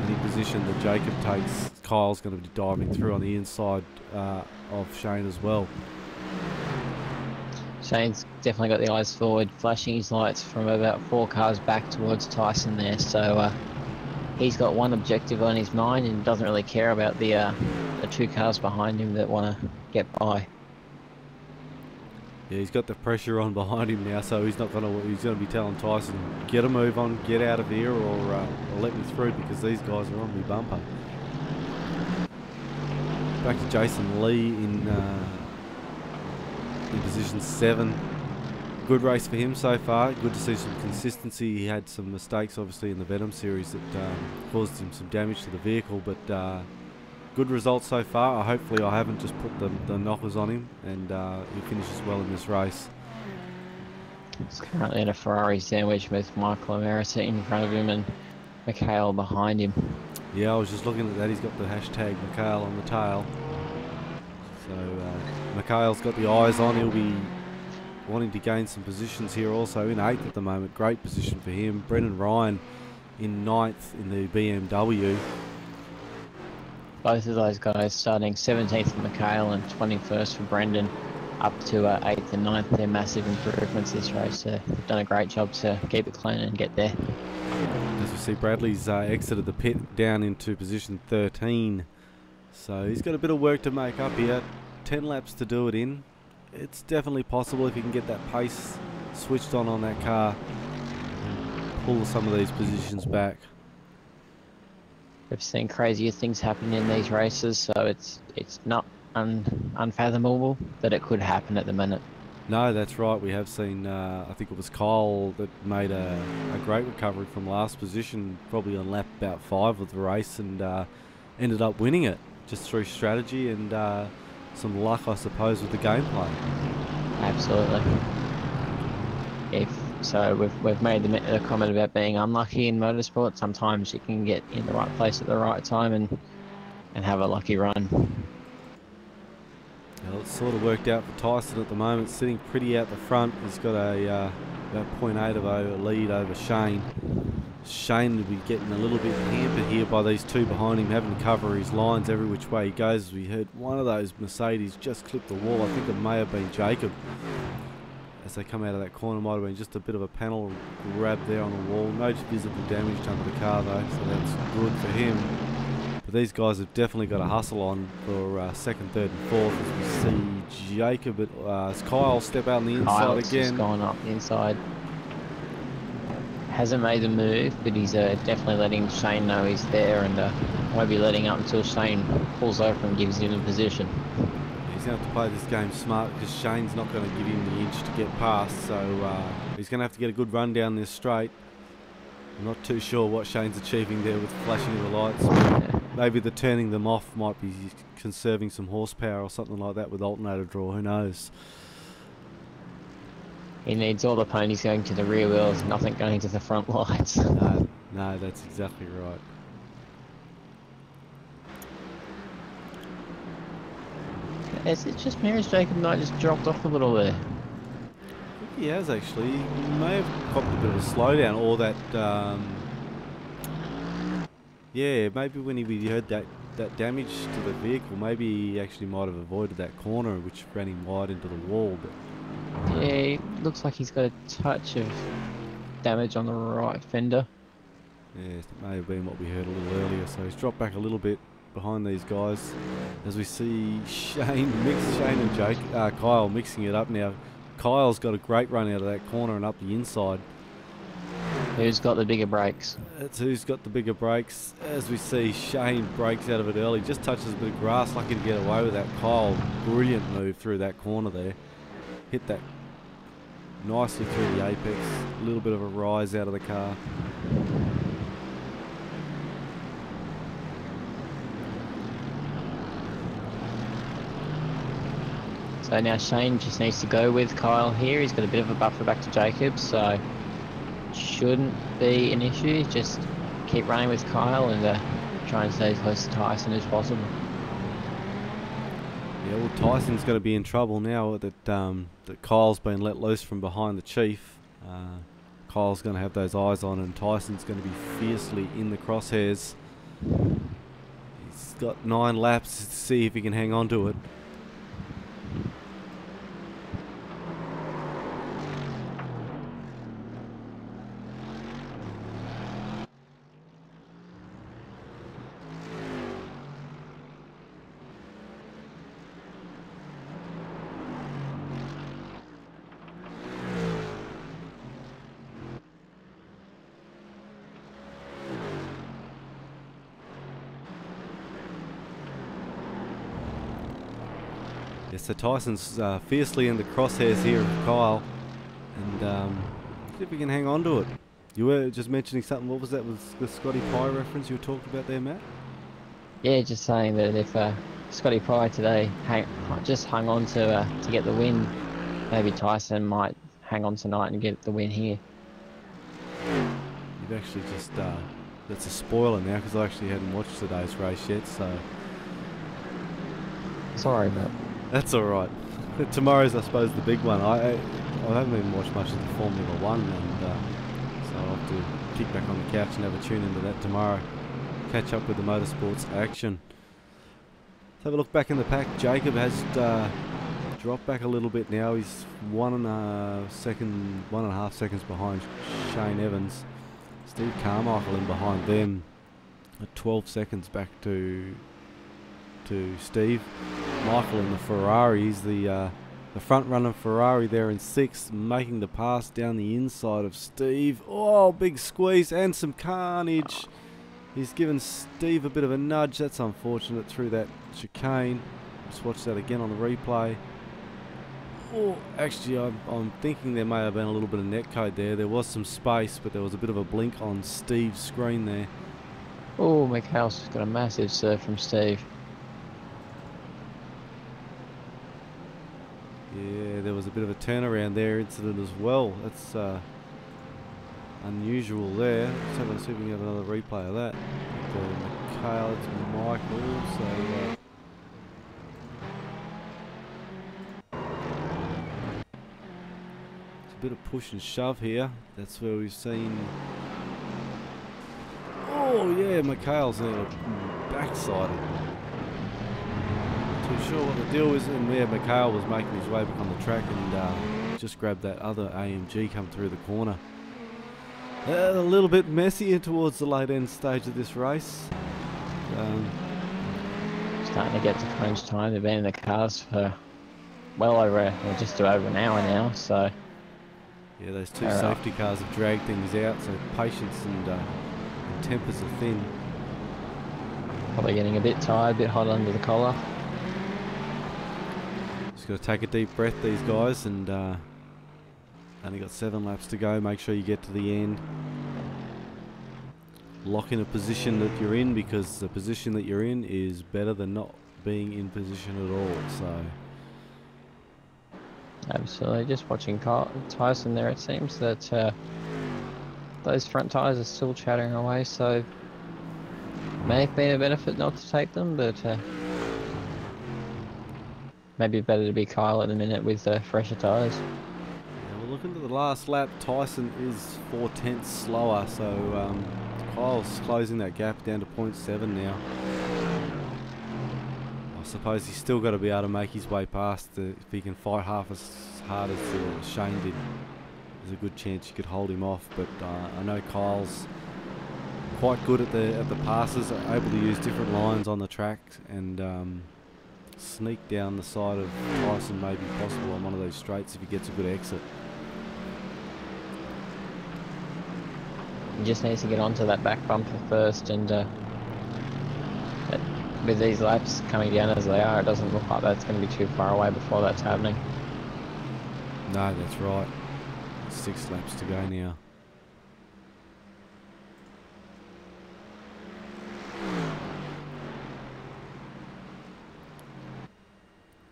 [SPEAKER 1] any position that Jacob takes, Kyle's going to be diving through on the inside of Shane as well.
[SPEAKER 2] Shane's definitely got the eyes forward, flashing his lights from about 4 cars back towards Tyson there, so he's got one objective on his mind and doesn't really care about the 2 cars behind him that want to get by.
[SPEAKER 1] Yeah, he's got the pressure on behind him now, so he's not going to. He's going to be telling Tyson, get a move on, get out of here, or let me through because these guys are on me bumper. Back to Jason Lee in position 7. Good race for him so far. Good to see some consistency. He had some mistakes obviously in the Venom series that caused him some damage to the vehicle, but good results so far. Hopefully I haven't just put the knockers on him, and he finishes well in this race.
[SPEAKER 2] He's currently in a Ferrari sandwich with Michael Amerita in front of him and Mikhail behind him.
[SPEAKER 1] Yeah, I was just looking at that. He's got the hashtag Mikhail on the tail. So Mikhail's got the eyes on. He'll be wanting to gain some positions here also in 8th at the moment. Great position for him. Brendan Ryan in 9th in the BMW.
[SPEAKER 2] Both of those guys starting 17th for Mikhail and 21st for Brendan, up to 8th and 9th. They're massive improvements this race. They've done a great job to keep it clean and get there.
[SPEAKER 1] As we see, Bradley's exited the pit down into position 13. So he's got a bit of work to make up here. 10 laps to do it in. It's definitely possible if he can get that pace switched on that car. Pull some of these positions back.
[SPEAKER 2] We've seen crazier things happen in these races, so it's not unfathomable that it could happen at the minute.
[SPEAKER 1] No, that's right. We have seen, I think it was Kyle that made a great recovery from last position, probably on lap about 5 of the race, and ended up winning it just through strategy and some luck, I suppose, with the gameplay.
[SPEAKER 2] Absolutely. So we've made the comment about being unlucky in motorsport. Sometimes you can get in the right place at the right time and have a lucky run.
[SPEAKER 1] Well, it's sort of worked out for Tyson at the moment, sitting pretty out the front. He's got a about 0.8 of a lead over Shane. Shane will be getting a little bit hampered here by these 2 behind him, having to cover his lines every which way he goes. As we heard, one of those Mercedes just clipped the wall. I think it may have been Jacob. As they come out of that corner, might have been just a bit of a panel grab there on the wall. No visible damage done to the car though, so that's good for him. But these guys have definitely got a hustle on for 2nd, 3rd and 4th. As we see Jacob, as Kyle step out on the inside
[SPEAKER 2] Kyle's
[SPEAKER 1] again.
[SPEAKER 2] just gone up the inside. Hasn't made the move, but he's definitely letting Shane know he's there, and won't be letting up until Shane pulls over and gives him a position.
[SPEAKER 1] He's going to have to play this game smart because Shane's not going to give him the inch to get past, so he's going to have to get a good run down this straight. I'm not too sure what Shane's achieving there with flashing of the lights. Maybe the turning them off might be conserving some horsepower or something like that with alternator draw, who knows.
[SPEAKER 2] He needs all the ponies going to the rear wheels, nothing going to the front lights.
[SPEAKER 1] No, that's exactly right.
[SPEAKER 2] Is it just me or has Jacob Knight just dropped off a little there?
[SPEAKER 1] He has actually. He may have copped a bit of a slowdown, or that. Yeah, maybe when he heard that damage to the vehicle, maybe he actually might have avoided that corner, which ran him wide into the wall. But
[SPEAKER 2] Yeah, it looks like he's got a touch of damage on the right fender.
[SPEAKER 1] yeah, it may have been what we heard a little earlier. So he's dropped back a little bit behind these guys, as we see Shane and Kyle mixing it up now. Kyle's got a great run out of that corner and up the inside.
[SPEAKER 2] Who's got the bigger brakes?
[SPEAKER 1] That's who's got the bigger brakes. As we see, Shane breaks out of it early, just touches a bit of grass, lucky to get away with that. Kyle, brilliant move through that corner there. Hit that nicely through the apex. A little bit of a rise out of the car.
[SPEAKER 2] So now Shane just needs to go with Kyle here. He's got a bit of a buffer back to Jacob, so shouldn't be an issue. Just keep running with Kyle and try and stay as close to Tyson as possible.
[SPEAKER 1] Yeah, well, Tyson's going to be in trouble now that that Kyle's been let loose from behind the chief. Kyle's going to have those eyes on, and Tyson's going to be fiercely in the crosshairs. He's got 9 laps to see if he can hang on to it. Yeah, so Tyson's fiercely in the crosshairs here of Kyle, and see if we can hang on to it. You were just mentioning something. What was that? Was the Scotty Pye reference you were talking about there, Matt?
[SPEAKER 2] Yeah, just saying that if Scotty Pye today just hung on to get the win, maybe Tyson might hang on tonight and get the win here.
[SPEAKER 1] You've actually just that's a spoiler now, because I actually hadn't watched today's race yet, so
[SPEAKER 2] Sorry, but
[SPEAKER 1] that's all right. Tomorrow's, I suppose, the big one. I haven't even watched much of the Formula One, and so I'll have to kick back on the couch and have a tune into that tomorrow. Catch up with the motorsports action. Let's have a look back in the pack. Jacob has dropped back a little bit now. He's 1.5 seconds behind Shane Evans. Steve Carmichael in behind them at 12 seconds back to Steve. Michael in the Ferrari. He's the front runner Ferrari there in 6th, making the pass down the inside of Steve. Oh, big squeeze and some carnage. He's given Steve a bit of a nudge. That's unfortunate through that chicane. Just watch that again on the replay. Oh, actually, I'm thinking there may have been a little bit of netcode there. There was some space, but there was a bit of a blink on Steve's screen there.
[SPEAKER 2] oh, McHouse has got a massive serve from Steve.
[SPEAKER 1] Yeah, there was a bit of a turnaround there incident as well. That's unusual there. Let's have a see if we can have another replay of that. Mikhail, it's Michael. So it's a bit of push and shove here. That's where we've seen. Oh yeah, Mikhail's backsided. Too sure what the deal is, and yeah, Mikhail was making his way back on the track and just grabbed that other AMG come through the corner. A little bit messier towards the late end stage of this race.
[SPEAKER 2] Starting to get to crunch time. They've been in the cars for well over, or just over an hour now, so
[SPEAKER 1] yeah, those two safety cars have dragged things out, so patience and tempers are thin.
[SPEAKER 2] probably getting a bit tired, a bit hot under the collar.
[SPEAKER 1] Just got to take a deep breath, these guys, and only got 7 laps to go. Make sure you get to the end. Lock in a position that you're in, because the position that you're in is better than not being in position at all. So
[SPEAKER 2] Absolutely. Just watching Tyson there, it seems that those front tyres are still chattering away, so may have been a benefit not to take them, but maybe better to be Kyle at the minute with fresher tyres.
[SPEAKER 1] Yeah, well, looking at the last lap, Tyson is 4/10 slower, so Kyle's closing that gap down to 0.7 now. I suppose he's still got to be able to make his way past. If he can fight half as hard as Shane did, there's a good chance you could hold him off. But I know Kyle's quite good at the passes, able to use different lines on the track and sneak down the side of Tyson may be possible on one of those straights if he gets a good exit.
[SPEAKER 2] He just needs to get onto that back bumper first, and with these laps coming down as they are, it doesn't look like that's going to be too far away before that's happening.
[SPEAKER 1] No, that's right. 6 laps to go now.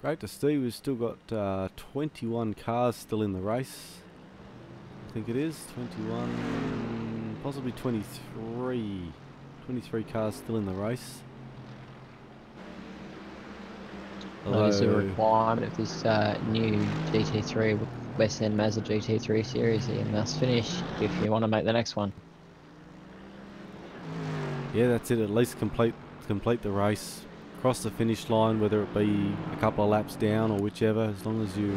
[SPEAKER 1] Great to see. We've still got 21 cars still in the race. I think it is 21, possibly 23. 23 cars still in the race.
[SPEAKER 2] That is a requirement of this new GT3 West End Mazda GT3 series. You must finish if you want to make the next one.
[SPEAKER 1] Yeah, that's it. At least complete the race, cross the finish line, whether it be a couple of laps down or whichever. As long as you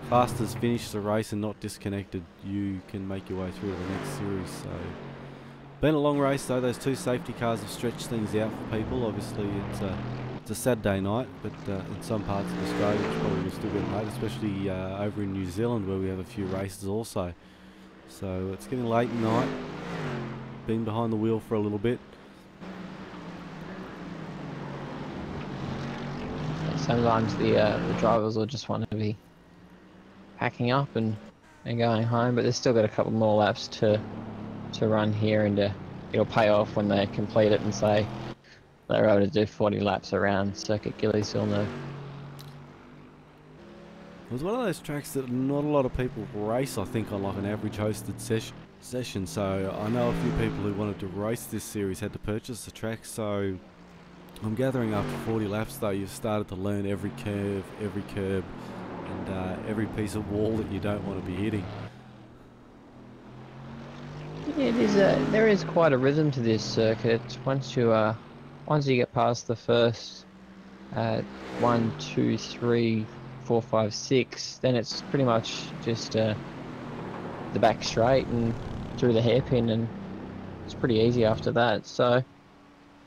[SPEAKER 1] fastest finish the race and not disconnected, you can make your way through to the next series. So, been a long race though. Those 2 safety cars have stretched things out for people. Obviously, it's a Saturday night, but in some parts of Australia it's probably still getting late, especially over in New Zealand where we have a few races also. So it's getting late at night. Been behind the wheel for a little bit.
[SPEAKER 2] Sometimes the drivers will just want to be packing up and going home, but they've still got a couple more laps to run here, and it'll pay off when they complete it and say they're able to do 40 laps around Circuit Gilles Villeneuve.
[SPEAKER 1] It was one of those tracks that not a lot of people race, I think, on like an average hosted session. So I know a few people who wanted to race this series had to purchase the track. So I'm gathering after 40 laps though, you've started to learn every curve, every curb, and every piece of wall that you don't want to be hitting.
[SPEAKER 2] Yeah, it is. There is quite a rhythm to this circuit. Once you get past the first 1, 2, 3, 4, 5, 6, then it's pretty much just the back straight and through the hairpin, and it's pretty easy after that. So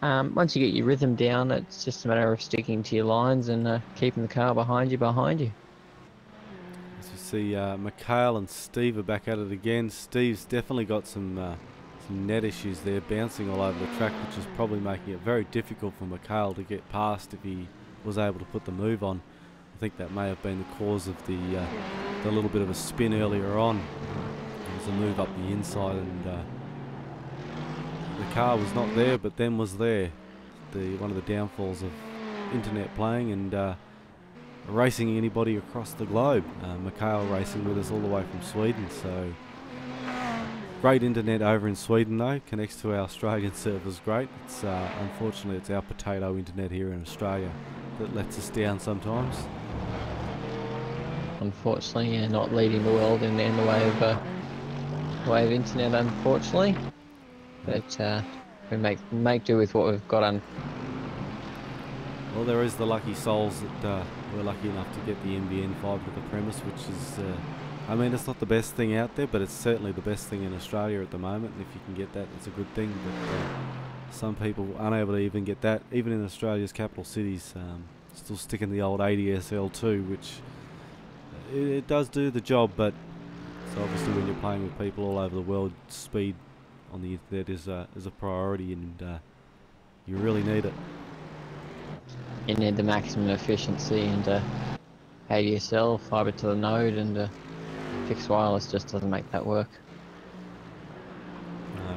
[SPEAKER 2] once you get your rhythm down, it's just a matter of sticking to your lines and keeping the car behind you. As
[SPEAKER 1] you see, Mikhail and Steve are back at it again. Steve's definitely got some net issues there, bouncing all over the track, which is probably making it very difficult for Mikhail to get past if he was able to put the move on. I think that may have been the cause of the little bit of a spin earlier on. There was a move up the inside, and the car was not there, but then was there. One of the downfalls of internet playing and racing anybody across the globe. Mikhail racing with us all the way from Sweden, so great internet over in Sweden though, connects to our Australian servers great. It's unfortunately it's our potato internet here in Australia that lets us down sometimes.
[SPEAKER 2] Unfortunately, yeah, not leading the world in the way of internet, unfortunately. But we make do with what we've got.
[SPEAKER 1] Well, there is the lucky souls that were lucky enough to get the NBN fibre to the premise, which is, I mean, it's not the best thing out there, but it's certainly the best thing in Australia at the moment. And if you can get that, it's a good thing. But some people unable to even get that, even in Australia's capital cities, still sticking the old ADSL2, which it does do the job, but so obviously when you're playing with people all over the world, speed on the internet is a priority, and you really need it.
[SPEAKER 2] You need the maximum efficiency, and ADSL, fibre to the node, and fixed wireless just doesn't make that work.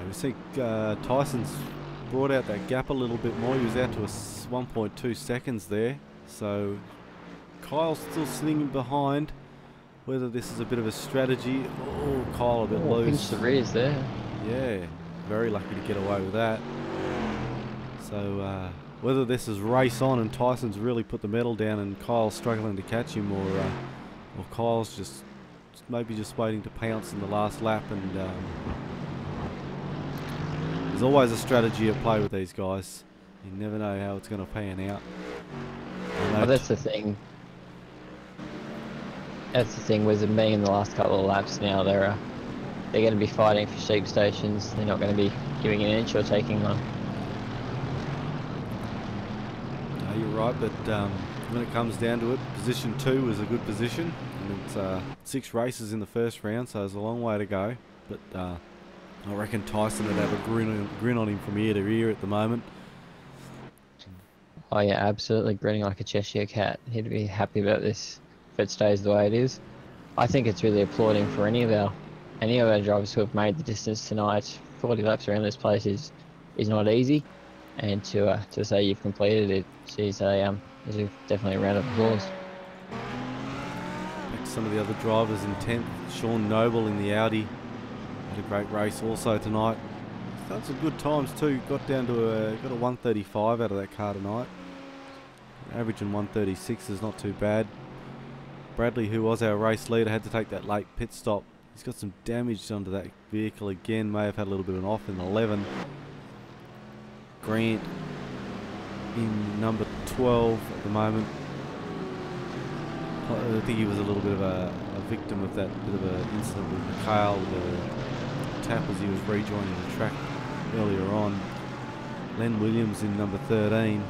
[SPEAKER 1] We see Tyson's brought out that gap a little bit more. He was out to 1.2 seconds there, so Kyle's still sitting behind. Whether this is a bit of a strategy, Kyle a bit loose.
[SPEAKER 2] Pinch the rears there.
[SPEAKER 1] Yeah, very lucky to get away with that. So whether this is race on and Tyson's really put the medal down and Kyle's struggling to catch him, or Kyle's just maybe just waiting to pounce in the last lap. And there's always a strategy at play with these guys. You never know how it's going to pan out.
[SPEAKER 2] Well, that's the thing. That's the thing with them being in the last couple of laps now. They're going to be fighting for sheep stations. They're not going to be giving an inch or taking one.
[SPEAKER 1] No, you're right, but when it comes down to it, position 2 is a good position, and it's 6 races in the first round, so there's a long way to go. But I reckon Tyson would have a grin on him from ear to ear at the moment.
[SPEAKER 2] Oh yeah, absolutely grinning like a Cheshire cat. He'd be happy about this if it stays the way it is. I think it's really applauding for any of our drivers who have made the distance tonight. 40 laps around this place is not easy, and to say you've completed it is definitely a round of applause.
[SPEAKER 1] Back to some of the other drivers in 10th. Sean Noble in the Audi had a great race also tonight. Done some good times too. Got down to got a 135 out of that car tonight. Averaging 136 is not too bad. Bradley, who was our race leader, had to take that late pit stop. He's got some damage onto that vehicle again. May have had a little bit of an off in 11. Grant in number 12 at the moment. I think he was a little bit of a victim of that bit of an incident with Mikhail, the tap as he was rejoining the track earlier on. Len Williams in number 13.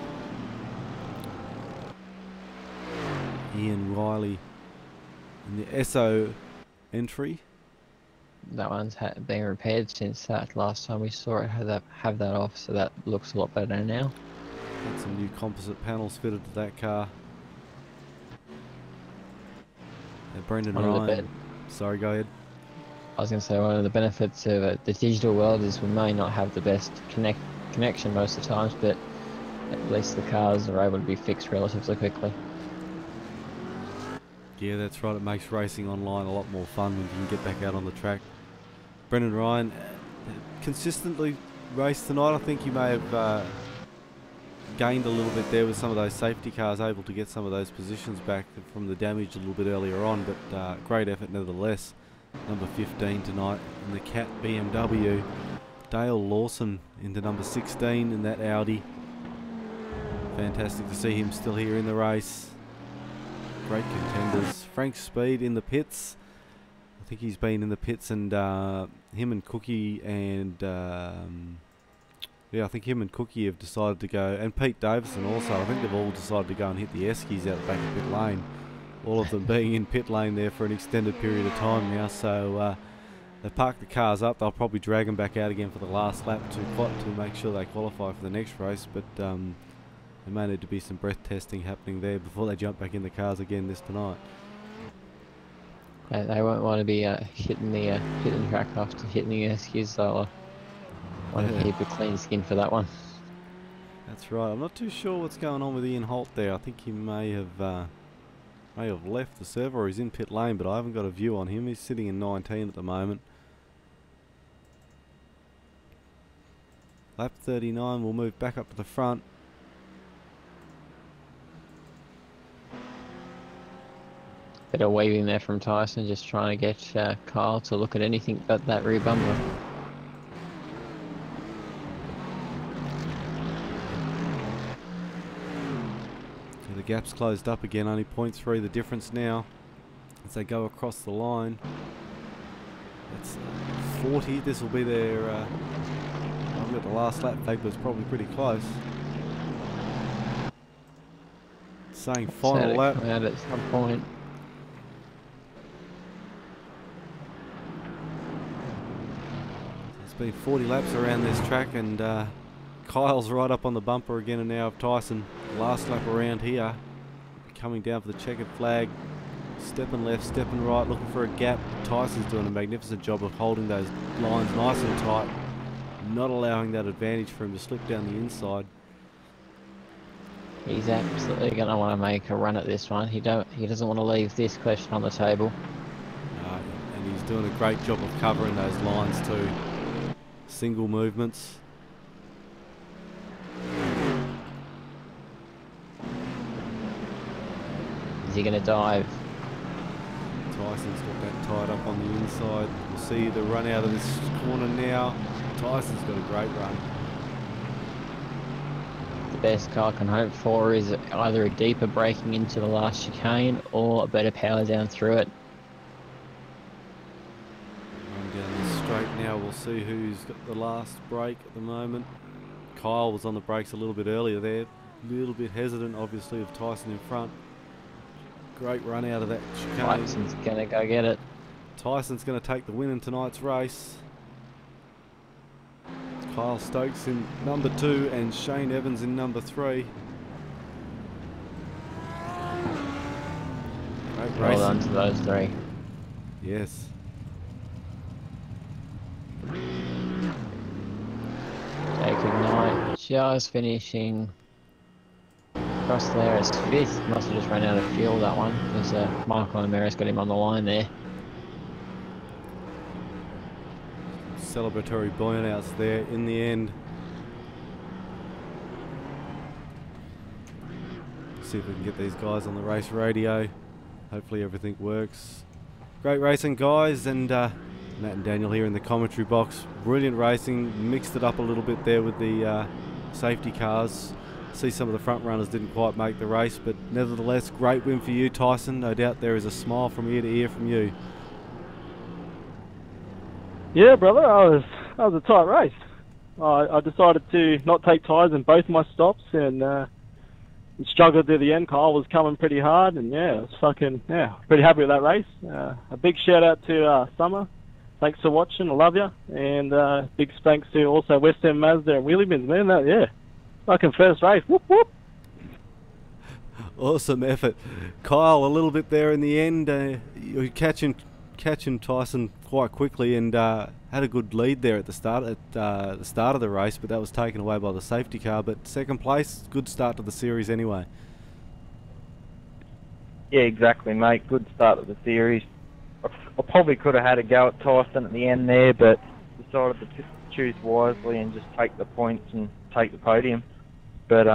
[SPEAKER 1] Ian Riley in the SO entry.
[SPEAKER 2] That one's been repaired since that last time we saw it have that off, so that looks a lot better now.
[SPEAKER 1] Got some new composite panels fitted to that car. Brendan Ryan. Sorry, go ahead.
[SPEAKER 2] I was going to say, one of the benefits of the digital world is we may not have the best connection most of the times, but at least the cars are able to be fixed relatively quickly.
[SPEAKER 1] Yeah, that's right. It makes racing online a lot more fun when you can get back out on the track. Brendan Ryan consistently raced tonight. I think he may have gained a little bit there with some of those safety cars, able to get some of those positions back from the damage a little bit earlier on, but great effort nevertheless. Number 15 tonight in the Cat BMW. Dale Lawson into number 16 in that Audi. Fantastic to see him still here in the race. Great contenders. Frank Speed in the pits. I think he's been in the pits, and him and Cookie and I think him and Cookie have decided to go, and Pete Davison also. I think they've all decided to go and hit the Eskies out the back of pit lane. All of them being in pit lane there for an extended period of time now. So they parked the cars up. They'll probably drag them back out again for the last lap to make sure they qualify for the next race. But there may need to be some breath testing happening there before they jump back in the cars again tonight.
[SPEAKER 2] They won't want to be hitting the track after hitting the Eskies. They'll want to keep a clean skin for that one.
[SPEAKER 1] That's right. I'm not too sure what's going on with Ian Holt there. I think he may have left the server, or he's in pit lane, but I haven't got a view on him. He's sitting in 19 at the moment. Lap 39, we'll move back up to the front.
[SPEAKER 2] Bit of waving there from Tyson, just trying to get Kyle to look at anything but that rear bumper.
[SPEAKER 1] So the gap's closed up again, only 0.3 the difference now as they go across the line. It's 40, this will be their, I've got the last lap paper, it's probably pretty close. Saying final lap.
[SPEAKER 2] Out at some point.
[SPEAKER 1] It's been 40 laps around this track, and Kyle's right up on the bumper again, and now of Tyson. Last lap around here, coming down for the checkered flag. Stepping left, stepping right, looking for a gap. Tyson's doing a magnificent job of holding those lines nice and tight, not allowing that advantage for him to slip down the inside.
[SPEAKER 2] He's absolutely going to want to make a run at this one. He doesn't want to leave this question on the table.
[SPEAKER 1] No, and he's doing a great job of covering those lines too. Single movements.
[SPEAKER 2] he going to dive?
[SPEAKER 1] Tyson's got that tied up on the inside. We'll see the run out of this corner now. Tyson's got a great run.
[SPEAKER 2] The best car can hope for is either a deeper braking into the last chicane or a better power down through it.
[SPEAKER 1] Run down the straight now. We'll see who's got the last break at the moment. Kyle was on the brakes a little bit earlier there. A little bit hesitant, obviously, of Tyson in front. Great run out of that chicane.
[SPEAKER 2] Tyson's going to go get it.
[SPEAKER 1] Tyson's going to take the win in tonight's race. Kyle Stokes in number 2 and Shane Evans in number 3. Great
[SPEAKER 2] Well
[SPEAKER 1] racing.
[SPEAKER 2] done to those three.
[SPEAKER 1] Yes.
[SPEAKER 2] Jacob Knight just finishing across there as 5th. Must have just run out of fuel that one because Michael Amaris got him on the line there.
[SPEAKER 1] Celebratory burnouts there in the end. See if we can get these guys on the race radio. Hopefully everything works. Great racing, guys, and Matt and Daniel here in the commentary box. Brilliant racing. Mixed it up a little bit there with the safety cars. See some of the front runners didn't quite make the race, but nevertheless, great win for you, Tyson. No doubt there is a smile from ear to ear from you.
[SPEAKER 7] Yeah, brother, that was a tight race. I decided to not take tyres in both my stops and struggled to the end. Kyle was coming pretty hard, and yeah, it was pretty happy with that race. A big shout out to Summer. Thanks for watching. I love you. And big thanks to also West End Mazda and Wheelybins, man. Fucking first race. Whoop whoop.
[SPEAKER 1] Awesome effort. Kyle, a little bit there in the end. You're catching Tyson quite quickly and had a good lead there at the start of the race, but that was taken away by the safety car. But second place, good start to the series anyway.
[SPEAKER 8] Yeah, exactly, mate. Good start of the series. I probably could have had a go at Tyson at the end there, but decided to choose wisely and just take the points and take the podium. But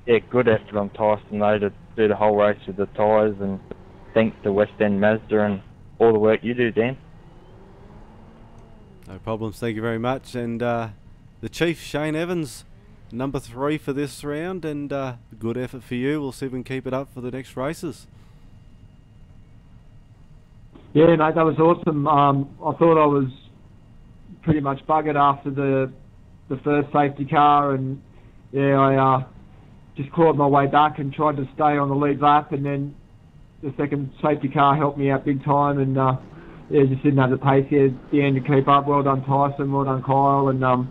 [SPEAKER 8] yeah, good effort on Tyson though to do the whole race with the tyres, and thanks to West End Mazda and all the work you do, Dan.
[SPEAKER 1] No problems, thank you very much. And the Chief, Shane Evans, number 3 for this round, and good effort for you. We'll see if we can keep it up for the next races.
[SPEAKER 9] Yeah, mate, that was awesome. I thought I was pretty much buggered after the first safety car, and yeah, I just clawed my way back and tried to stay on the lead lap, and then the second safety car helped me out big time, and yeah, just didn't have the pace here at the end to keep up. Well done Tyson, well done Kyle, and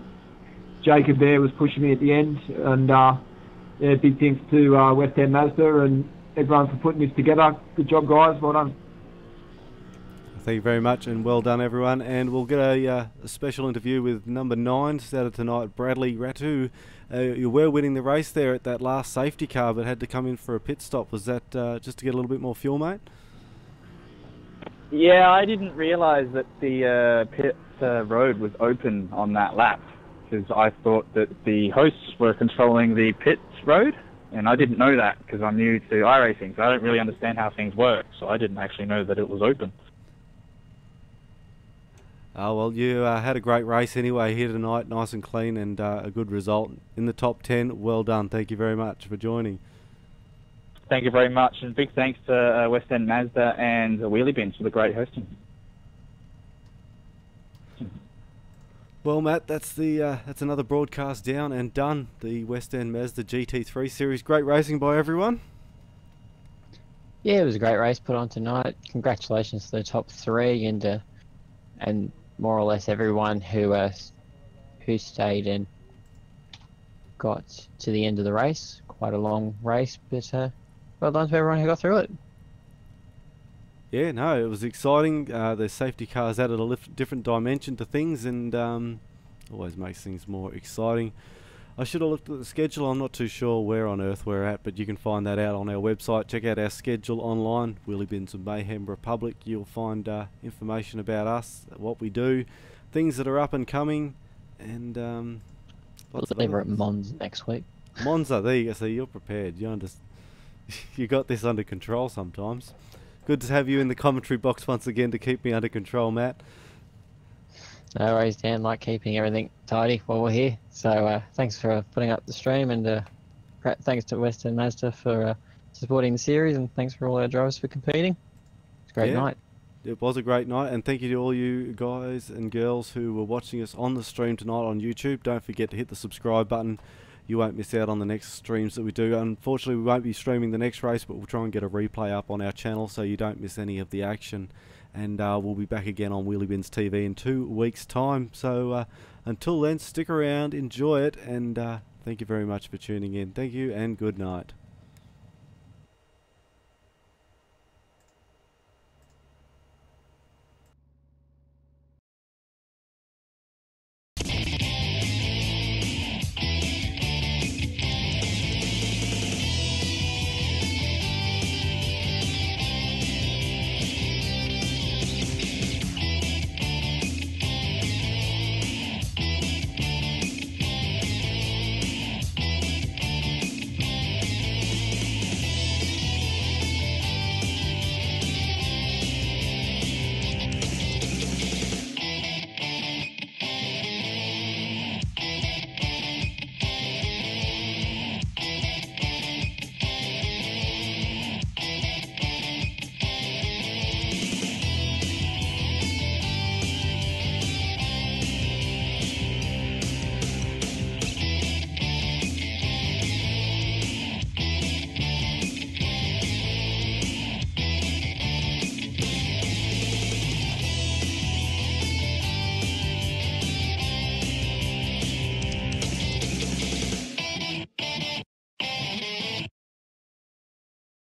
[SPEAKER 9] Jacob there was pushing me at the end, and yeah, big thanks to West End Mazda and everyone for putting this together. Good job, guys, well done.
[SPEAKER 1] Thank you very much, and well done everyone. And we'll get a special interview with number 9 started tonight, Bradley Ratu. You were winning the race there at that last safety car, but had to come in for a pit stop. Was that just to get a little bit more fuel, mate?
[SPEAKER 10] Yeah, I didn't realise that the pit road was open on that lap, because I thought that the hosts were controlling the pit road, and I didn't know that because I'm new to iRacing, so I don't really understand how things work, so I didn't actually know that it was open.
[SPEAKER 1] Oh, well, you had a great race anyway here tonight, nice and clean, and a good result in the top 10. Well done. Thank you very much for joining.
[SPEAKER 10] Thank you very much, and big thanks to West End Mazda and Wheelybins for the great hosting.
[SPEAKER 1] Well, Matt, that's another broadcast down and done. The West End Mazda GT3 series. Great racing by everyone.
[SPEAKER 2] Yeah, it was a great race put on tonight. Congratulations to the top 3 and more or less everyone who stayed and got to the end of the race. Quite a long race, but well done to everyone who got through it.
[SPEAKER 1] Yeah, no, it was exciting. The safety cars added a different dimension to things, and always makes things more exciting. I should have looked at the schedule. I'm not too sure where on earth we're at, but you can find that out on our website. Check out our schedule online, Wheelybins and Mayhem Republic. You'll find information about us, what we do, things that are up and coming, and lots of
[SPEAKER 2] We're at Mons next week.
[SPEAKER 1] Monza, there you go. So you're prepared. You You got this under control sometimes. Good to have you in the commentary box once again to keep me under control, Matt.
[SPEAKER 2] No worries, Dan. Like keeping everything tidy while we're here. So thanks for putting up the stream, and thanks to Western Mazda for supporting the series, and thanks for all our drivers for competing. It's a great night.
[SPEAKER 1] It was a great night, and thank you to all you guys and girls who were watching us on the stream tonight on YouTube. Don't forget to hit the subscribe button. You won't miss out on the next streams that we do. Unfortunately, we won't be streaming the next race, but we'll try and get a replay up on our channel so you don't miss any of the action. And we'll be back again on Wheelybins TV in 2 weeks' time. So until then, stick around, enjoy it, and thank you very much for tuning in. Thank you, and good night.